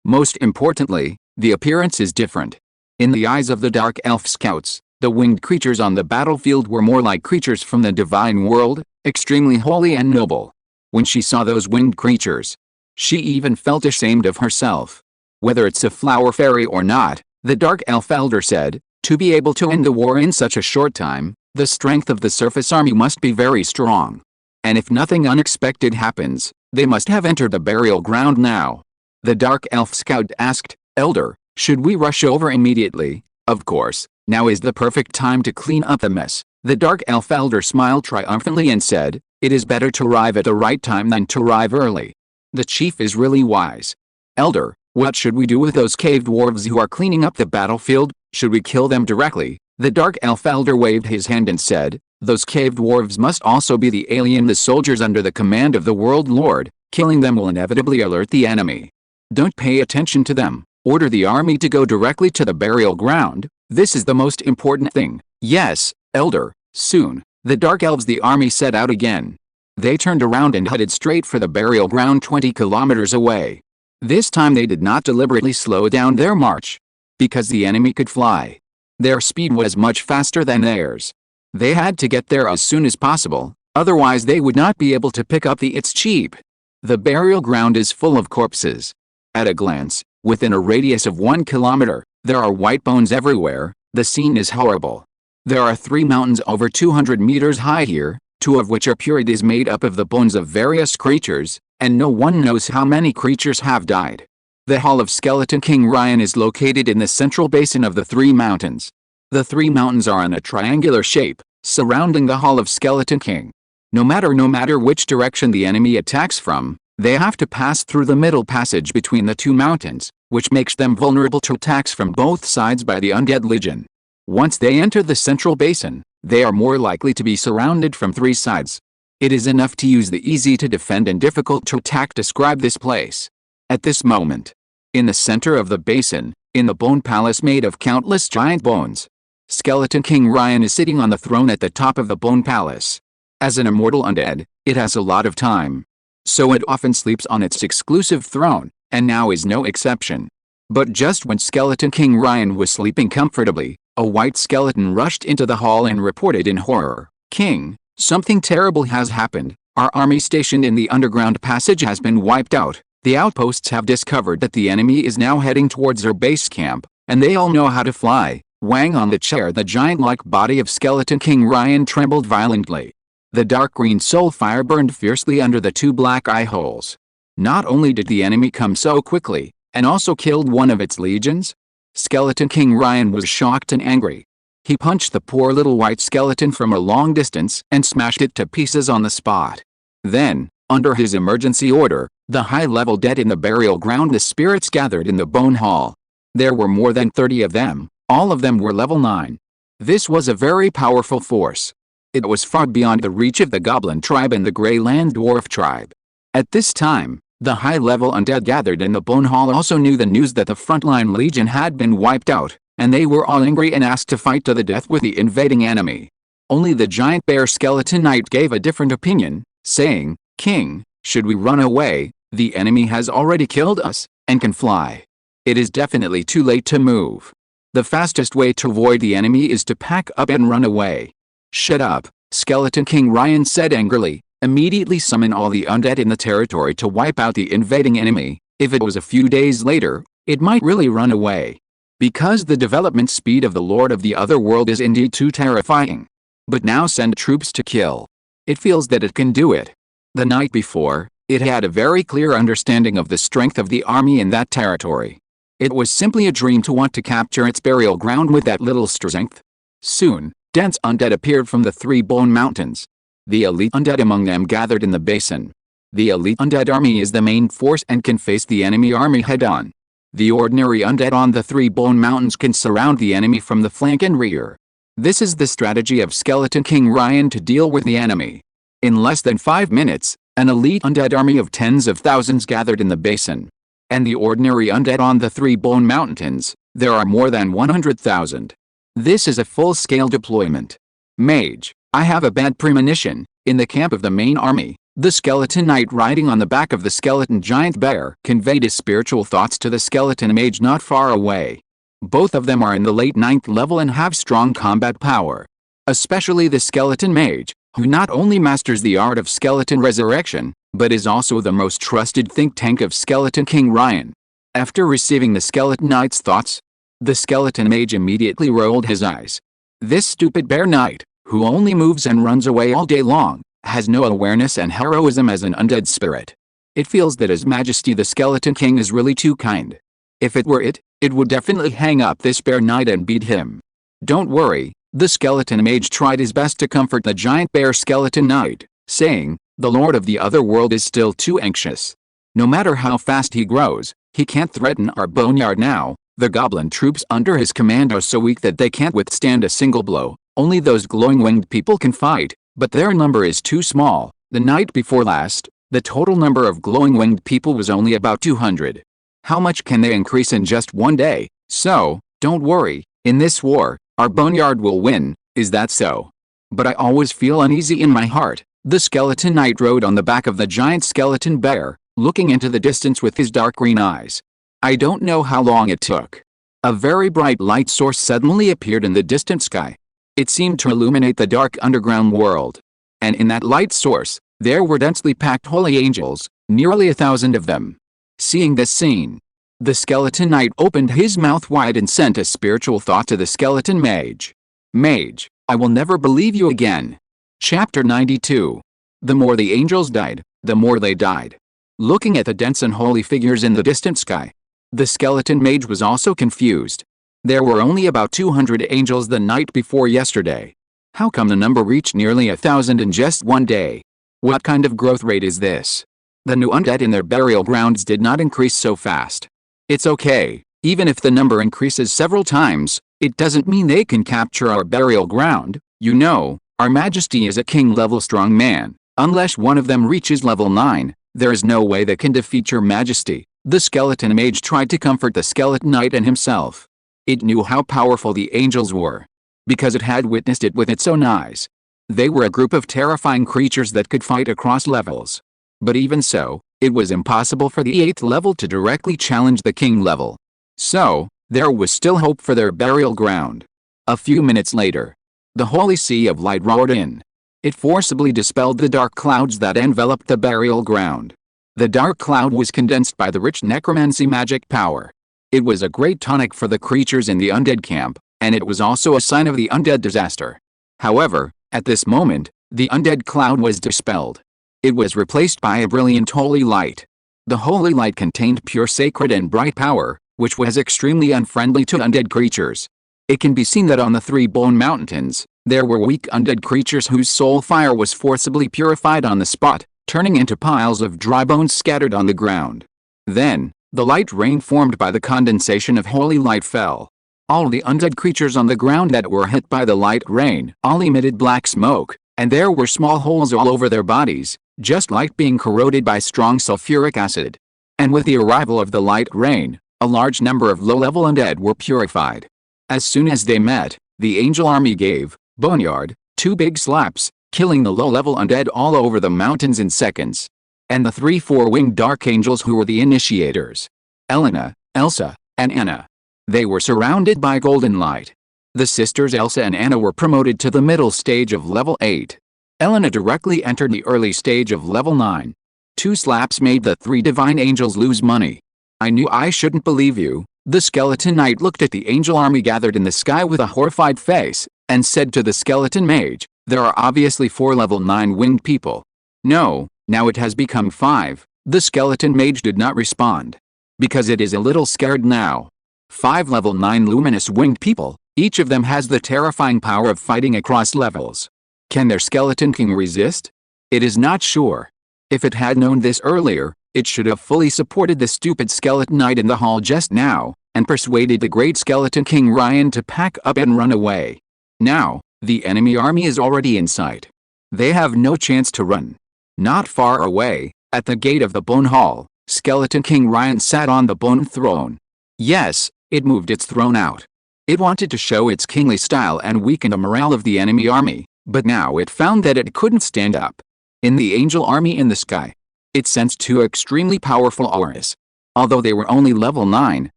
[SPEAKER 1] Most importantly, the appearance is different. In the eyes of the Dark Elf Scouts, the winged creatures on the battlefield were more like creatures from the divine world, extremely holy and noble. When she saw those winged creatures, she even felt ashamed of herself. Whether it's a flower fairy or not, the Dark Elf Elder said, to be able to end the war in such a short time, the strength of the surface army must be very strong. And if nothing unexpected happens, they must have entered the burial ground now. The Dark Elf Scout asked, Elder, should we rush over immediately? Of course, now is the perfect time to clean up the mess. The Dark Elf Elder smiled triumphantly and said, it is better to arrive at the right time than to arrive early. The chief is really wise. Elder, what should we do with those cave dwarves who are cleaning up the battlefield? Should we kill them directly? The Dark Elf Elder waved his hand and said, those cave dwarves must also be the soldiers under the command of the World Lord. Killing them will inevitably alert the enemy. Don't pay attention to them. Order the army to go directly to the burial ground. This is the most important thing. Yes, Elder. Soon, the Dark Elves the army set out again. They turned around and headed straight for the burial ground 20 kilometers away. This time they did not deliberately slow down their march. Because the enemy could fly. Their speed was much faster than theirs. They had to get there as soon as possible, otherwise they would not be able to pick up the It's cheap. The burial ground is full of corpses. At a glance, within a radius of 1 kilometer, there are white bones everywhere. The scene is horrible. There are 3 mountains over 200 meters high here, 2 of which are pure. It is made up of the bones of various creatures, and no one knows how many creatures have died. The Hall of Skeleton King Ryan is located in the central basin of the 3 mountains. The 3 mountains are in a triangular shape, surrounding the Hall of Skeleton King. No matter which direction the enemy attacks from, they have to pass through the middle passage between the 2 mountains, which makes them vulnerable to attacks from both sides by the Undead Legion. Once they enter the central basin, they are more likely to be surrounded from 3 sides. It is enough to use the easy to defend and difficult to attack describe this place. At this moment, in the center of the basin, in the bone palace made of countless giant bones, Skeleton King Ryan is sitting on the throne at the top of the bone palace. As an immortal undead, it has a lot of time. So it often sleeps on its exclusive throne, and now is no exception. But just when Skeleton King Ryan was sleeping comfortably, a white skeleton rushed into the hall and reported in horror, King, something terrible has happened. Our army stationed in the underground passage has been wiped out. The outposts have discovered that the enemy is now heading towards their base camp, and they all know how to fly. Wang on the chair. The giant-like body of Skeleton King Ryan trembled violently. The dark green soul fire burned fiercely under the 2 black eye holes. Not only did the enemy come so quickly, and also killed one of its legions, Skeleton King Ryan was shocked and angry. He punched the poor little white skeleton from a long distance and smashed it to pieces on the spot. Then, under his emergency order, the high-level dead in the burial ground, the spirits gathered in the bone hall. There were more than 30 of them, all of them were level 9. This was a very powerful force. It was far beyond the reach of the Goblin tribe and the Greyland Dwarf tribe. At this time, the high-level undead gathered in the Bone Hall also knew the news that the frontline legion had been wiped out, and they were all angry and asked to fight to the death with the invading enemy. Only the giant bear skeleton knight gave a different opinion, saying, King, should we run away? The enemy has already killed us, and can fly. It is definitely too late to move. The fastest way to avoid the enemy is to pack up and run away. Shut up, Skeleton King Ryan said angrily. Immediately summon all the undead in the territory to wipe out the invading enemy. If it was a few days later, it might really run away. Because the development speed of the Lord of the Otherworld is indeed too terrifying. But now send troops to kill. It feels that it can do it. The night before, it had a very clear understanding of the strength of the army in that territory. It was simply a dream to want to capture its burial ground with that little strength. Soon, dense undead appeared from the 3 bone mountains. The elite undead among them gathered in the basin. The elite undead army is the main force and can face the enemy army head-on. The ordinary undead on the three bone mountains can surround the enemy from the flank and rear. This is the strategy of Skeleton King Ryan to deal with the enemy. In less than 5 minutes, an elite undead army of tens of thousands gathered in the basin. And the ordinary undead on the three bone mountains, there are more than 100,000. This is a full-scale deployment. Mage, I have a bad premonition. In the camp of the main army, the skeleton knight riding on the back of the skeleton giant bear conveyed his spiritual thoughts to the skeleton mage not far away. Both of them are in the late 9th level and have strong combat power. Especially the skeleton mage, who not only masters the art of skeleton resurrection, but is also the most trusted think tank of Skeleton King Ryan. After receiving the skeleton knight's thoughts, the skeleton mage immediately rolled his eyes. This stupid bear knight, who only moves and runs away all day long, has no awareness and heroism as an undead spirit. It feels that His Majesty the Skeleton King is really too kind. If it were it would definitely hang up this bear knight and beat him. Don't worry, the skeleton mage tried his best to comfort the giant bear skeleton knight, saying, the Lord of the other world is still too anxious. No matter how fast he grows, he can't threaten our boneyard now. The goblin troops under his command are so weak that they can't withstand a single blow. Only those glowing-winged people can fight, but their number is too small. The night before last, the total number of glowing-winged people was only about 200. How much can they increase in just one day? So, don't worry, in this war, our boneyard will win, is that so? But I always feel uneasy in my heart. The skeleton knight rode on the back of the giant skeleton bear, looking into the distance with his dark green eyes. I don't know how long it took. A very bright light source suddenly appeared in the distant sky. It seemed to illuminate the dark underground world. And in that light source, there were densely packed holy angels, nearly 1,000 of them. Seeing this scene, the skeleton knight opened his mouth wide and sent a spiritual thought to the skeleton mage. Mage, I will never believe you again. Chapter 92. The more the angels died, the more they died. Looking at the dense and holy figures in the distant sky, the skeleton mage was also confused. There were only about 200 angels the night before yesterday. How come the number reached nearly 1,000 in just one day? What kind of growth rate is this? The new undead in their burial grounds did not increase so fast. It's okay, even if the number increases several times, it doesn't mean they can capture our burial ground. You know, Our Majesty is a king-level strong man. Unless one of them reaches level 9, there is no way they can defeat your Majesty. The skeleton mage tried to comfort the skeleton knight and himself. It knew how powerful the angels were, because it had witnessed it with its own eyes. They were a group of terrifying creatures that could fight across levels. But even so, it was impossible for the 8th level to directly challenge the king level. So, there was still hope for their burial ground. A few minutes later, the holy sea of light roared in. It forcibly dispelled the dark clouds that enveloped the burial ground. The dark cloud was condensed by the rich necromancy magic power. It was a great tonic for the creatures in the undead camp, and it was also a sign of the undead disaster. However, at this moment, the undead cloud was dispelled. It was replaced by a brilliant holy light. The holy light contained pure sacred and bright power, which was extremely unfriendly to undead creatures. It can be seen that on the three bone mountains, there were weak undead creatures whose soul fire was forcibly purified on the spot, turning into piles of dry bones scattered on the ground. Then, the light rain formed by the condensation of holy light fell. All the undead creatures on the ground that were hit by the light rain all emitted black smoke, and there were small holes all over their bodies, just like being corroded by strong sulfuric acid. And with the arrival of the light rain, a large number of low-level undead were purified. As soon as they met, the angel army gave Boneyard 2 big slaps, killing the low-level undead all over the mountains in seconds. And the 3 four-winged dark angels who were the initiators, Elena, Elsa, and Anna. They were surrounded by golden light. The sisters Elsa and Anna were promoted to the middle stage of level 8. Elena directly entered the early stage of level 9. 2 slaps made the 3 divine angels lose money. I knew I shouldn't believe you. The skeleton knight looked at the angel army gathered in the sky with a horrified face, and said to the skeleton mage, there are obviously 4 level 9 winged people. No, now it has become 5. The skeleton mage did not respond. Because it is a little scared now. 5 level 9 luminous winged people, each of them has the terrifying power of fighting across levels. Can their skeleton king resist? It is not sure. If it had known this earlier, It should have fully supported the stupid skeleton knight in the hall just now, and persuaded the great skeleton King Ryan to pack up and run away. Now, the enemy army is already in sight. They have no chance to run. Not far away, at the gate of the bone hall, skeleton King Ryan sat on the bone throne. Yes, it moved its throne out. It wanted to show its kingly style and weaken the morale of the enemy army, but now it found that it couldn't stand up. In the angel army in the sky, it sensed two extremely powerful auras. Although they were only level 9,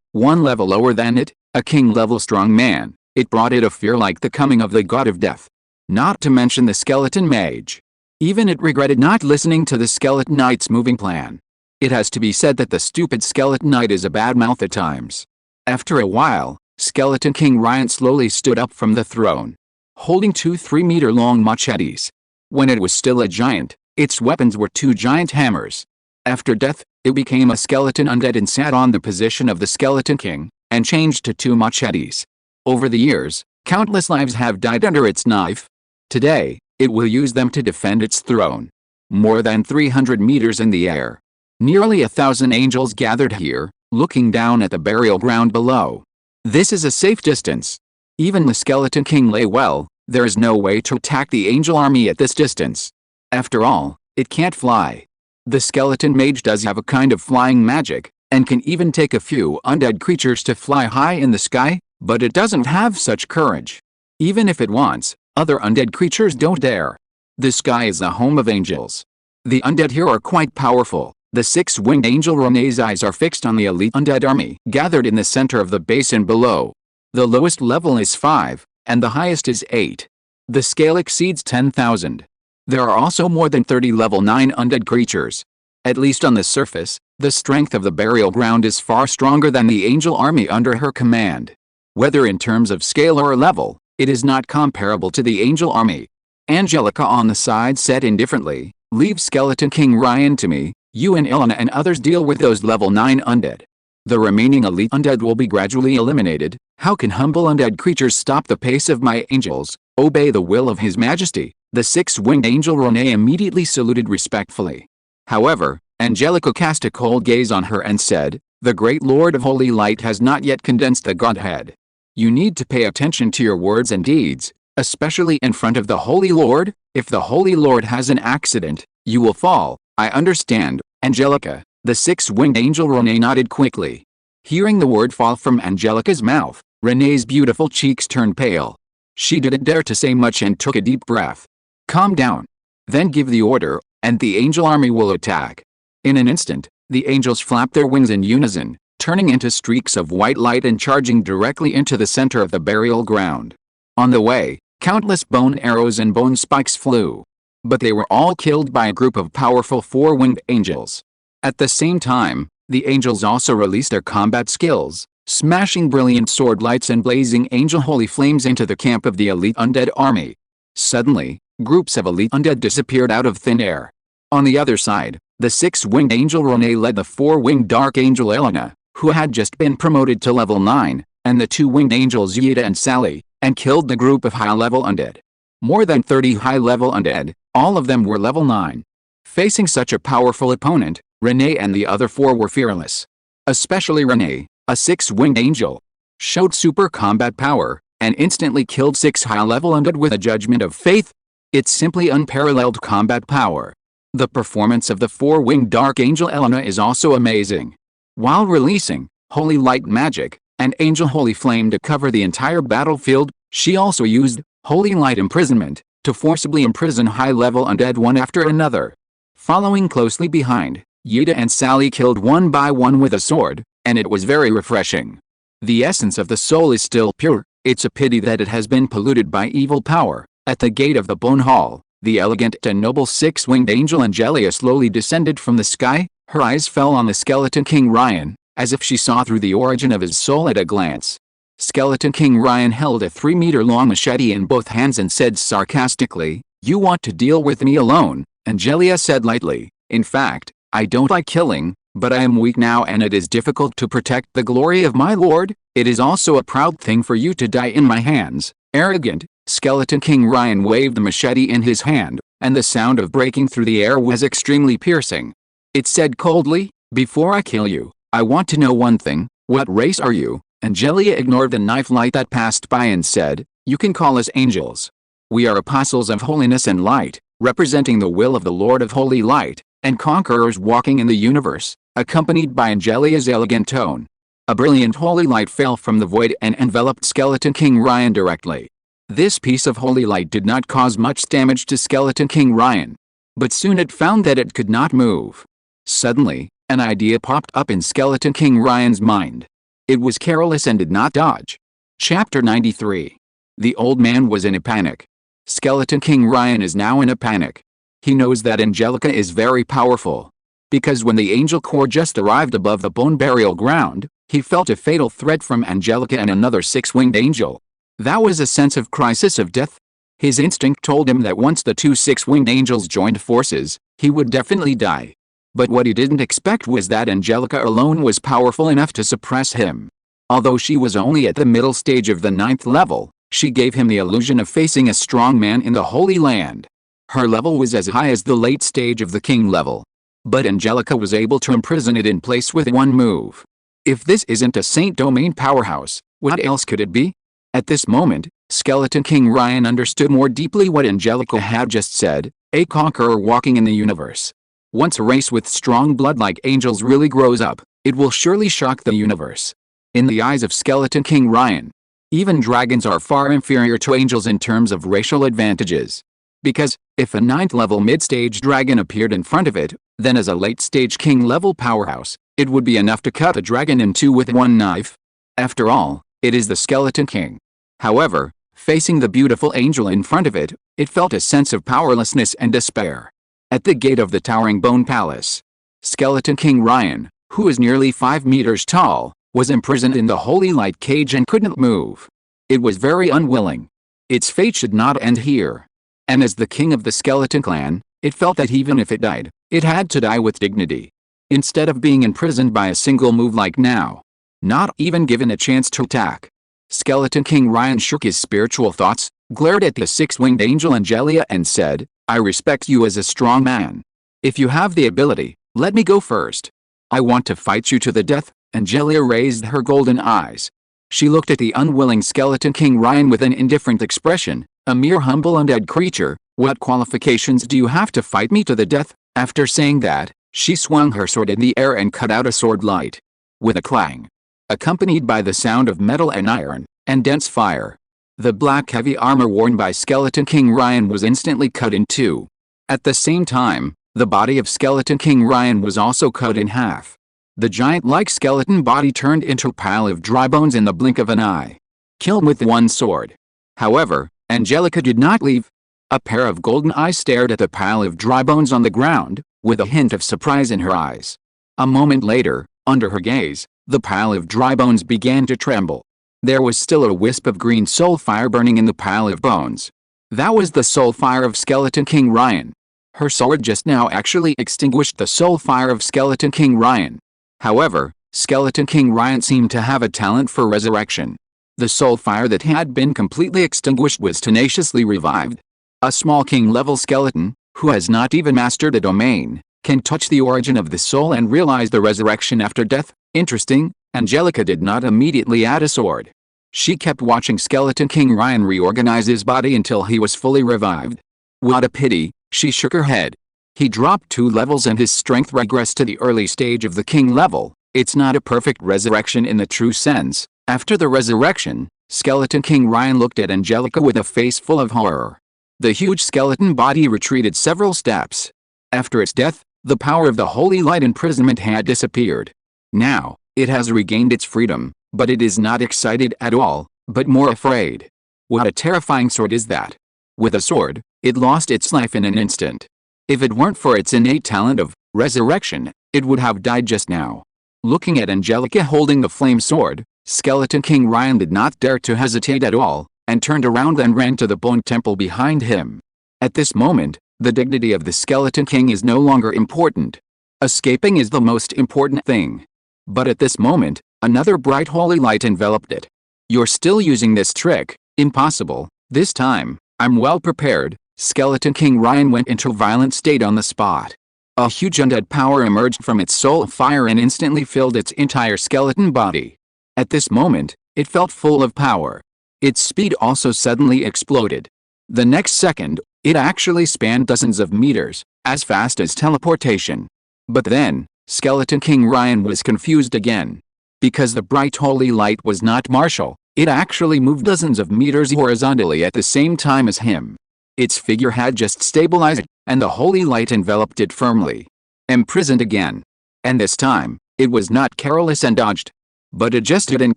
[SPEAKER 1] one level lower than it, a king-level strong man, it brought it a fear like the coming of the god of death. Not to mention the skeleton mage. Even it regretted not listening to the skeleton knight's moving plan. It has to be said that the stupid skeleton knight is a bad mouth at times. After a while, skeleton King Ryan slowly stood up from the throne, holding two 3-meter-long machetes. When it was still a giant, its weapons were two giant hammers. After death, it became a skeleton undead and sat on the position of the skeleton king, and changed to two machetes. Over the years, countless lives have died under its knife. Today, it will use them to defend its throne. More than 300 meters in the air. Nearly 1,000 angels gathered here, looking down at the burial ground below. This is a safe distance. Even the skeleton king lay well. There is no way to attack the angel army at this distance. After all, it can't fly. The skeleton mage does have a kind of flying magic, and can even take a few undead creatures to fly high in the sky, but it doesn't have such courage. Even if it wants, other undead creatures don't dare. The sky is the home of angels. The undead here are quite powerful. The six-winged angel Rene's eyes are fixed on the elite undead army gathered in the center of the basin below. The lowest level is 5, and the highest is 8. The scale exceeds 10,000. There are also more than 30 level 9 undead creatures. At least on the surface, the strength of the burial ground is far stronger than the angel army under her command. Whether in terms of scale or level, it is not comparable to the angel army. Angelica on the side said indifferently, "Leave skeleton King Ryan to me. You and Ilana and others deal with those level 9 undead. The remaining elite undead will be gradually eliminated. How can humble undead creatures stop the pace of my angels? Obey the will of His Majesty." The six-winged angel Rene immediately saluted respectfully. However, Angelica cast a cold gaze on her and said, "The great Lord of Holy Light has not yet condensed the Godhead. You need to pay attention to your words and deeds, especially in front of the Holy Lord. If the Holy Lord has an accident, you will fall." "I understand, Angelica." The six-winged angel Rene nodded quickly. Hearing the word fall from Angelica's mouth, Rene's beautiful cheeks turned pale. She didn't dare to say much and took a deep breath. "Calm down. Then give the order, and the angel army will attack." In an instant, the angels flapped their wings in unison, turning into streaks of white light and charging directly into the center of the burial ground. On the way, countless bone arrows and bone spikes flew. But they were all killed by a group of powerful four-winged angels. At the same time, the angels also released their combat skills, smashing brilliant sword lights and blazing angel holy flames into the camp of the elite undead army. Suddenly, groups of elite undead disappeared out of thin air. On the other side, the six-winged angel Rene led the four-winged dark angel Elena, who had just been promoted to level 9, and the two-winged angels Yida and Sally, and killed the group of high-level undead. More than 30 high-level undead, all of them were level 9. Facing such a powerful opponent, Rene and the other four were fearless. Especially Rene, a six-winged angel, showed super combat power, and instantly killed 6 high-level undead with a judgment of faith. It's simply unparalleled combat power. The performance of the four-winged dark angel Elena is also amazing. While releasing holy light magic and angel holy flame to cover the entire battlefield, she also used holy light imprisonment to forcibly imprison high-level undead one after another. Following closely behind, Yida and Sally killed one by one with a sword, and it was very refreshing. The essence of the soul is still pure. It's a pity that it has been polluted by evil power. At the gate of the bone hall, the elegant and noble six-winged angel Angelia slowly descended from the sky. Her eyes fell on the skeleton King Ryan, as if she saw through the origin of his soul at a glance. Skeleton King Ryan held a 3-meter-long machete in both hands and said sarcastically, "You want to deal with me alone?" Angelia said lightly, "In fact, I don't like killing, but I am weak now and it is difficult to protect the glory of my lord. It is also a proud thing for you to die in my hands." Arrogant, Skeleton King Ryan waved the machete in his hand, and the sound of breaking through the air was extremely piercing. It said coldly, "Before I kill you, I want to know one thing. What race are you?" Angelia ignored the knife light that passed by and said, "You can call us angels. We are apostles of holiness and light, representing the will of the Lord of Holy Light, and conquerors walking in the universe," accompanied by Angelia's elegant tone. A brilliant holy light fell from the void and enveloped Skeleton King Ryan directly. This piece of holy light did not cause much damage to Skeleton King Ryan. But soon it found that it could not move. Suddenly, an idea popped up in Skeleton King Ryan's mind. It was careless and did not dodge. Chapter 93. The old man was in a panic. Skeleton King Ryan is now in a panic. He knows that Angelica is very powerful. Because when the angel corps just arrived above the bone burial ground, he felt a fatal threat from Angelica and another six-winged angel. That was a sense of crisis of death. His instinct told him that once the two six-winged angels joined forces, he would definitely die. But what he didn't expect was that Angelica alone was powerful enough to suppress him. Although she was only at the middle stage of the 9th level, she gave him the illusion of facing a strong man in the Holy Land. Her level was as high as the late stage of the king level. But Angelica was able to imprison it in place with one move. If this isn't a Saint Domain powerhouse, what else could it be? At this moment, Skeleton King Ryan understood more deeply what Angelica had just said, a conqueror walking in the universe. Once a race with strong blood like angels really grows up, it will surely shock the universe. In the eyes of Skeleton King Ryan, even dragons are far inferior to angels in terms of racial advantages. Because, if a 9th level mid-stage dragon appeared in front of it, then as a late-stage king-level powerhouse, it would be enough to cut a dragon in two with one knife. After all, it is the Skeleton King. However, facing the beautiful angel in front of it, it felt a sense of powerlessness and despair. At the gate of the towering bone palace, Skeleton King Ryan, who is nearly 5 meters tall, was imprisoned in the holy light cage and couldn't move. It was very unwilling. Its fate should not end here. And as the king of the Skeleton Clan, it felt that even if it died, it had to die with dignity. Instead of being imprisoned by a single move like now, not even given a chance to attack. Skeleton King Ryan shook his spiritual thoughts, glared at the six-winged angel Angelia and said, "I respect you as a strong man. If you have the ability, let me go first. I want to fight you to the death." Angelia raised her golden eyes. She looked at the unwilling Skeleton King Ryan with an indifferent expression. "A mere humble undead creature, what qualifications do you have to fight me to the death?" After saying that, she swung her sword in the air and cut out a sword light. With a clang, accompanied by the sound of metal and iron, and dense fire, the black heavy armor worn by Skeleton King Ryan was instantly cut in two. At the same time, the body of Skeleton King Ryan was also cut in half. The giant-like skeleton body turned into a pile of dry bones in the blink of an eye. Killed with one sword. However, Angelica did not leave. A pair of golden eyes stared at the pile of dry bones on the ground, with a hint of surprise in her eyes. A moment later, under her gaze, the pile of dry bones began to tremble. There was still a wisp of green soul fire burning in the pile of bones. That was the soul fire of Skeleton King Ryan. Her sword just now actually extinguished the soul fire of Skeleton King Ryan. However, Skeleton King Ryan seemed to have a talent for resurrection. The soul fire that had been completely extinguished was tenaciously revived. A small king-level skeleton, who has not even mastered a domain, can touch the origin of the soul and realize the resurrection after death. Interesting. Angelica did not immediately add a sword. She kept watching Skeleton King Ryan reorganize his body until he was fully revived. What a pity, she shook her head. He dropped 2 levels and his strength regressed to the early stage of the king level. It's not a perfect resurrection in the true sense. After the resurrection, Skeleton King Ryan looked at Angelica with a face full of horror. The huge skeleton body retreated several steps. After its death, the power of the holy light imprisonment had disappeared. Now, it has regained its freedom, but it is not excited at all, but more afraid. What a terrifying sword is that! With a sword, it lost its life in an instant. If it weren't for its innate talent of resurrection, it would have died just now. Looking at Angelica holding the flame sword, Skeleton King Ryan did not dare to hesitate at all, and turned around and ran to the bone temple behind him. At this moment, the dignity of the Skeleton King is no longer important. Escaping is the most important thing. But at this moment, another bright holy light enveloped it. "You're still using this trick? Impossible. This time, I'm well prepared." Skeleton King Ryan went into a violent state on the spot. A huge undead power emerged from its soul fire and instantly filled its entire skeleton body. At this moment, it felt full of power. Its speed also suddenly exploded. The next second, it actually spanned dozens of meters, as fast as teleportation. But then, Skeleton King Ryan was confused again. Because the bright holy light was not martial, it actually moved dozens of meters horizontally at the same time as him. Its figure had just stabilized, and the holy light enveloped it firmly. Imprisoned again. And this time, it was not careless and dodged. But it just didn't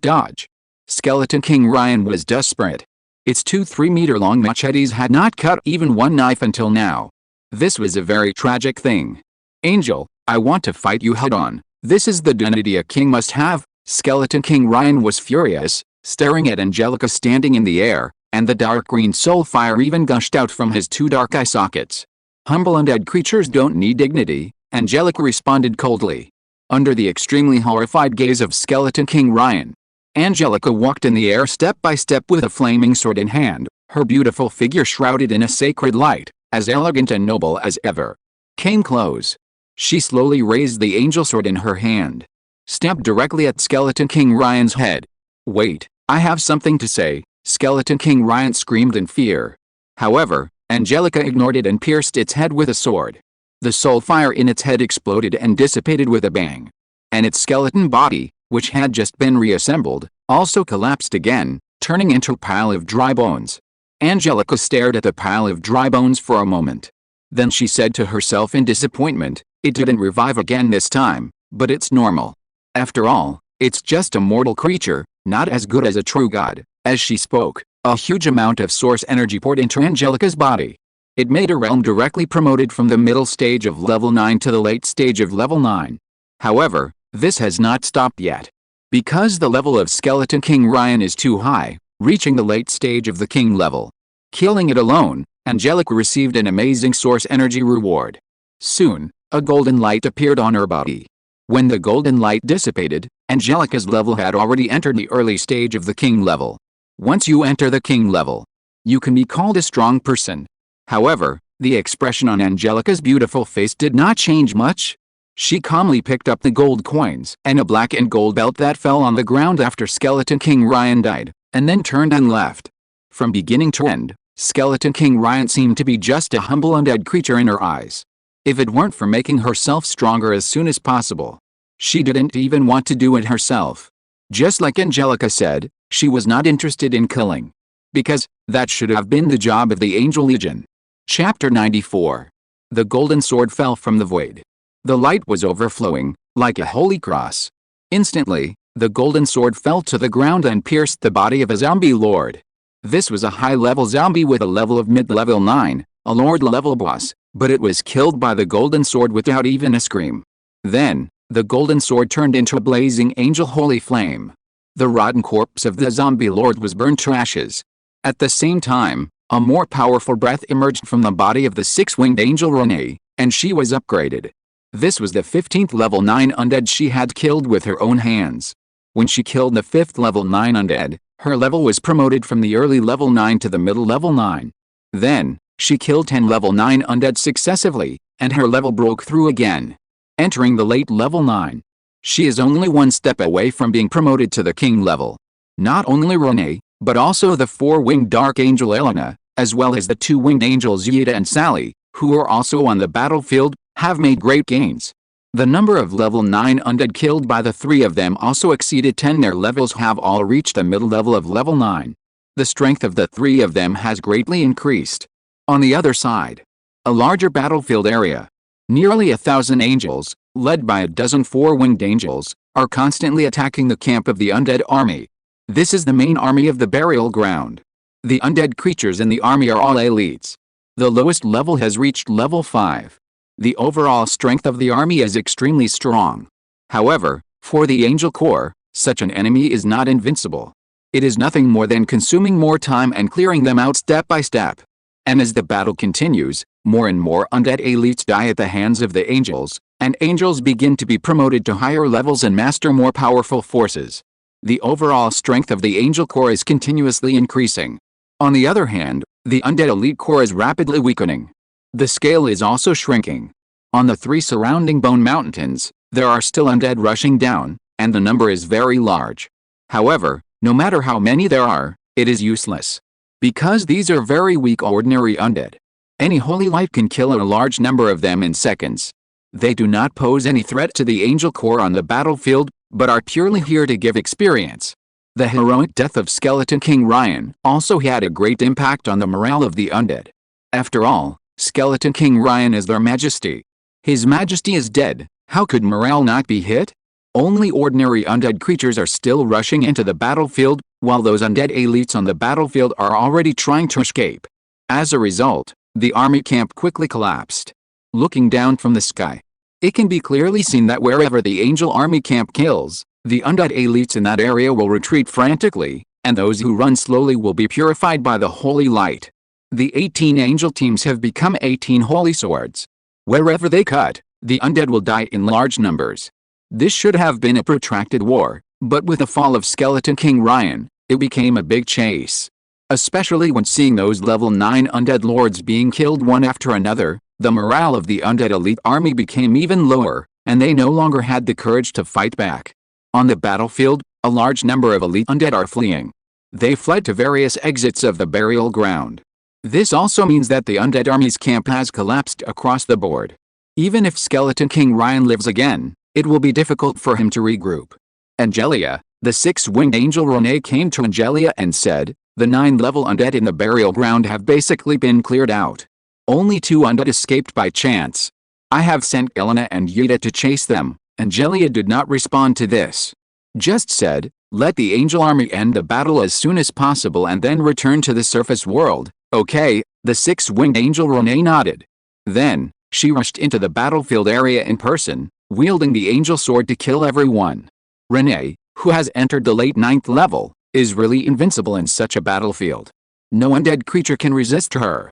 [SPEAKER 1] dodge. Skeleton King Ryan was desperate. Its 2-3-meter-long machetes had not cut even one knife until now. This was a very tragic thing. Angel, I want to fight you head-on. This is the dignity a king must have. Skeleton King Ryan was furious, staring at Angelica standing in the air, and the dark green soul fire even gushed out from his two dark eye sockets. Humble undead creatures don't need dignity, Angelica responded coldly. Under the extremely horrified gaze of Skeleton King Ryan, Angelica walked in the air step by step with a flaming sword in hand, her beautiful figure shrouded in a sacred light, as elegant and noble as ever. Came close. She slowly raised the angel sword in her hand. Stabbed directly at Skeleton King Ryan's head. Wait, I have something to say, Skeleton King Ryan screamed in fear. However, Angelica ignored it and pierced its head with a sword. The soul fire in its head exploded and dissipated with a bang. And its skeleton body, which had just been reassembled, also collapsed again, turning into a pile of dry bones. Angelica stared at the pile of dry bones for a moment. Then she said to herself in disappointment, it didn't revive again this time, but it's normal. After all, it's just a mortal creature, not as good as a true god. As she spoke, a huge amount of source energy poured into Angelica's body. It made her realm directly promoted from the middle stage of level 9 to the late stage of level 9. However, this has not stopped yet. Because the level of Skeleton King Ryan is too high, reaching the late stage of the king level. Killing it alone, Angelica received an amazing source energy reward. Soon, a golden light appeared on her body. When the golden light dissipated, Angelica's level had already entered the early stage of the king level. Once you enter the king level, you can be called a strong person. However, the expression on Angelica's beautiful face did not change much. She calmly picked up the gold coins and a black and gold belt that fell on the ground after Skeleton King Ryan died, and then turned and left. From beginning to end, Skeleton King Ryan seemed to be just a humble undead creature in her eyes. If it weren't for making herself stronger as soon as possible, she didn't even want to do it herself. Just like Angelica said, she was not interested in killing. Because, that should have been the job of the Angel Legion. Chapter 94. The golden sword fell from the void. The light was overflowing, like a holy cross. Instantly, the golden sword fell to the ground and pierced the body of a zombie lord. This was a high-level zombie with a level of mid-level 9, a lord-level boss, but it was killed by the golden sword without even a scream. Then, the golden sword turned into a blazing angel holy flame. The rotten corpse of the zombie lord was burned to ashes. At the same time, a more powerful breath emerged from the body of the six-winged angel Renee, and she was upgraded. This was the 15th level 9 undead she had killed with her own hands. When she killed the 5th level 9 undead, her level was promoted from the early level 9 to the middle level 9. Then, she killed 10 level 9 undead successively, and her level broke through again. Entering the late level 9. She is only one step away from being promoted to the king level. Not only Renee, but also the 4-winged dark angel Elena, as well as the 2-winged angels Yida and Sally, who are also on the battlefield, have made great gains. The number of level 9 undead killed by the 3 of them also exceeded 10. Their levels have all reached the middle level of level 9. The strength of the 3 of them has greatly increased. On the other side, a larger battlefield area. Nearly 1,000 angels, led by a dozen 4-winged angels, are constantly attacking the camp of the undead army. This is the main army of the burial ground. The undead creatures in the army are all elites. The lowest level has reached level 5. The overall strength of the army is extremely strong. However, for the Angel Corps, such an enemy is not invincible. It is nothing more than consuming more time and clearing them out step by step. And as the battle continues, more and more undead elites die at the hands of the angels, and angels begin to be promoted to higher levels and master more powerful forces. The overall strength of the Angel Corps is continuously increasing. On the other hand, the undead elite corps is rapidly weakening. The scale is also shrinking. On the 3 surrounding bone mountains, there are still undead rushing down, and the number is very large. However, no matter how many there are, it is useless. Because these are very weak ordinary undead. Any holy light can kill a large number of them in seconds. They do not pose any threat to the angel corps on the battlefield, but are purely here to give experience. The heroic death of Skeleton King Ryan also had a great impact on the morale of the undead. After all, Skeleton King Ryan is their majesty. His majesty is dead, how could morale not be hit? Only ordinary undead creatures are still rushing into the battlefield, while those undead elites on the battlefield are already trying to escape. As a result, the army camp quickly collapsed. Looking down from the sky, it can be clearly seen that wherever the angel army camp kills, the undead elites in that area will retreat frantically, and those who run slowly will be purified by the holy light. The 18 angel teams have become 18 holy swords. Wherever they cut, the undead will die in large numbers. This should have been a protracted war, but with the fall of Skeleton King Ryan, it became a big chase. Especially when seeing those level 9 undead lords being killed one after another, the morale of the undead elite army became even lower, and they no longer had the courage to fight back. On the battlefield, a large number of elite undead are fleeing. They fled to various exits of the burial ground. This also means that the undead army's camp has collapsed across the board. Even if Skeleton King Ryan lives again, it will be difficult for him to regroup. Angelia, the 6-winged angel Renee came to Angelia and said, "The 9-level undead in the burial ground have basically been cleared out. Only 2 undead escaped by chance. I have sent Elena and Yuta to chase them." Angelia did not respond to this. Just said, "Let the angel army end the battle as soon as possible and then return to the surface world." "Okay," the 6-winged angel Renee nodded. Then, she rushed into the battlefield area in person, wielding the angel sword to kill everyone. Renee, who has entered the late 9th level, is really invincible in such a battlefield. No undead creature can resist her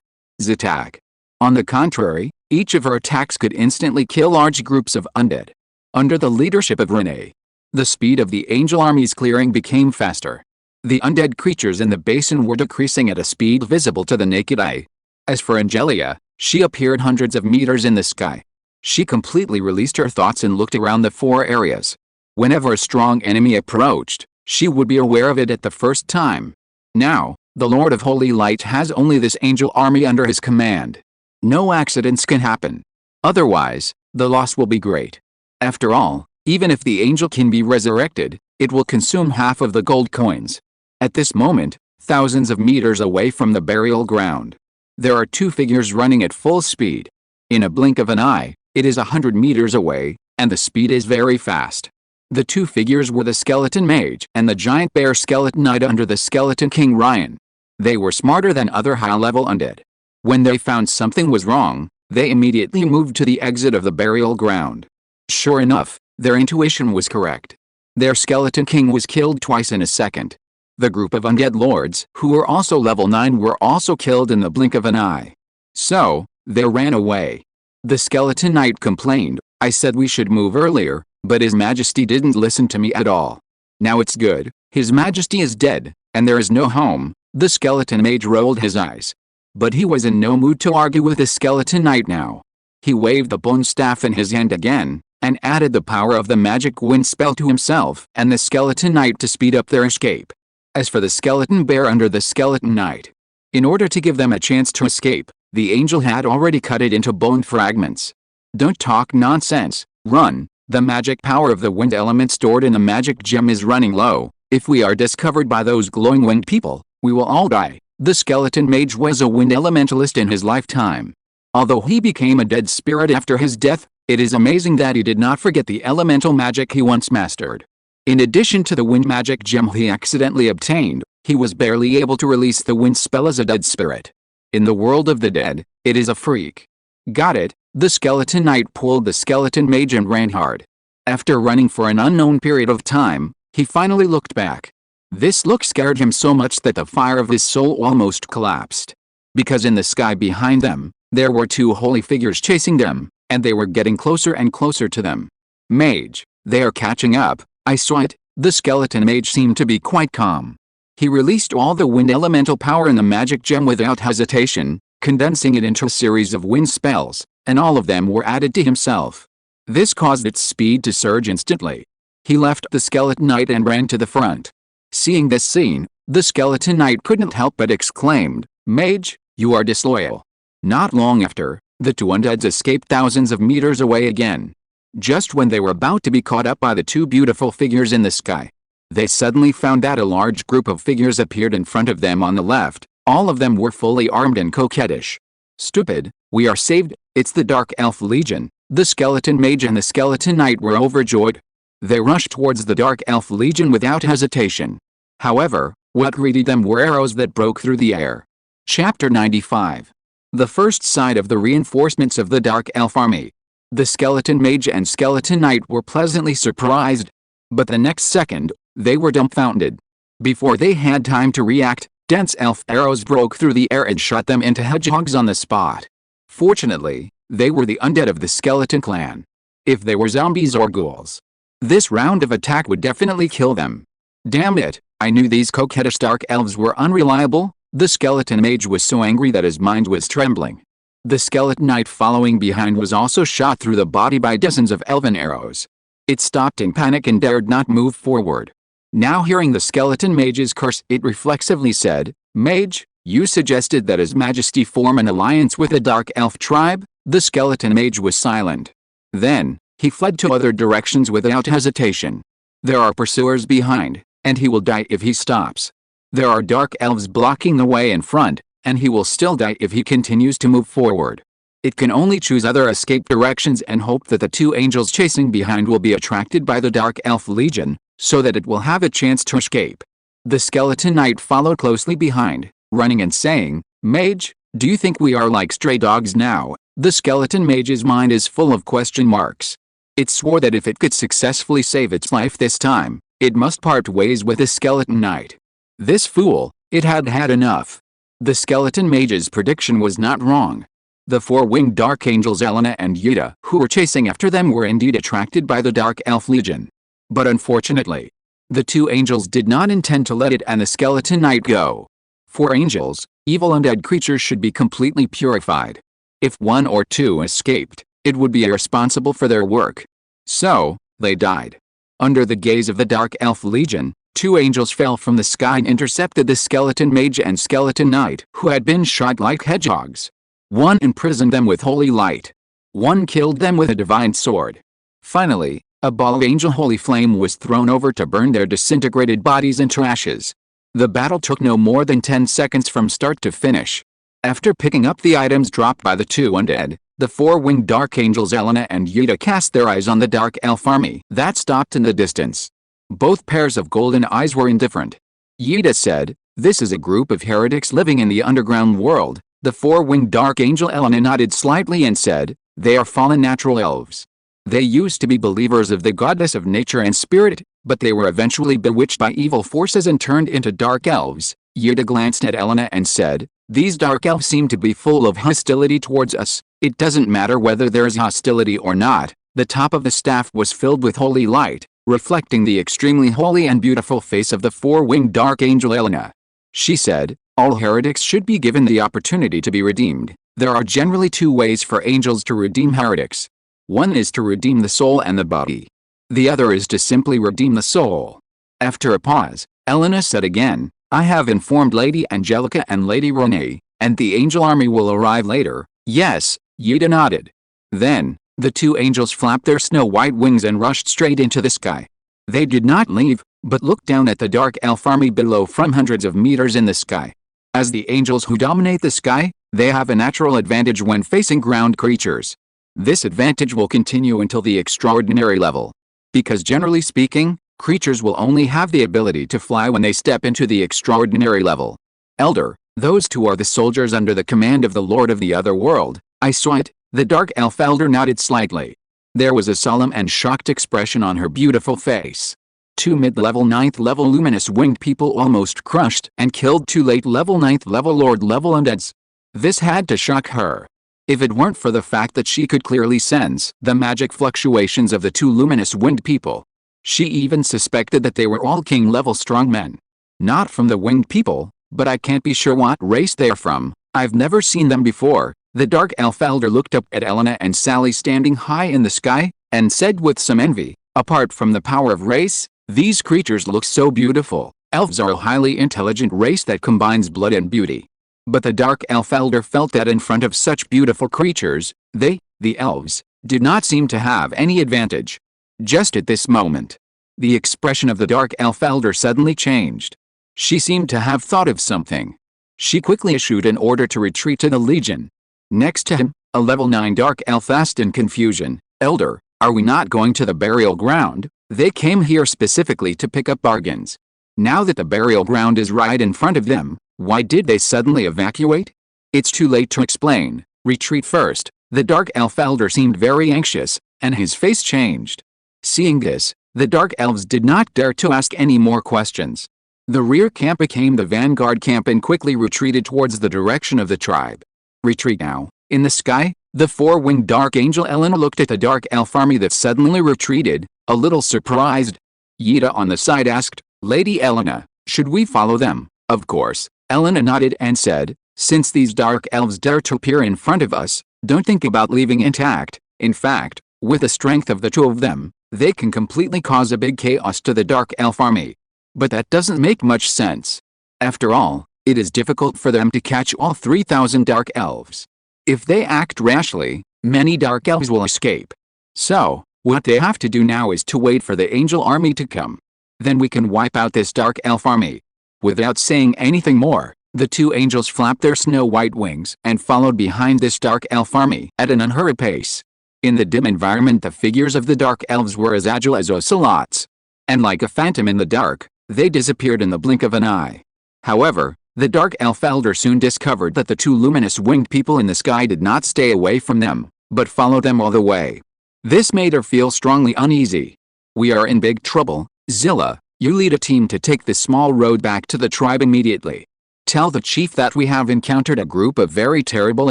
[SPEAKER 1] attack. On the contrary, each of her attacks could instantly kill large groups of undead. Under the leadership of Renee, the speed of the angel army's clearing became faster. The undead creatures in the basin were decreasing at a speed visible to the naked eye. As for Angelia, she appeared hundreds of meters in the sky. She completely released her thoughts and looked around the 4 areas. Whenever a strong enemy approached, she would be aware of it at the first time. Now, the Lord of Holy Light has only this angel army under his command. No accidents can happen. Otherwise, the loss will be great. After all, even if the angel can be resurrected, it will consume half of the gold coins. At this moment, thousands of meters away from the burial ground, there are 2 figures running at full speed. In a blink of an eye, it is 100 meters away, and the speed is very fast. The 2 figures were the skeleton mage and the giant bear skeleton knight under the Skeleton King Ryan. They were smarter than other high-level undead. When they found something was wrong, they immediately moved to the exit of the burial ground. Sure enough, their intuition was correct. Their Skeleton King was killed twice in a second. The group of undead lords, who were also level 9, were also killed in the blink of an eye. So, they ran away. The Skeleton Knight complained, "I said we should move earlier, but His Majesty didn't listen to me at all. Now it's good, His Majesty is dead, and there is no home." The Skeleton Mage rolled his eyes. But he was in no mood to argue with the Skeleton Knight now. He waved the bone staff in his hand again, and added the power of the magic wind spell to himself and the Skeleton Knight to speed up their escape. As for the Skeleton Bear under the Skeleton Knight, in order to give them a chance to escape, the angel had already cut it into bone fragments. "Don't talk nonsense, run. The magic power of the wind element stored in the magic gem is running low. If we are discovered by those glowing winged people, we will all die." The Skeleton Mage was a wind elementalist in his lifetime. Although he became a dead spirit after his death, it is amazing that he did not forget the elemental magic he once mastered. In addition to the wind magic gem he accidentally obtained, he was barely able to release the wind spell as a dead spirit. In the world of the dead, it is a freak. Got it? The Skeleton Knight pulled the Skeleton Mage and ran hard. After running for an unknown period of time, he finally looked back. This look scared him so much that the fire of his soul almost collapsed. Because in the sky behind them, there were 2 holy figures chasing them, and they were getting closer and closer to them. "Mage, they are catching up, I saw it." The Skeleton Mage seemed to be quite calm. He released all the wind elemental power in the magic gem without hesitation, condensing it into a series of wind spells, and all of them were added to himself. This caused its speed to surge instantly. He left the skeleton knight and ran to the front. Seeing this scene, the skeleton knight couldn't help but exclaimed, "Mage, you are disloyal." Not long after, the two undeads escaped thousands of meters away again. Just when they were about to be caught up by the two beautiful figures in the sky, they suddenly found that a large group of figures appeared in front of them on the left. All of them were fully armed and coquettish. "Stupid, we are saved, it's the Dark Elf Legion." The skeleton mage and the skeleton knight were overjoyed. They rushed towards the Dark Elf Legion without hesitation. However, what greeted them were arrows that broke through the air. Chapter 95. The first sight of the reinforcements of the Dark Elf army. The skeleton mage and skeleton knight were pleasantly surprised. But the next second, they were dumbfounded. Before they had time to react, dense elf arrows broke through the air and shot them into hedgehogs on the spot. Fortunately, they were the undead of the skeleton clan. If they were zombies or ghouls, this round of attack would definitely kill them. Damn it, I knew these coquettish dark elves were unreliable. The skeleton mage was so angry that his mind was trembling. The skeleton knight following behind was also shot through the body by dozens of elven arrows. It stopped in panic and dared not move forward. Now hearing the skeleton mage's curse, it reflexively said, "Mage, you suggested that His Majesty form an alliance with a dark elf tribe?" The skeleton mage was silent. Then, he fled to other directions without hesitation. There are pursuers behind, and he will die if he stops. There are dark elves blocking the way in front, and he will still die if he continues to move forward. It can only choose other escape directions and hope that the two angels chasing behind will be attracted by the Dark Elf Legion, so that it will have a chance to escape. The skeleton knight followed closely behind, running and saying, "Mage, do you think we are like stray dogs now?" The skeleton mage's mind is full of question marks. It swore that if it could successfully save its life this time, it must part ways with the skeleton knight. This fool, it had had enough. The skeleton mage's prediction was not wrong. The four-winged dark angels Elena and Yuta, who were chasing after them, were indeed attracted by the Dark Elf Legion. But unfortunately, the two angels did not intend to let it and the skeleton knight go. For angels, evil undead creatures should be completely purified. If one or two escaped, it would be irresponsible for their work. So, they died. Under the gaze of the Dark Elf Legion, two angels fell from the sky and intercepted the skeleton mage and skeleton knight, who had been shot like hedgehogs. One imprisoned them with holy light. One killed them with a divine sword. Finally, a ball of angel holy flame was thrown over to burn their disintegrated bodies into ashes. The battle took no more than 10 seconds from start to finish. After picking up the items dropped by the two undead, the four-winged dark angels Elena and Yuta cast their eyes on the Dark Elf army that stopped in the distance. Both pairs of golden eyes were indifferent. Yuta said, "This is a group of heretics living in the underground world." The four-winged dark angel Elena nodded slightly and said, "They are fallen natural elves. They used to be believers of the goddess of nature and spirit, but they were eventually bewitched by evil forces and turned into dark elves." Yuta glanced at Elena and said, "These dark elves seem to be full of hostility towards us. It doesn't matter whether there's hostility or not." The top of the staff was filled with holy light, reflecting the extremely holy and beautiful face of the four-winged dark angel Elena. She said, "All heretics should be given the opportunity to be redeemed. There are generally two ways for angels to redeem heretics. One is to redeem the soul and the body. The other is to simply redeem the soul." After a pause, Elena said again, "I have informed Lady Angelica and Lady Renee, and the angel army will arrive later." "Yes," Yuta nodded. Then, the two angels flapped their snow-white wings and rushed straight into the sky. They did not leave, but looked down at the Dark Elf army below from hundreds of meters in the sky. As the angels who dominate the sky, they have a natural advantage when facing ground creatures. This advantage will continue until the extraordinary level. Because generally speaking, creatures will only have the ability to fly when they step into the extraordinary level. Elder, those two are the soldiers under the command of the Lord of the Other World. I saw it. The Dark Elf Elder nodded slightly. There was a solemn and shocked expression on her beautiful face. Two mid-level 9th level luminous winged people almost crushed and killed two late level 9th level Lord level undeads. This had to shock her. If it weren't for the fact that she could clearly sense the magic fluctuations of the two luminous winged people, she even suspected that they were all king level strong men. Not from the winged people, but I can't be sure what race they're from. I've never seen them before. The dark elf elder looked up at Elena and Sally standing high in the sky, and said with some envy, apart from the power of race, these creatures look so beautiful. Elves are a highly intelligent race that combines blood and beauty. But the dark elf elder felt that in front of such beautiful creatures, they, the elves, did not seem to have any advantage. Just at this moment, the expression of the dark elf elder suddenly changed. She seemed to have thought of something. She quickly issued an order to retreat to the Legion. Next to him, a level 9 dark elf asked in confusion, "Elder, are we not going to the burial ground? They came here specifically to pick up bargains. Now that the burial ground is right in front of them, why did they suddenly evacuate?" "It's too late to explain. Retreat first." The dark elf elder seemed very anxious, and his face changed. Seeing this, the dark elves did not dare to ask any more questions. The rear camp became the vanguard camp and quickly retreated towards the direction of the tribe. Retreat now. In the sky, the four-winged dark angel Elena looked at the dark elf army that suddenly retreated, a little surprised. Yida on the side asked, "Lady Elena, should we follow them?" "Of course." Elena nodded and said, "Since these dark elves dare to appear in front of us, don't think about leaving intact. In fact, with the strength of the two of them, they can completely cause a big chaos to the dark elf army." "But that doesn't make much sense. After all, it is difficult for them to catch all 3,000 dark elves. If they act rashly, many dark elves will escape. So, what they have to do now is to wait for the angel army to come. Then we can wipe out this dark elf army." Without saying anything more, the two angels flapped their snow-white wings and followed behind this dark elf army at an unhurried pace. In the dim environment, the figures of the dark elves were as agile as ocelots. And like a phantom in the dark, they disappeared in the blink of an eye. However, the dark elf elder soon discovered that the two luminous winged people in the sky did not stay away from them, but followed them all the way. This made her feel strongly uneasy. "We are in big trouble. Zilla, you lead a team to take this small road back to the tribe immediately. Tell the chief that we have encountered a group of very terrible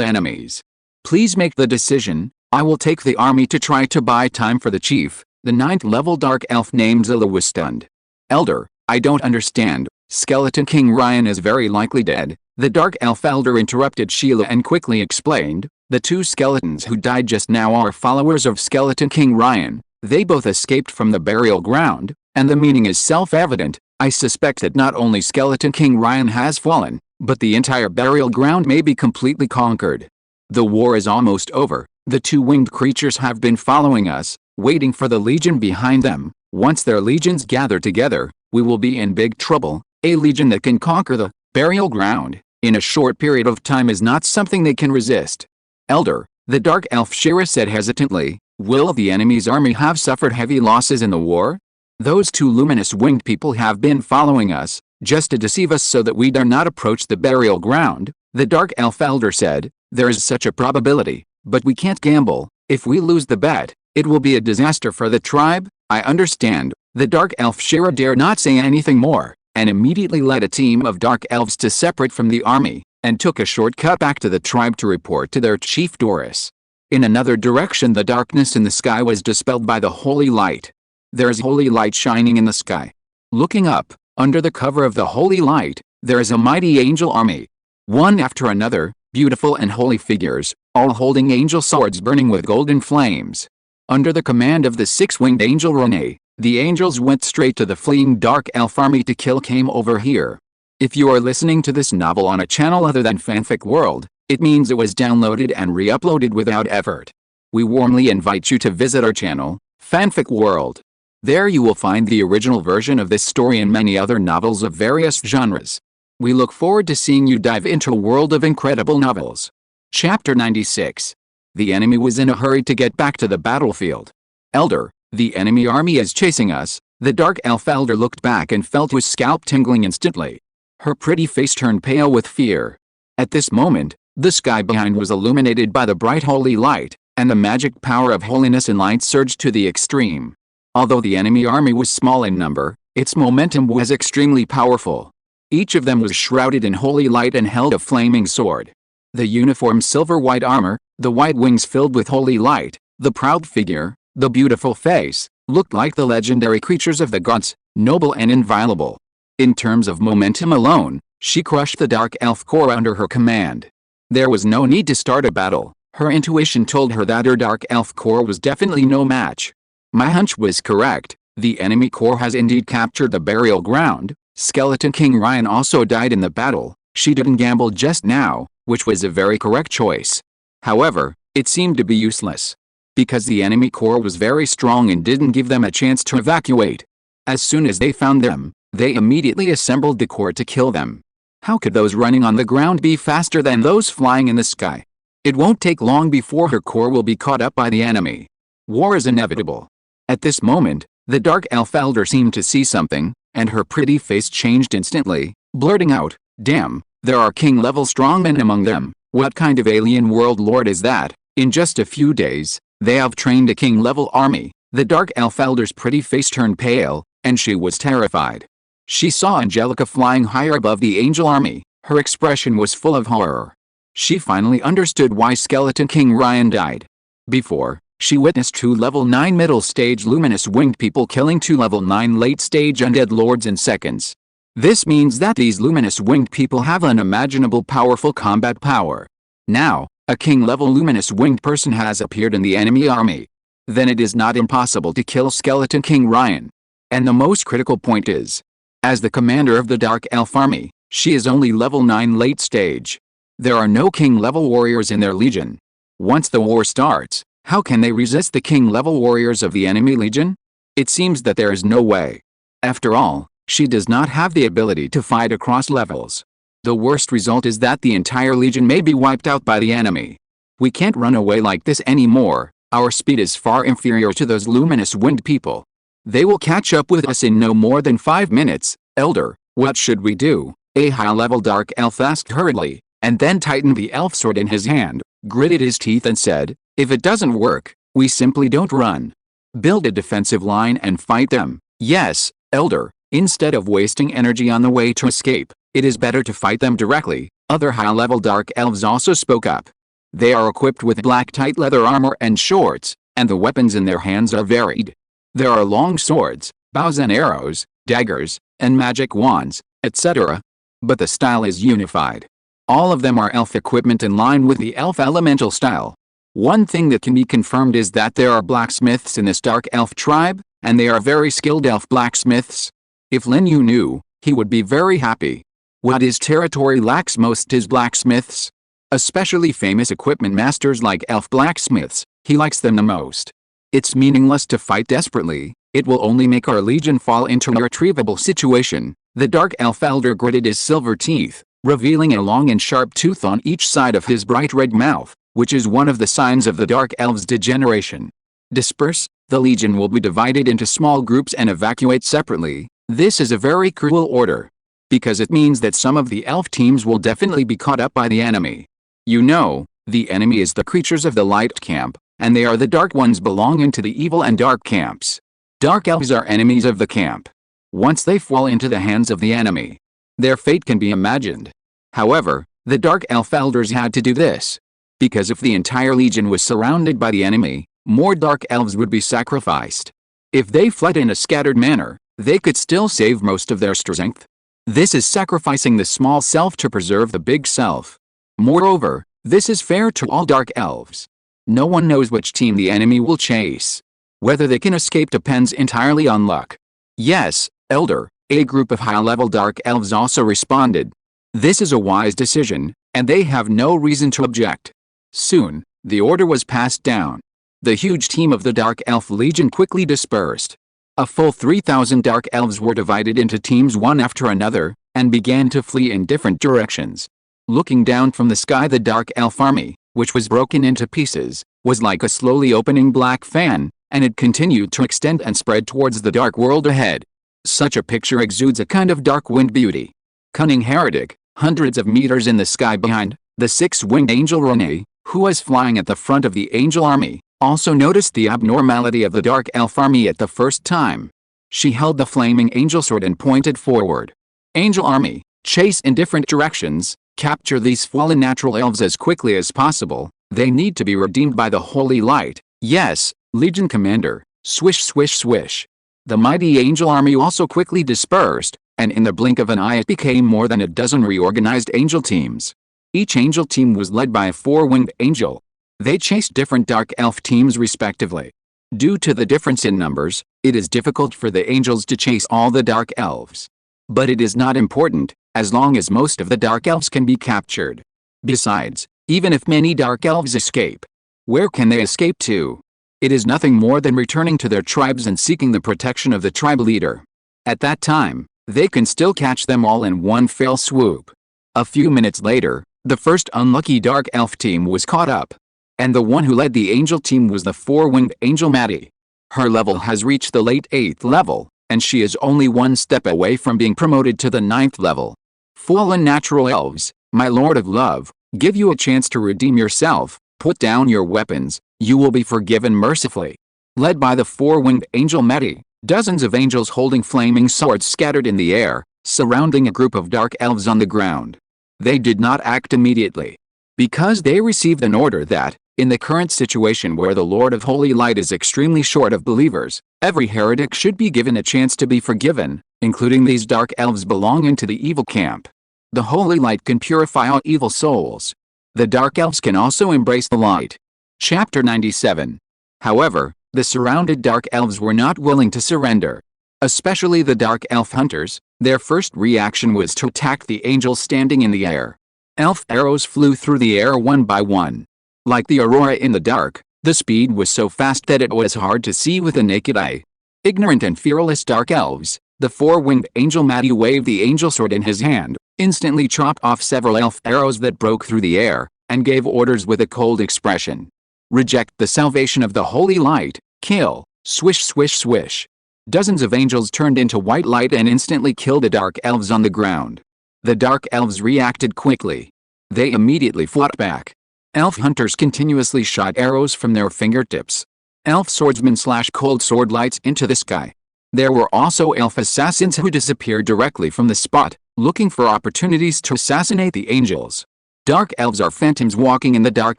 [SPEAKER 1] enemies. Please make the decision. I will take the army to try to buy time for the chief." The 9th level dark elf named Zilla was stunned. "Elder, I don't understand. Skeleton King Ryan is very likely dead." The dark elf elder interrupted Sheila and quickly explained, "The two skeletons who died just now are followers of Skeleton King Ryan. They both escaped from the burial ground, and the meaning is self-evident. I suspect that not only Skeleton King Ryan has fallen, but the entire burial ground may be completely conquered. The war is almost over. The two winged creatures have been following us, waiting for the legion behind them. Once their legions gather together, we will be in big trouble. A legion that can conquer the burial ground in a short period of time is not something they can resist." "Elder," the dark elf Shira said hesitantly, "will the enemy's army have suffered heavy losses in the war? Those two luminous winged people have been following us, just to deceive us so that we dare not approach the burial ground." The dark elf elder said, "There is such a probability, but we can't gamble. If we lose the bet, it will be a disaster for the tribe." "I understand." The dark elf Shira dared not say anything more, and immediately led a team of dark elves to separate from the army, and took a shortcut back to the tribe to report to their chief Doris. In another direction, the darkness in the sky was dispelled by the holy light. There is holy light shining in the sky. Looking up, under the cover of the holy light, there is a mighty angel army. One after another, beautiful and holy figures, all holding angel swords burning with golden flames. Under the command of the six-winged angel Renee, the angels went straight to the fleeing dark elf army to kill. Came over here. If you are listening to this novel on a channel other than Fanfic World, it means it was downloaded and re-uploaded without effort. We warmly invite you to visit our channel, Fanfic World. There you will find the original version of this story and many other novels of various genres. We look forward to seeing you dive into a world of incredible novels. Chapter 96. The enemy was in a hurry to get back to the battlefield. "Elder, the enemy army is chasing us." The dark elf elder looked back and felt his scalp tingling instantly. Her pretty face turned pale with fear. At this moment, the sky behind was illuminated by the bright holy light, and the magic power of holiness and light surged to the extreme. Although the enemy army was small in number, its momentum was extremely powerful. Each of them was shrouded in holy light and held a flaming sword. The uniform silver-white armor, the white wings filled with holy light, the proud figure, the beautiful face, looked like the legendary creatures of the gods, noble and inviolable. In terms of momentum alone, she crushed the dark elf corps under her command. There was no need to start a battle. Her intuition told her that her Dark Elf Corps was definitely no match. My hunch was correct. The enemy corps has indeed captured the burial ground. Skeleton King Ryan also died in the battle. She didn't gamble just now, which was a very correct choice. However, it seemed to be useless, because the enemy corps was very strong and didn't give them a chance to evacuate. As soon as they found them, they immediately assembled the corps to kill them. How could those running on the ground be faster than those flying in the sky? It won't take long before her corps will be caught up by the enemy. War is inevitable. At this moment, the Dark Elf Elder seemed to see something, and her pretty face changed instantly, blurting out, "Damn, there are king-level strongmen among them. What kind of alien world lord is that?" In just a few days, they have trained a king-level army. The Dark Elf Elder's pretty face turned pale, and she was terrified. She saw Angelica flying higher above the angel army. Her expression was full of horror. She finally understood why Skeleton King Ryan died. Before, she witnessed 2 level 9 middle stage luminous winged people killing 2 level 9 late stage undead lords in seconds. This means that these luminous winged people have unimaginable powerful combat power. Now, a king-level luminous winged person has appeared in the enemy army. Then it is not impossible to kill Skeleton King Ryan. And the most critical point is, as the commander of the Dark Elf army, she is only level 9 late stage. There are no king-level warriors in their legion. Once the war starts, how can they resist the king-level warriors of the enemy legion? It seems that there is no way. After all, she does not have the ability to fight across levels. The worst result is that the entire legion may be wiped out by the enemy. We can't run away like this anymore. Our speed is far inferior to those luminous winged people. They will catch up with us in no more than 5 minutes. Elder, what should we do? A high-level Dark Elf asked hurriedly, and then tightened the elf sword in his hand, gritted his teeth and said, "If it doesn't work, we simply don't run. Build a defensive line and fight them." "Yes, Elder, instead of wasting energy on the way to escape, it is better to fight them directly." Other high-level Dark Elves also spoke up. They are equipped with black tight leather armor and shorts, and the weapons in their hands are varied. There are long swords, bows and arrows, daggers, and magic wands, etc. But the style is unified. All of them are elf equipment in line with the elf elemental style. One thing that can be confirmed is that there are blacksmiths in this Dark Elf tribe, and they are very skilled elf blacksmiths. If Lin Yu knew, he would be very happy. What his territory lacks most is blacksmiths. Especially famous equipment masters like elf blacksmiths, he likes them the most. It's meaningless to fight desperately. It will only make our legion fall into an irretrievable situation. The Dark Elf Elder gritted his silver teeth, revealing a long and sharp tooth on each side of his bright red mouth, which is one of the signs of the Dark Elves' degeneration. Disperse. The legion will be divided into small groups and evacuate separately. This is a very cruel order, because it means that some of the elf teams will definitely be caught up by the enemy. You know, the enemy is the creatures of the light camp, and they are the dark ones belonging to the evil and dark camps. Dark elves are enemies of the camp. Once they fall into the hands of the enemy, their fate can be imagined. However, the Dark Elf Elders had to do this, because if the entire legion was surrounded by the enemy, more Dark Elves would be sacrificed. If they fled in a scattered manner, they could still save most of their strength. This is sacrificing the small self to preserve the big self. Moreover, this is fair to all Dark Elves. No one knows which team the enemy will chase. Whether they can escape depends entirely on luck. Yes, Elder, a group of high-level Dark Elves also responded. This is a wise decision, and they have no reason to object. Soon, the order was passed down. The huge team of the Dark Elf Legion quickly dispersed. A full 3,000 Dark Elves were divided into teams one after another, and began to flee in different directions. Looking down from the sky, the Dark Elf army, which was broken into pieces, was like a slowly opening black fan, and it continued to extend and spread towards the dark world ahead. Such a picture exudes a kind of dark wind beauty. Cunning heretic, hundreds of meters in the sky behind, the six-winged angel Renee, who was flying at the front of the angel army, also noticed the abnormality of the Dark Elf army at the first time. She held the flaming angel sword and pointed forward. Angel army, chase in different directions, capture these fallen natural elves as quickly as possible. They need to be redeemed by the holy light. Yes, Legion Commander, swish swish swish. The mighty angel army also quickly dispersed, and in the blink of an eye it became more than a dozen reorganized angel teams. Each angel team was led by a four-winged angel. They chased different dark elf teams respectively. Due to the difference in numbers, it is difficult for the angels to chase all the dark elves. But it is not important, as long as most of the dark elves can be captured. Besides, even if many dark elves escape, where can they escape to? It is nothing more than returning to their tribes and seeking the protection of the tribe leader. At that time, they can still catch them all in one fell swoop. A few minutes later, the first unlucky dark elf team was caught up. And the one who led the angel team was the four-winged angel Maddie. Her level has reached the late 8th level, and she is only one step away from being promoted to the 9th level. Fallen natural elves, my lord of love, give you a chance to redeem yourself. Put down your weapons, you will be forgiven mercifully. Led by the four-winged angel Maddie, dozens of angels holding flaming swords scattered in the air, surrounding a group of dark elves on the ground. They did not act immediately, because they received an order that, in the current situation where the Lord of Holy Light is extremely short of believers, every heretic should be given a chance to be forgiven, including these dark elves belonging to the evil camp. The Holy Light can purify all evil souls. The dark elves can also embrace the light. Chapter 97. However, the surrounded dark elves were not willing to surrender. Especially the dark elf hunters, their first reaction was to attack the angels standing in the air. Elf arrows flew through the air one by one. Like the aurora in the dark, the speed was so fast that it was hard to see with the naked eye. Ignorant and fearless dark elves, the four-winged angel Maddie waved the angel sword in his hand, instantly chopped off several elf arrows that broke through the air, and gave orders with a cold expression. Reject the salvation of the holy light, kill, swish swish swish. Dozens of angels turned into white light and instantly killed the dark elves on the ground. The dark elves reacted quickly. They immediately fought back. Elf hunters continuously shot arrows from their fingertips. Elf swordsmen slashed cold sword lights into the sky. There were also elf assassins who disappeared directly from the spot, looking for opportunities to assassinate the angels. Dark elves are phantoms walking in the dark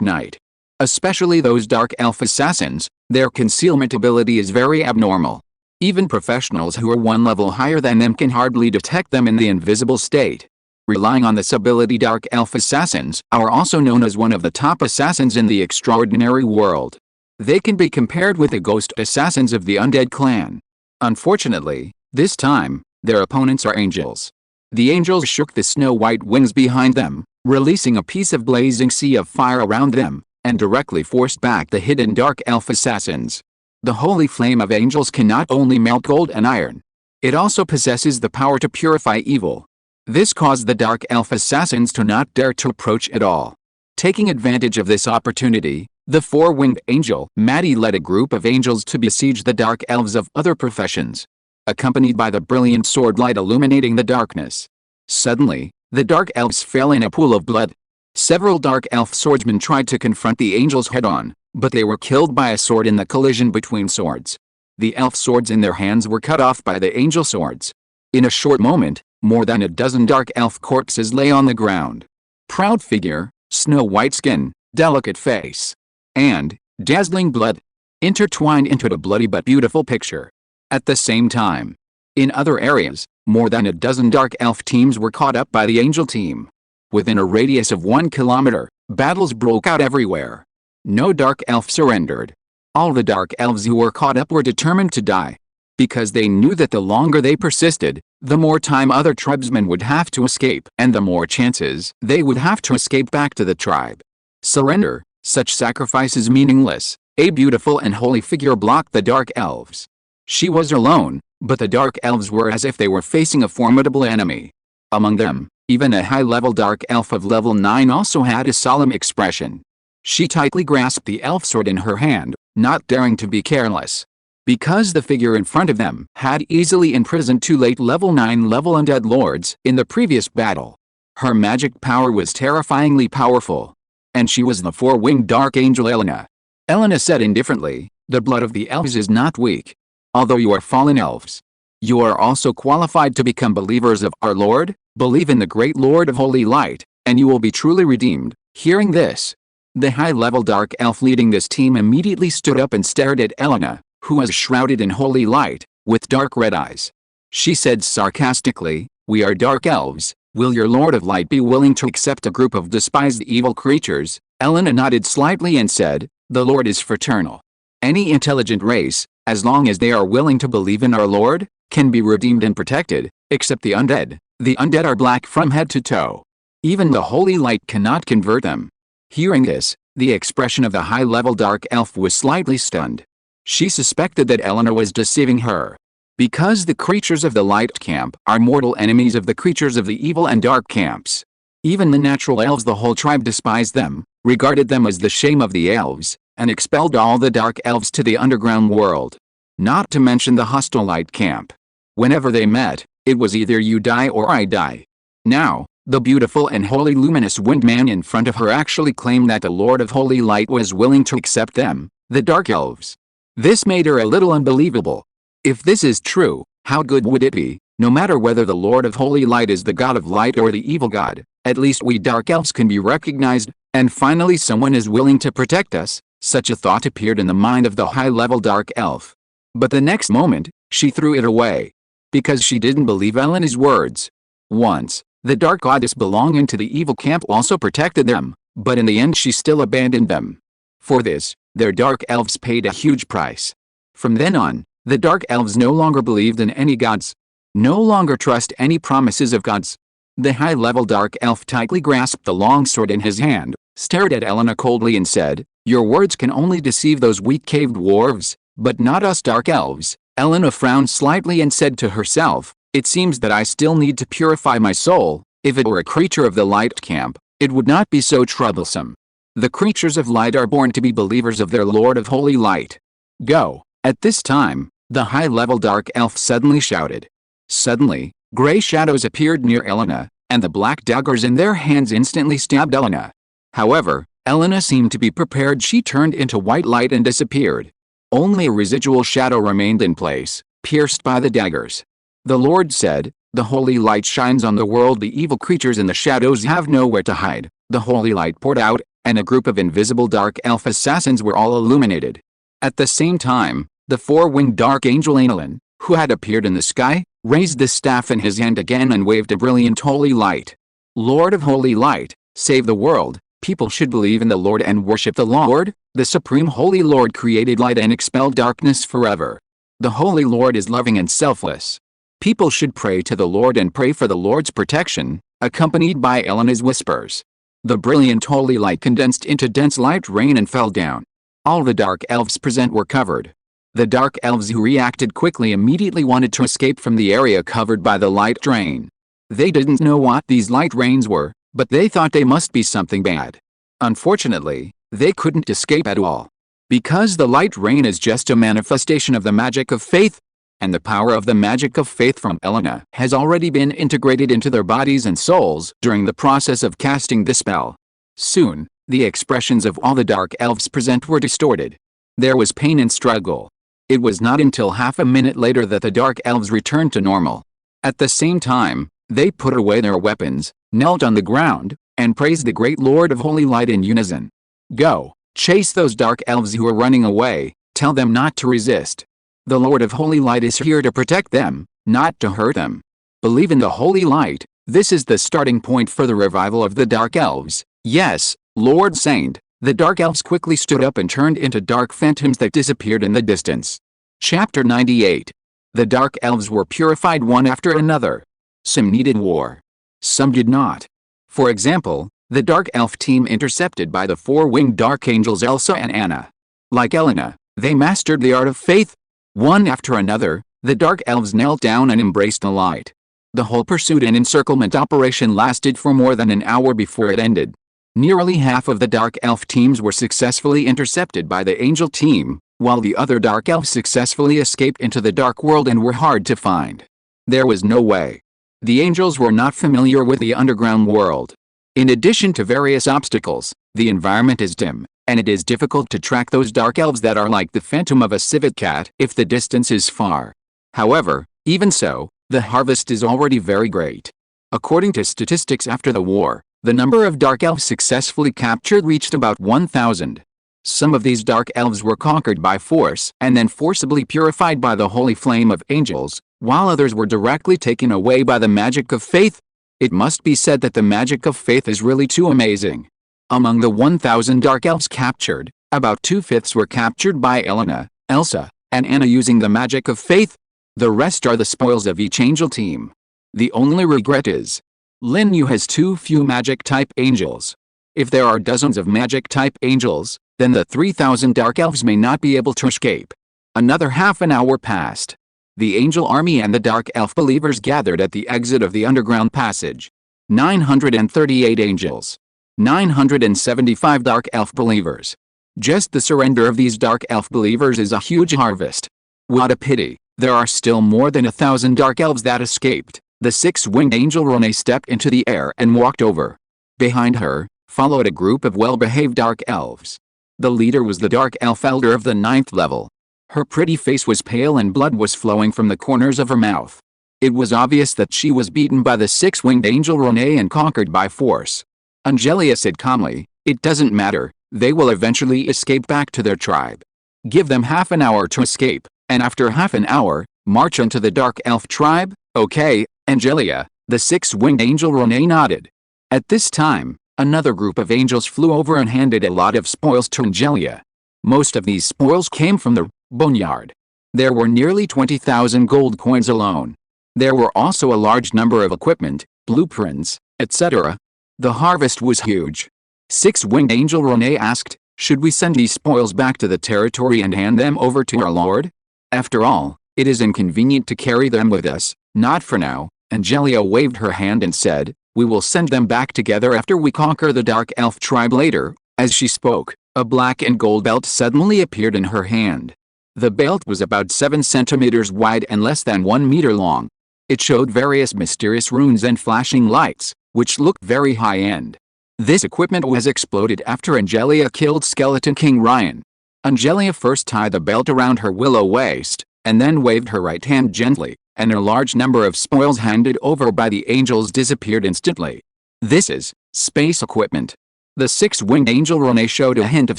[SPEAKER 1] night. Especially those dark elf assassins, their concealment ability is very abnormal. Even professionals who are one level higher than them can hardly detect them in the invisible state. Relying on this ability, dark elf assassins are also known as one of the top assassins in the extraordinary world. They can be compared with the ghost assassins of the undead clan. Unfortunately, this time, their opponents are angels. The angels shook the snow-white wings behind them, releasing a piece of blazing sea of fire around them, and directly forced back the hidden dark elf assassins. The holy flame of angels can not only melt gold and iron, it also possesses the power to purify evil. This caused the dark elf assassins to not dare to approach at all. Taking advantage of this opportunity, the four-winged angel Maddie led a group of angels to besiege the dark elves of other professions, accompanied by the brilliant sword light illuminating the darkness. Suddenly, the dark elves fell in a pool of blood. Several dark elf swordsmen tried to confront the angels head-on, but they were killed by a sword in the collision between swords. The elf swords in their hands were cut off by the angel swords. In a short moment, more than a dozen dark elf corpses lay on the ground. Proud figure, snow-white skin, delicate face, and dazzling blood, intertwined into a bloody but beautiful picture. At the same time, in other areas, more than a dozen dark elf teams were caught up by the angel team. Within a radius of 1 kilometer, battles broke out everywhere. No dark elf surrendered. All the dark elves who were caught up were determined to die, because they knew that the longer they persisted, the more time other tribesmen would have to escape, and the more chances they would have to escape back to the tribe. Surrender, such sacrifice is meaningless. A beautiful and holy figure blocked the dark elves. She was alone, but the dark elves were as if they were facing a formidable enemy. Among them, even a high-level dark elf of level 9 also had a solemn expression. She tightly grasped the elf sword in her hand, not daring to be careless. Because the figure in front of them had easily imprisoned two late level 9 undead lords in the previous battle. Her magic power was terrifyingly powerful. And she was the four-winged dark angel Elena. Elena said indifferently, "The blood of the elves is not weak. Although you are fallen elves, you are also qualified to become believers of our Lord. Believe in the great Lord of Holy Light, and you will be truly redeemed." Hearing this, the high-level dark elf leading this team immediately stood up and stared at Elena, who was shrouded in holy light, with dark red eyes. She said sarcastically, "We are dark elves, Will your Lord of Light be willing to accept a group of despised evil creatures? Elena nodded slightly and said, the Lord is fraternal. Any intelligent race, as long as they are willing to believe in our Lord, can be redeemed and protected, except the undead. The undead are black from head to toe. Even the holy light cannot convert them. Hearing this, the expression of the high-level dark elf was slightly stunned. She suspected that Elena was deceiving her. Because the creatures of the light camp are mortal enemies of the creatures of the evil and dark camps. Even the natural elves, the whole tribe despised them, regarded them as the shame of the elves, and expelled all the dark elves to the underground world. Not to mention the hostile light camp. Whenever they met, it was either you die or I die. Now, the beautiful and holy luminous winged man in front of her actually claimed that the Lord of Holy Light was willing to accept them, the dark elves. This made her a little unbelievable. If this is true, how good would it be, no matter whether the Lord of Holy Light is the God of Light or the evil God, at least we dark elves can be recognized, and finally someone is willing to protect us. Such a thought appeared in the mind of the high-level dark elf. But the next moment, she threw it away. Because she didn't believe Elena's words. Once, the dark goddess belonging to the evil camp also protected them, but in the end she still abandoned them. For this, their dark elves paid a huge price. From then on, the dark elves no longer believed in any gods. No longer trust any promises of gods. The high-level dark elf tightly grasped the long sword in his hand, stared at Elena coldly and said, your words can only deceive those weak cave dwarves, but not us dark elves. Elena frowned slightly and said to herself, it seems that I still need to purify my soul. If it were a creature of the light camp, it would not be so troublesome. The creatures of light are born to be believers of their Lord of Holy Light. Go. At this time, the high-level dark elf suddenly shouted. Suddenly, gray shadows appeared near Elena, and the black daggers in their hands instantly stabbed Elena. However, Elena seemed to be prepared. She turned into white light and disappeared. Only a residual shadow remained in place, pierced by the daggers. The Lord said, the holy light shines on the world. The evil creatures in the shadows have nowhere to hide. The holy light poured out, and a group of invisible dark elf assassins were all illuminated. At the same time, the four-winged dark angel Anilin, who had appeared in the sky, raised the staff in his hand again and waved a brilliant holy light. Lord of Holy Light, save the world. People should believe in the Lord and worship the Lord. The supreme holy Lord created light and expelled darkness forever. The Holy Lord is loving and selfless. People should pray to the Lord and pray for the Lord's protection, accompanied by Elena's whispers. The brilliant holy light condensed into dense light rain and fell down. All the dark elves present were covered. The dark elves who reacted quickly immediately wanted to escape from the area covered by the light rain. They didn't know what these light rains were, but they thought they must be something bad. Unfortunately, they couldn't escape at all. Because the light rain is just a manifestation of the magic of faith, and the power of the magic of faith from Elena has already been integrated into their bodies and souls during the process of casting the spell. Soon, the expressions of all the dark elves present were distorted. There was pain and struggle. It was not until half a minute later that the dark elves returned to normal. At the same time, they put away their weapons, knelt on the ground, and praised the great Lord of Holy Light in unison. Go, chase those dark elves who are running away, tell them not to resist. The Lord of Holy Light is here to protect them, not to hurt them. Believe in the Holy Light. This is the starting point for the revival of the dark elves. Yes, Lord Saint. The dark elves quickly stood up and turned into dark phantoms that disappeared in the distance. Chapter 98. The dark elves were purified one after another. Some needed war. Some did not. For example, the dark elf team intercepted by the four-winged dark angels Elsa and Anna. Like Elena, they mastered the art of faith. One after another, the dark elves knelt down and embraced the light. The whole pursuit and encirclement operation lasted for more than an hour before it ended. Nearly half of the dark elf teams were successfully intercepted by the angel team, while the other dark elves successfully escaped into the dark world and were hard to find. There was no way. The angels were not familiar with the underground world. In addition to various obstacles, the environment is dim, and it is difficult to track those dark elves that are like the phantom of a civet cat if the distance is far. However, even so, the harvest is already very great. According to statistics after the war, the number of dark elves successfully captured reached about 1,000. Some of these dark elves were conquered by force and then forcibly purified by the holy flame of angels, while others were directly taken away by the magic of faith. It must be said that the magic of faith is really too amazing. Among the 1,000 dark elves captured, about 2/5 were captured by Elena, Elsa, and Anna using the magic of faith. The rest are the spoils of each angel team. The only regret is, Lin Yu has too few magic-type angels. If there are dozens of magic-type angels, then the 3,000 dark elves may not be able to escape. Another half an hour passed. The angel army and the dark elf believers gathered at the exit of the underground passage. 938 angels. 975 dark elf believers. Just the surrender of these dark elf believers is a huge harvest. What a pity, there are still more than 1,000 dark elves that escaped. The six-winged angel Renee stepped into the air and walked over. Behind her, followed a group of well-behaved dark elves. The leader was the dark elf elder of the 9th level. Her pretty face was pale and blood was flowing from the corners of her mouth. It was obvious that she was beaten by the six-winged angel Renee and conquered by force. Angelia said calmly, "It doesn't matter, they will eventually escape back to their tribe. Give them half an hour to escape, and after half an hour, march into the dark elf tribe." "Okay, Angelia," the six-winged angel Renee nodded. At this time, another group of angels flew over and handed a lot of spoils to Angelia. Most of these spoils came from the boneyard. There were nearly 20,000 gold coins alone. There were also a large number of equipment, blueprints, etc. The harvest was huge. Six-winged angel Renee asked, "Should we send these spoils back to the territory and hand them over to our lord? After all, it is inconvenient to carry them with us." "Not for now," Angelia waved her hand and said, "We will send them back together after we conquer the dark elf tribe later." As she spoke, a black and gold belt suddenly appeared in her hand. The belt was about 7 centimeters wide and less than 1 meter long. It showed various mysterious runes and flashing lights, which looked very high-end. This equipment was exploded after Angelia killed Skeleton King Ryan. Angelia first tied the belt around her willow waist, and then waved her right hand gently, and a large number of spoils handed over by the angels disappeared instantly. "This is space equipment." The six-winged angel Renee showed a hint of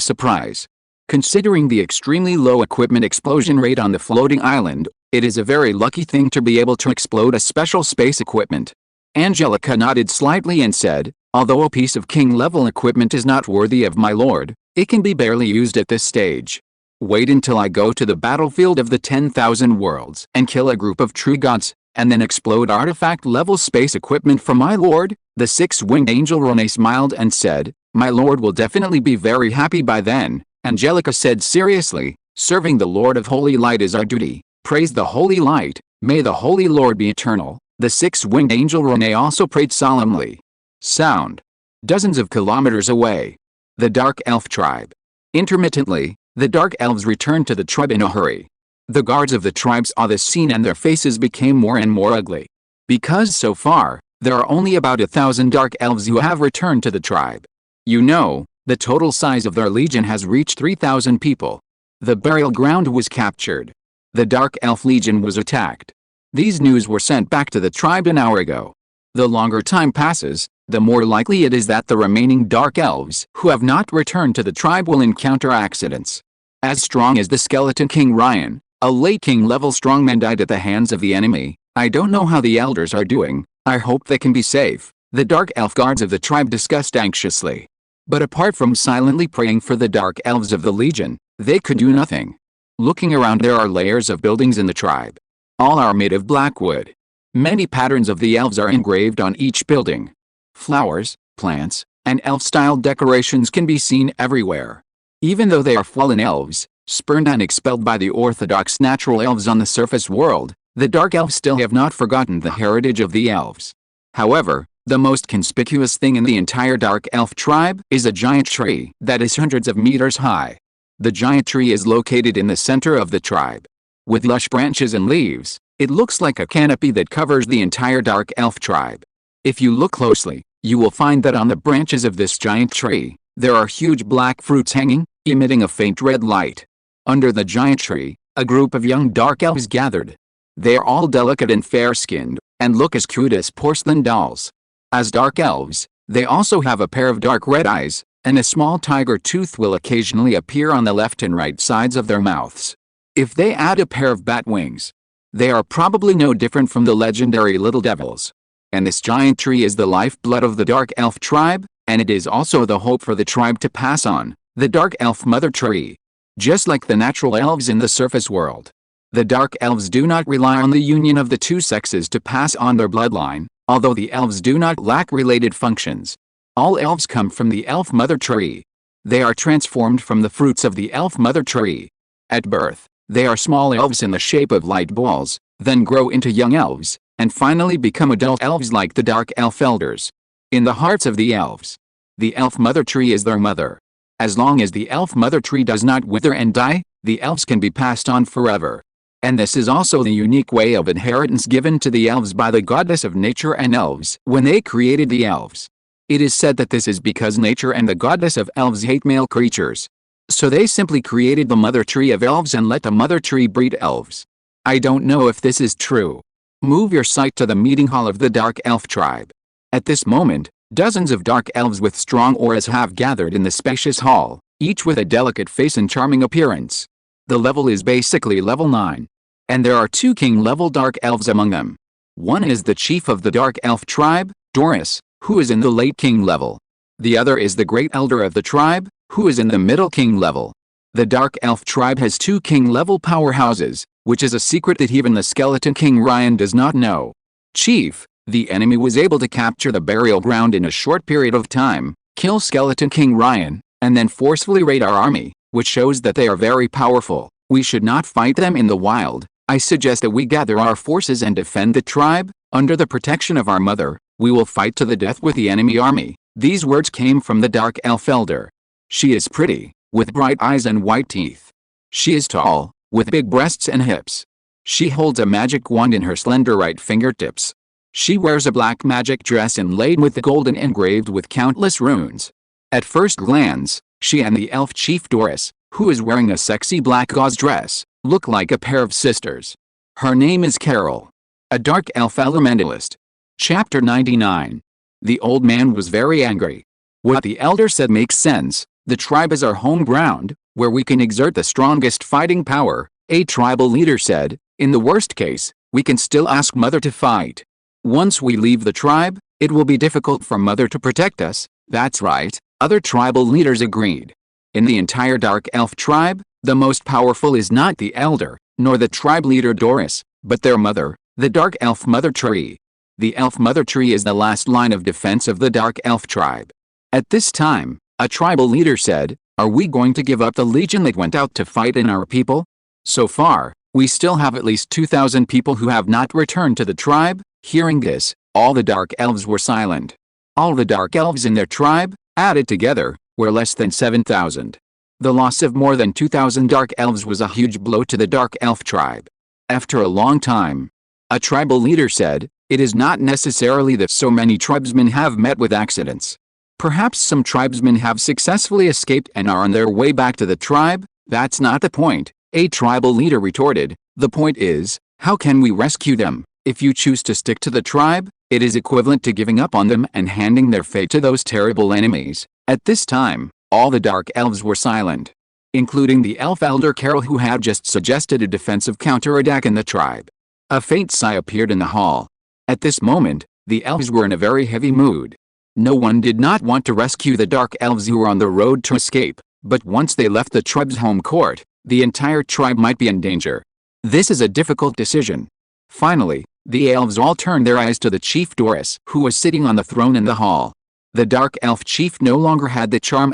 [SPEAKER 1] surprise. Considering the extremely low equipment explosion rate on the floating island, it is a very lucky thing to be able to explode a special space equipment. Angelica nodded slightly and said, "Although a piece of king-level equipment is not worthy of my lord, it can be barely used at this stage. Wait until I go to the battlefield of the 10,000 worlds and kill a group of true gods, and then explode artifact-level space equipment for my lord." The six-winged angel Renee smiled and said, "My lord will definitely be very happy by then." Angelica said seriously, "Serving the Lord of Holy Light is our duty. Praise the Holy Light, may the Holy Lord be eternal." The six-winged angel Renee also prayed solemnly. Sound. Dozens of kilometers away. The Dark Elf Tribe. Intermittently, the Dark Elves returned to the tribe in a hurry. The guards of the tribe saw this scene and their faces became more and more ugly. Because so far, there are only about 1,000 Dark Elves who have returned to the tribe. You know, the total size of their legion has reached 3,000 people. The burial ground was captured. The Dark Elf Legion was attacked. These news were sent back to the tribe an hour ago. The longer time passes, the more likely it is that the remaining Dark Elves who have not returned to the tribe will encounter accidents. As strong as the Skeleton King Ryan, a late king-level strongman died at the hands of the enemy. I don't know how the elders are doing. I hope they can be safe, the Dark Elf guards of the tribe discussed anxiously. But apart from silently praying for the Dark Elves of the Legion, they could do nothing. Looking around, there are layers of buildings in the tribe. All are made of black wood. Many patterns of the elves are engraved on each building. Flowers, plants, and elf-style decorations can be seen everywhere. Even though they are fallen elves, spurned and expelled by the orthodox natural elves on the surface world, the Dark Elves still have not forgotten the heritage of the elves. However, the most conspicuous thing in the entire Dark Elf tribe is a giant tree that is hundreds of meters high. The giant tree is located in the center of the tribe. With lush branches and leaves, it looks like a canopy that covers the entire Dark Elf tribe. If you look closely, you will find that on the branches of this giant tree, there are huge black fruits hanging, emitting a faint red light. Under the giant tree, a group of young Dark Elves gathered. They are all delicate and fair-skinned, and look as cute as porcelain dolls. As Dark Elves, they also have a pair of dark red eyes, and a small tiger tooth will occasionally appear on the left and right sides of their mouths. If they add a pair of bat wings, they are probably no different from the legendary Little Devils. And this giant tree is the lifeblood of the Dark Elf tribe, and it is also the hope for the tribe to pass on, the Dark Elf Mother Tree. Just like the natural elves in the surface world, the Dark Elves do not rely on the union of the two sexes to pass on their bloodline, although the elves do not lack related functions. All elves come from the Elf Mother Tree. They are transformed from the fruits of the Elf Mother Tree. At birth, they are small elves in the shape of light balls, then grow into young elves, and finally become adult elves like the Dark Elf Elders. In the hearts of the elves, the Elf Mother Tree is their mother. As long as the Elf Mother Tree does not wither and die, the elves can be passed on forever. And this is also the unique way of inheritance given to the elves by the goddess of nature and elves when they created the elves. It is said that this is because nature and the goddess of elves hate male creatures. So they simply created the mother tree of elves and let the mother tree breed elves. I don't know if this is true. Move your sight to the meeting hall of the Dark Elf tribe. At this moment, dozens of dark elves with strong auras have gathered in the spacious hall, each with a delicate face and charming appearance. The level is basically level 9. And there are 2 king-level dark elves among them. One is the chief of the Dark Elf tribe, Doris, who is in the late king level. The other is the great elder of the tribe, who is in the middle king level. The Dark Elf tribe has 2 king-level powerhouses, which is a secret that even the Skeleton King Ryan does not know. Chief, the enemy was able to capture the burial ground in a short period of time, kill Skeleton King Ryan, and then forcefully raid our army, which shows that they are very powerful. We should not fight them in the wild. I suggest that we gather our forces and defend the tribe. Under the protection of our mother, we will fight to the death with the enemy army. These words came from the Dark Elf Elder. She is pretty, with bright eyes and white teeth. She is tall, with big breasts and hips. She holds a magic wand in her slender right fingertips. She wears a black magic dress inlaid with gold and engraved with countless runes. At first glance, she and the elf chief Doris, who is wearing a sexy black gauze dress, look like a pair of sisters. Her name is Carol, a dark elf elementalist. Chapter 99. The old man was very angry. What the elder said makes sense. The tribe is our home ground, where we can exert the strongest fighting power, a tribal leader said. In the worst case, we can still ask Mother to fight. Once we leave the tribe, it will be difficult for Mother to protect us. That's right, other tribal leaders agreed. In the entire Dark Elf tribe, the most powerful is not the elder, nor the tribe leader Doris, but their mother, the Dark Elf Mother Tree. The Elf Mother Tree is the last line of defense of the Dark Elf tribe. At this time, a tribal leader said, "Are we going to give up the legion that went out to fight in our people? So far, we still have at least 2,000 people who have not returned to the tribe." Hearing this, all the Dark Elves were silent. All the Dark Elves in their tribe, added together, were less than 7,000. The loss of more than 2,000 Dark Elves was a huge blow to the Dark Elf tribe. After a long time, a tribal leader said, "It is not necessarily that so many tribesmen have met with accidents. Perhaps some tribesmen have successfully escaped and are on their way back to the tribe." "That's not the point," a tribal leader retorted. "The point is, how can we rescue them? If you choose to stick to the tribe, it is equivalent to giving up on them and handing their fate to those terrible enemies." At this time, all the Dark Elves were silent, including the Elf Elder Carol, who had just suggested a defensive counterattack in the tribe. A faint sigh appeared in the hall. At this moment, the elves were in a very heavy mood. No one did not want to rescue the Dark Elves who were on the road to escape, but once they left the tribe's home court, the entire tribe might be in danger. This is a difficult decision. Finally, the elves all turned their eyes to the chief Doris, who was sitting on the throne in the hall. The Dark Elf chief no longer had the charm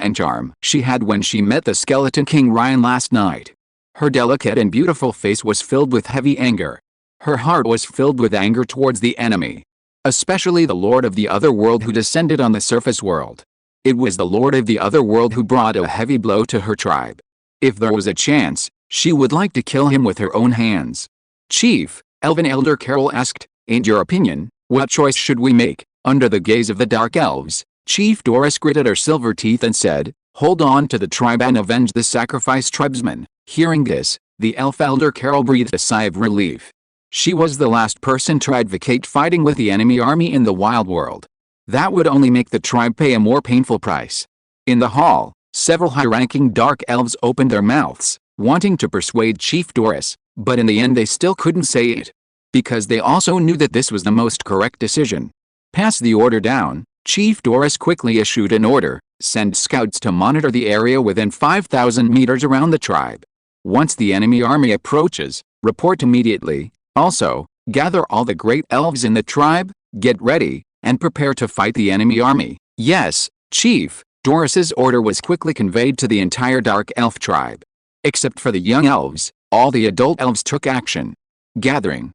[SPEAKER 1] she had when she met the Skeleton King Ryan last night. Her delicate and beautiful face was filled with heavy anger. Her heart was filled with anger towards the enemy, especially the Lord of the Otherworld who descended on the surface world. It was the Lord of the Otherworld who brought a heavy blow to her tribe. If there was a chance, she would like to kill him with her own hands. "Chief," Elven Elder Carol asked, "in your opinion, what choice should we make?" Under the gaze of the Dark Elves, Chief Doris gritted her silver teeth and said, "Hold on to the tribe and avenge the sacrificed tribesmen." Hearing this, the Elf Elder Carol breathed a sigh of relief. She was the last person to advocate fighting with the enemy army in the wild world. That would only make the tribe pay a more painful price. In the hall, several high-ranking Dark Elves opened their mouths, wanting to persuade Chief Doris, but in the end they still couldn't say it, because they also knew that this was the most correct decision. Pass the order down. Chief Doris quickly issued an order. Send scouts to monitor the area within 5,000 meters around the tribe. Once the enemy army approaches, report immediately. Also, gather all the great elves in the tribe, get ready, and prepare to fight the enemy army. Yes, Chief. Doris's order was quickly conveyed to the entire Dark Elf tribe. Except for the young elves, all the adult elves took action. Gathering,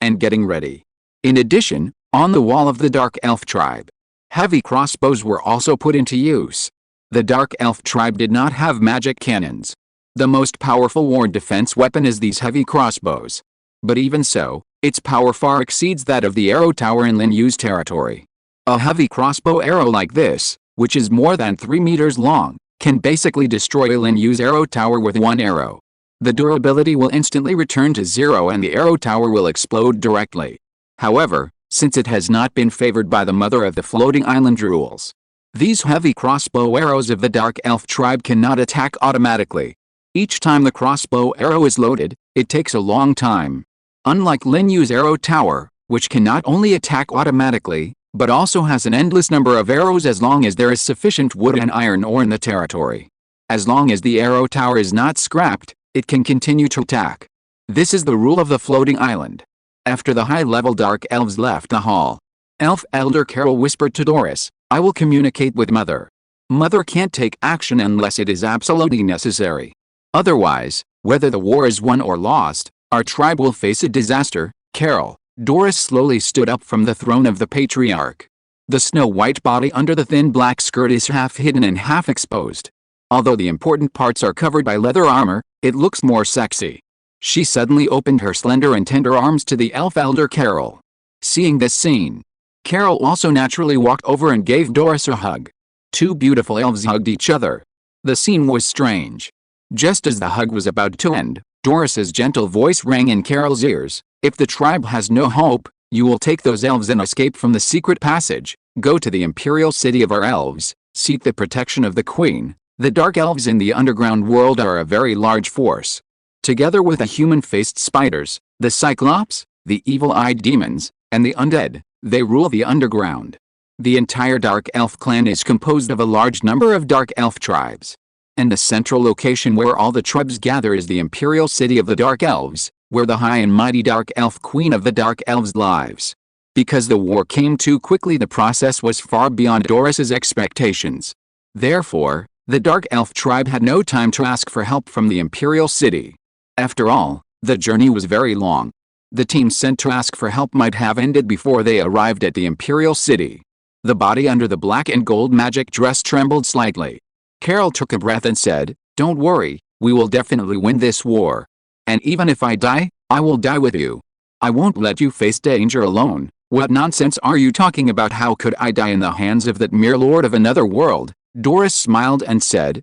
[SPEAKER 1] and getting ready. In addition, on the wall of the Dark Elf tribe, heavy crossbows were also put into use. The Dark Elf tribe did not have magic cannons. The most powerful war defense weapon is these heavy crossbows. But even so, its power far exceeds that of the arrow tower in Lin Yu's territory. A heavy crossbow arrow like this, which is more than 3 meters long, can basically destroy Lin Yu's arrow tower with one arrow. The durability will instantly return to zero and the arrow tower will explode directly. However, since it has not been favored by the mother of the floating island rules, these heavy crossbow arrows of the Dark Elf tribe cannot attack automatically. Each time the crossbow arrow is loaded, it takes a long time. Unlike Lin Yu's arrow tower, which can not only attack automatically, but also has an endless number of arrows as long as there is sufficient wood and iron ore in the territory. As long as the arrow tower is not scrapped, it can continue to attack. This is the rule of the floating island. After the high-level Dark Elves left the hall, Elf Elder Carol whispered to Doris, "I will communicate with Mother. Mother can't take action unless it is absolutely necessary. Otherwise, whether the war is won or lost, our tribe will face a disaster." Carol. Doris slowly stood up from the throne of the patriarch. The snow-white body under the thin black skirt is half hidden and half exposed. Although the important parts are covered by leather armor, it looks more sexy. She suddenly opened her slender and tender arms to the Elf Elder Carol. Seeing this scene, Carol also naturally walked over and gave Doris a hug. Two beautiful elves hugged each other. The scene was strange. Just as the hug was about to end, Doris's gentle voice rang in Carol's ears. "If the tribe has no hope, you will take those elves and escape from the secret passage, go to the imperial city of our elves, seek the protection of the queen. The dark elves in the underground world are a very large force. Together with the human-faced spiders, the cyclops, the evil-eyed demons, and the undead, they rule the underground. The entire Dark Elf clan is composed of a large number of Dark Elf tribes. And the central location where all the tribes gather is the imperial city of the Dark Elves, where the high and mighty Dark Elf Queen of the Dark Elves lives." Because the war came too quickly, the process was far beyond Doris's expectations. Therefore, the Dark Elf tribe had no time to ask for help from the imperial city. After all, the journey was very long. The team sent to ask for help might have ended before they arrived at the imperial city. The body under the black and gold magic dress trembled slightly. Carol took a breath and said, "Don't worry, we will definitely win this war. And even if I die, I will die with you. I won't let you face danger alone." "What nonsense are you talking about? How could I die in the hands of that mere lord of another world?" Doris smiled and said,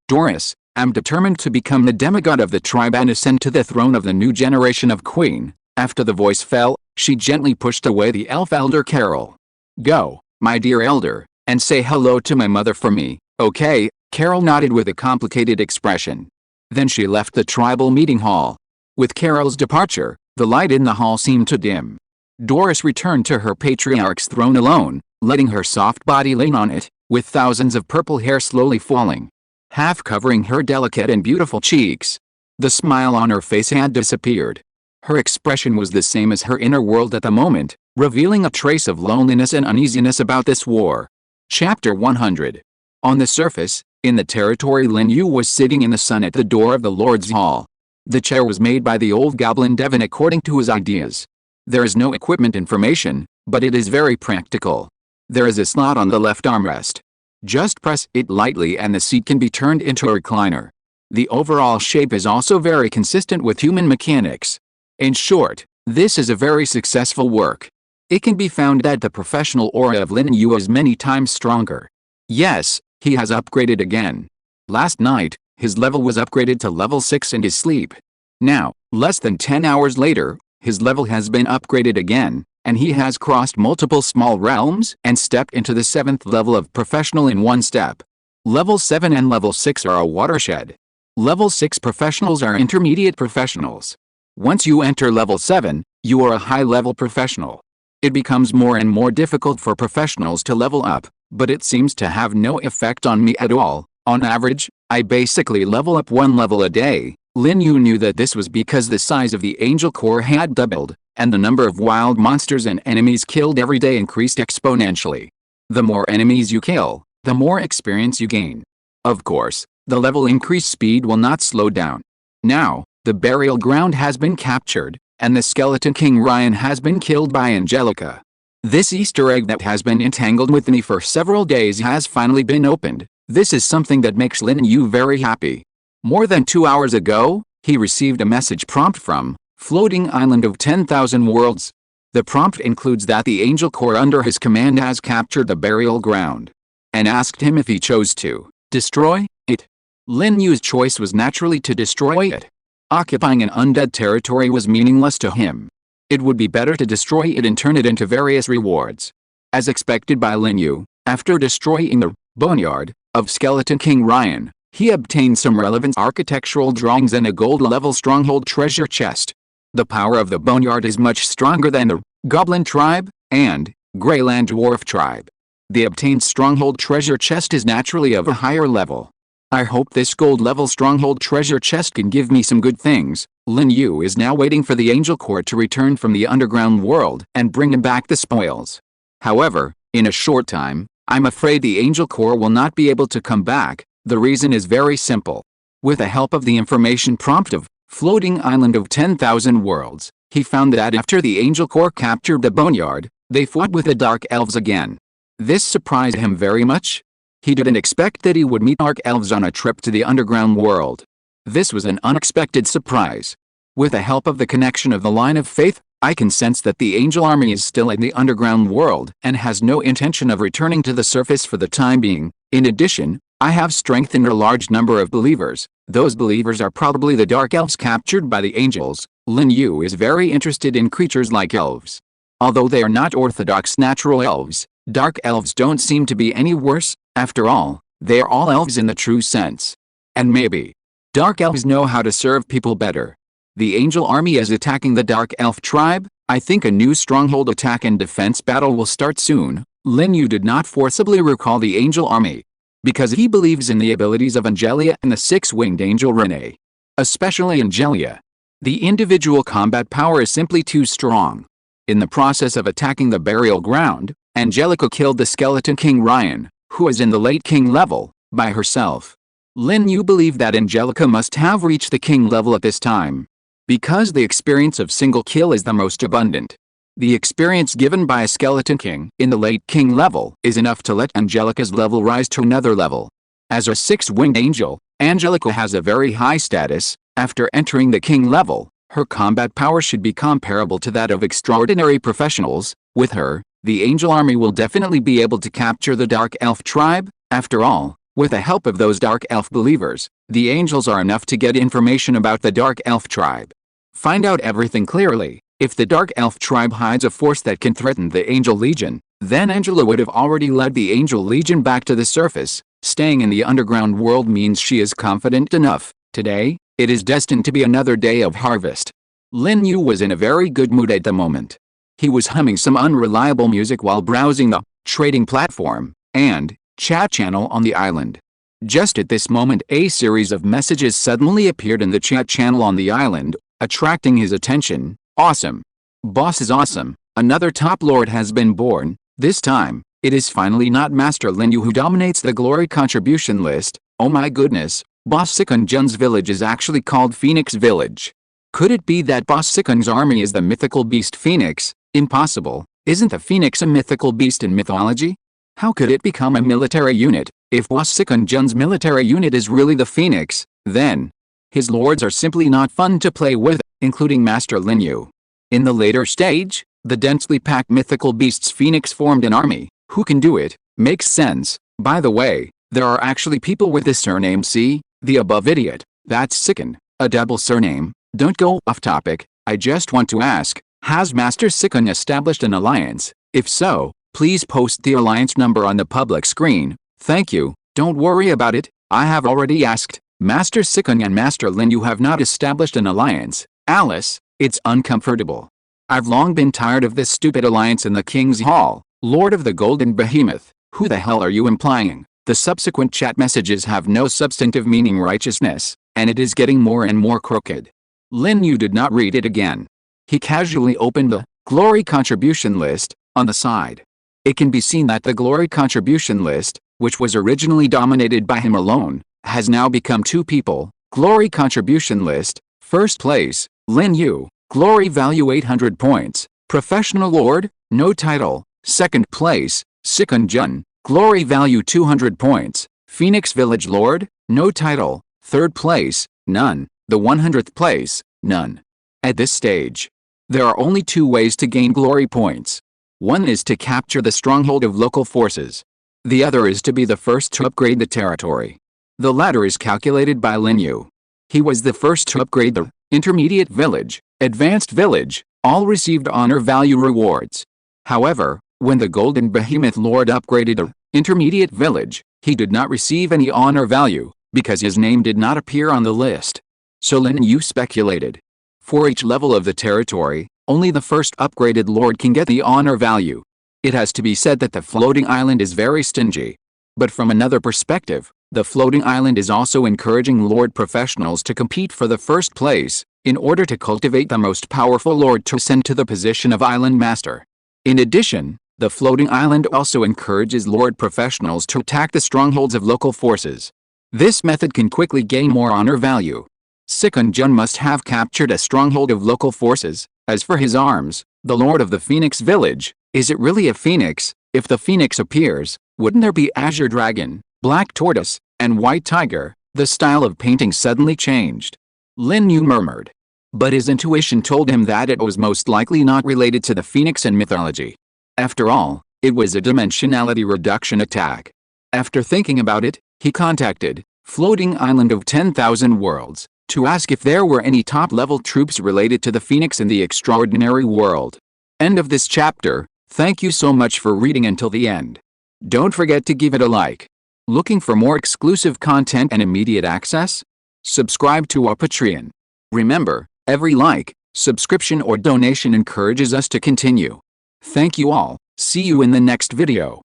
[SPEAKER 1] Doris, I'm determined to become the demigod of the tribe and ascend to the throne of the new generation of queen." After the voice fell, she gently pushed away the Elf Elder Carol. "Go, my dear elder, and say hello to my mother for me, okay?" Carol nodded with a complicated expression. Then she left the tribal meeting hall. With Carol's departure, the light in the hall seemed to dim. Doris returned to her patriarch's throne alone, letting her soft body lean on it, with thousands of purple hair slowly falling, half covering her delicate and beautiful cheeks. The smile on her face had disappeared. Her expression was the same as her inner world at the moment, revealing a trace of loneliness and uneasiness about this war. Chapter 100. On the surface, in the territory, Lin Yu was sitting in the sun at the door of the Lord's Hall. The chair was made by the old goblin Devon according to his ideas. There is no equipment information, but it is very practical. There is a slot on the left armrest. Just press it lightly and the seat can be turned into a recliner. The overall shape is also very consistent with human mechanics. In short, this is a very successful work. It can be found that the professional aura of Lin Yu is many times stronger. Yes, he has upgraded again. Last night, his level was upgraded to level 6 in his sleep. Now, less than 10 hours later, his level has been upgraded again, and he has crossed multiple small realms and stepped into the 7th level of professional in one step. Level 7 and level 6 are a watershed. Level 6 professionals are intermediate professionals. Once you enter level 7, you are a high-level professional. It becomes more and more difficult for professionals to level up, but it seems to have no effect on me at all. On average, I basically level up 1 level a day. Lin Yu knew that this was because the size of the Angel Corps had doubled, and the number of wild monsters and enemies killed every day increased exponentially. The more enemies you kill, the more experience you gain. Of course, the level increase speed will not slow down. Now, the burial ground has been captured, and the Skeleton King Ryan has been killed by Angelica. This Easter egg that has been entangled with me for several days has finally been opened. This is something that makes Lin Yu very happy. More than 2 hours ago, he received a message prompt from Floating Island of 10,000 Worlds. The prompt includes that the Angel Corps under his command has captured the burial ground, and asked him if he chose to destroy it. Lin Yu's choice was naturally to destroy it. Occupying an undead territory was meaningless to him. It would be better to destroy it and turn it into various rewards. As expected by Lin Yu, after destroying the boneyard of Skeleton King Ryan, he obtained some relevant architectural drawings and a gold-level stronghold treasure chest. The power of the boneyard is much stronger than the Goblin tribe and Greyland Dwarf tribe. The obtained stronghold treasure chest is naturally of a higher level. I hope this gold-level stronghold treasure chest can give me some good things. Lin Yu is now waiting for the Angel Corps to return from the underground world and bring him back the spoils. However, in a short time, I'm afraid the Angel Corps will not be able to come back. The reason is very simple. With the help of the information prompt of Floating Island of 10,000 Worlds, he found that after the Angel Corps captured the boneyard, they fought with the Dark Elves again. This surprised him very much. He didn't expect that he would meet Dark Elves on a trip to the underground world. This was an unexpected surprise. With the help of the connection of the line of faith, I can sense that the Angel Army is still in the underground world and has no intention of returning to the surface for the time being. In addition, I have strengthened a large number of believers. Those believers are probably the Dark Elves captured by the Angels. Lin Yu is very interested in creatures like elves. Although they are not orthodox natural elves, Dark Elves don't seem to be any worse. After all, they are all elves in the true sense. And maybe Dark Elves know how to serve people better. The Angel Army is attacking the Dark Elf tribe. I think a new stronghold attack and defense battle will start soon. Lin Yu did not forcibly recall the Angel Army, because he believes in the abilities of Angelia and the six-winged angel Renee. Especially Angelia. The individual combat power is simply too strong. In the process of attacking the burial ground, Angelica killed the Skeleton King Ryan, who is in the late king level, by herself. Lin Yu believed that Angelica must have reached the king level at this time, because the experience of single kill is the most abundant. The experience given by a Skeleton King in the late king level is enough to let Angelica's level rise to another level. As a six-winged angel, Angelica has a very high status. After entering the king level, her combat power should be comparable to that of extraordinary professionals. With her, the Angel Army will definitely be able to capture the Dark Elf tribe. After all, with the help of those Dark Elf believers, the angels are enough to get information about the Dark Elf tribe. Find out everything clearly. If the Dark Elf tribe hides a force that can threaten the Angel Legion, then Angela would have already led the Angel Legion back to the surface. Staying in the underground world means she is confident enough. Today, it is destined to be another day of harvest. Lin Yu was in a very good mood at the moment. He was humming some unreliable music while browsing the trading platform and chat channel on the island. Just at this moment, a series of messages suddenly appeared in the chat channel on the island, attracting his attention. Awesome. Boss is awesome. Another top lord has been born. This time, it is finally not Master Lin Yu who dominates the glory contribution list. Oh my goodness, Boss Sikun Jun's village is actually called Phoenix Village. Could it be that Boss Sikun's army is the mythical beast Phoenix? Impossible. Isn't the Phoenix a mythical beast in mythology? How could it become a military unit? If Boss Sikun Jun's military unit is really the Phoenix, then his lords are simply not fun to play with, including Master Lin Yu. In the later stage, the densely packed mythical beasts Phoenix formed an army. Who can do it? Makes sense. By the way, there are actually people with this surname. See, the above idiot. That's Sikun, a double surname. Don't go off topic. I just want to ask, has Master Sikun established an alliance? If so, please post the alliance number on the public screen. Thank you. Don't worry about it. I have already asked. Master Sikun and Master Lin Yu have not established an alliance. Alice, it's uncomfortable. I've long been tired of this stupid alliance in the King's Hall, Lord of the Golden Behemoth. Who the hell are you implying? The subsequent chat messages have no substantive meaning righteousness, and it is getting more and more crooked. Lin Yu did not read it again. He casually opened the glory contribution list on the side. It can be seen that the glory contribution list, which was originally dominated by him alone, has now become two people. Glory contribution list, first place, Lin Yu, glory value 800 points, professional lord, no title. Second place, Sikun Jun, glory value 200 points, Phoenix Village Lord, no title. Third place, none. The 100th place, none. At this stage, there are only two ways to gain glory points. One is to capture the stronghold of local forces. The other is to be the first to upgrade the territory. The latter is calculated by Lin Yu. He was the first to upgrade the intermediate village, advanced village, all received honor value rewards. However, when the Golden Behemoth Lord upgraded the intermediate village, he did not receive any honor value, because his name did not appear on the list. So Lin Yu speculated. For each level of the territory, only the first upgraded lord can get the honor value. It has to be said that the floating island is very stingy. But from another perspective, the floating island is also encouraging lord professionals to compete for the first place, in order to cultivate the most powerful lord to ascend to the position of island master. In addition, the floating island also encourages lord professionals to attack the strongholds of local forces. This method can quickly gain more honor value. Sikun Jun must have captured a stronghold of local forces. As for his arms, the Lord of the Phoenix Village, is it really a phoenix? If the phoenix appears, wouldn't there be azure dragon, black tortoise, and white tiger? The style of painting suddenly changed. Lin Yu murmured. But his intuition told him that it was most likely not related to the phoenix in mythology. After all, it was a dimensionality reduction attack. After thinking about it, he contacted Floating Island of 10,000 Worlds to ask if there were any top-level troops related to the Phoenix in the extraordinary world. End of this chapter. Thank you so much for reading until the end. Don't forget to give it a like. Looking for more exclusive content and immediate access? Subscribe to our Patreon. Remember, every like, subscription or donation encourages us to continue. Thank you all. See you in the next video.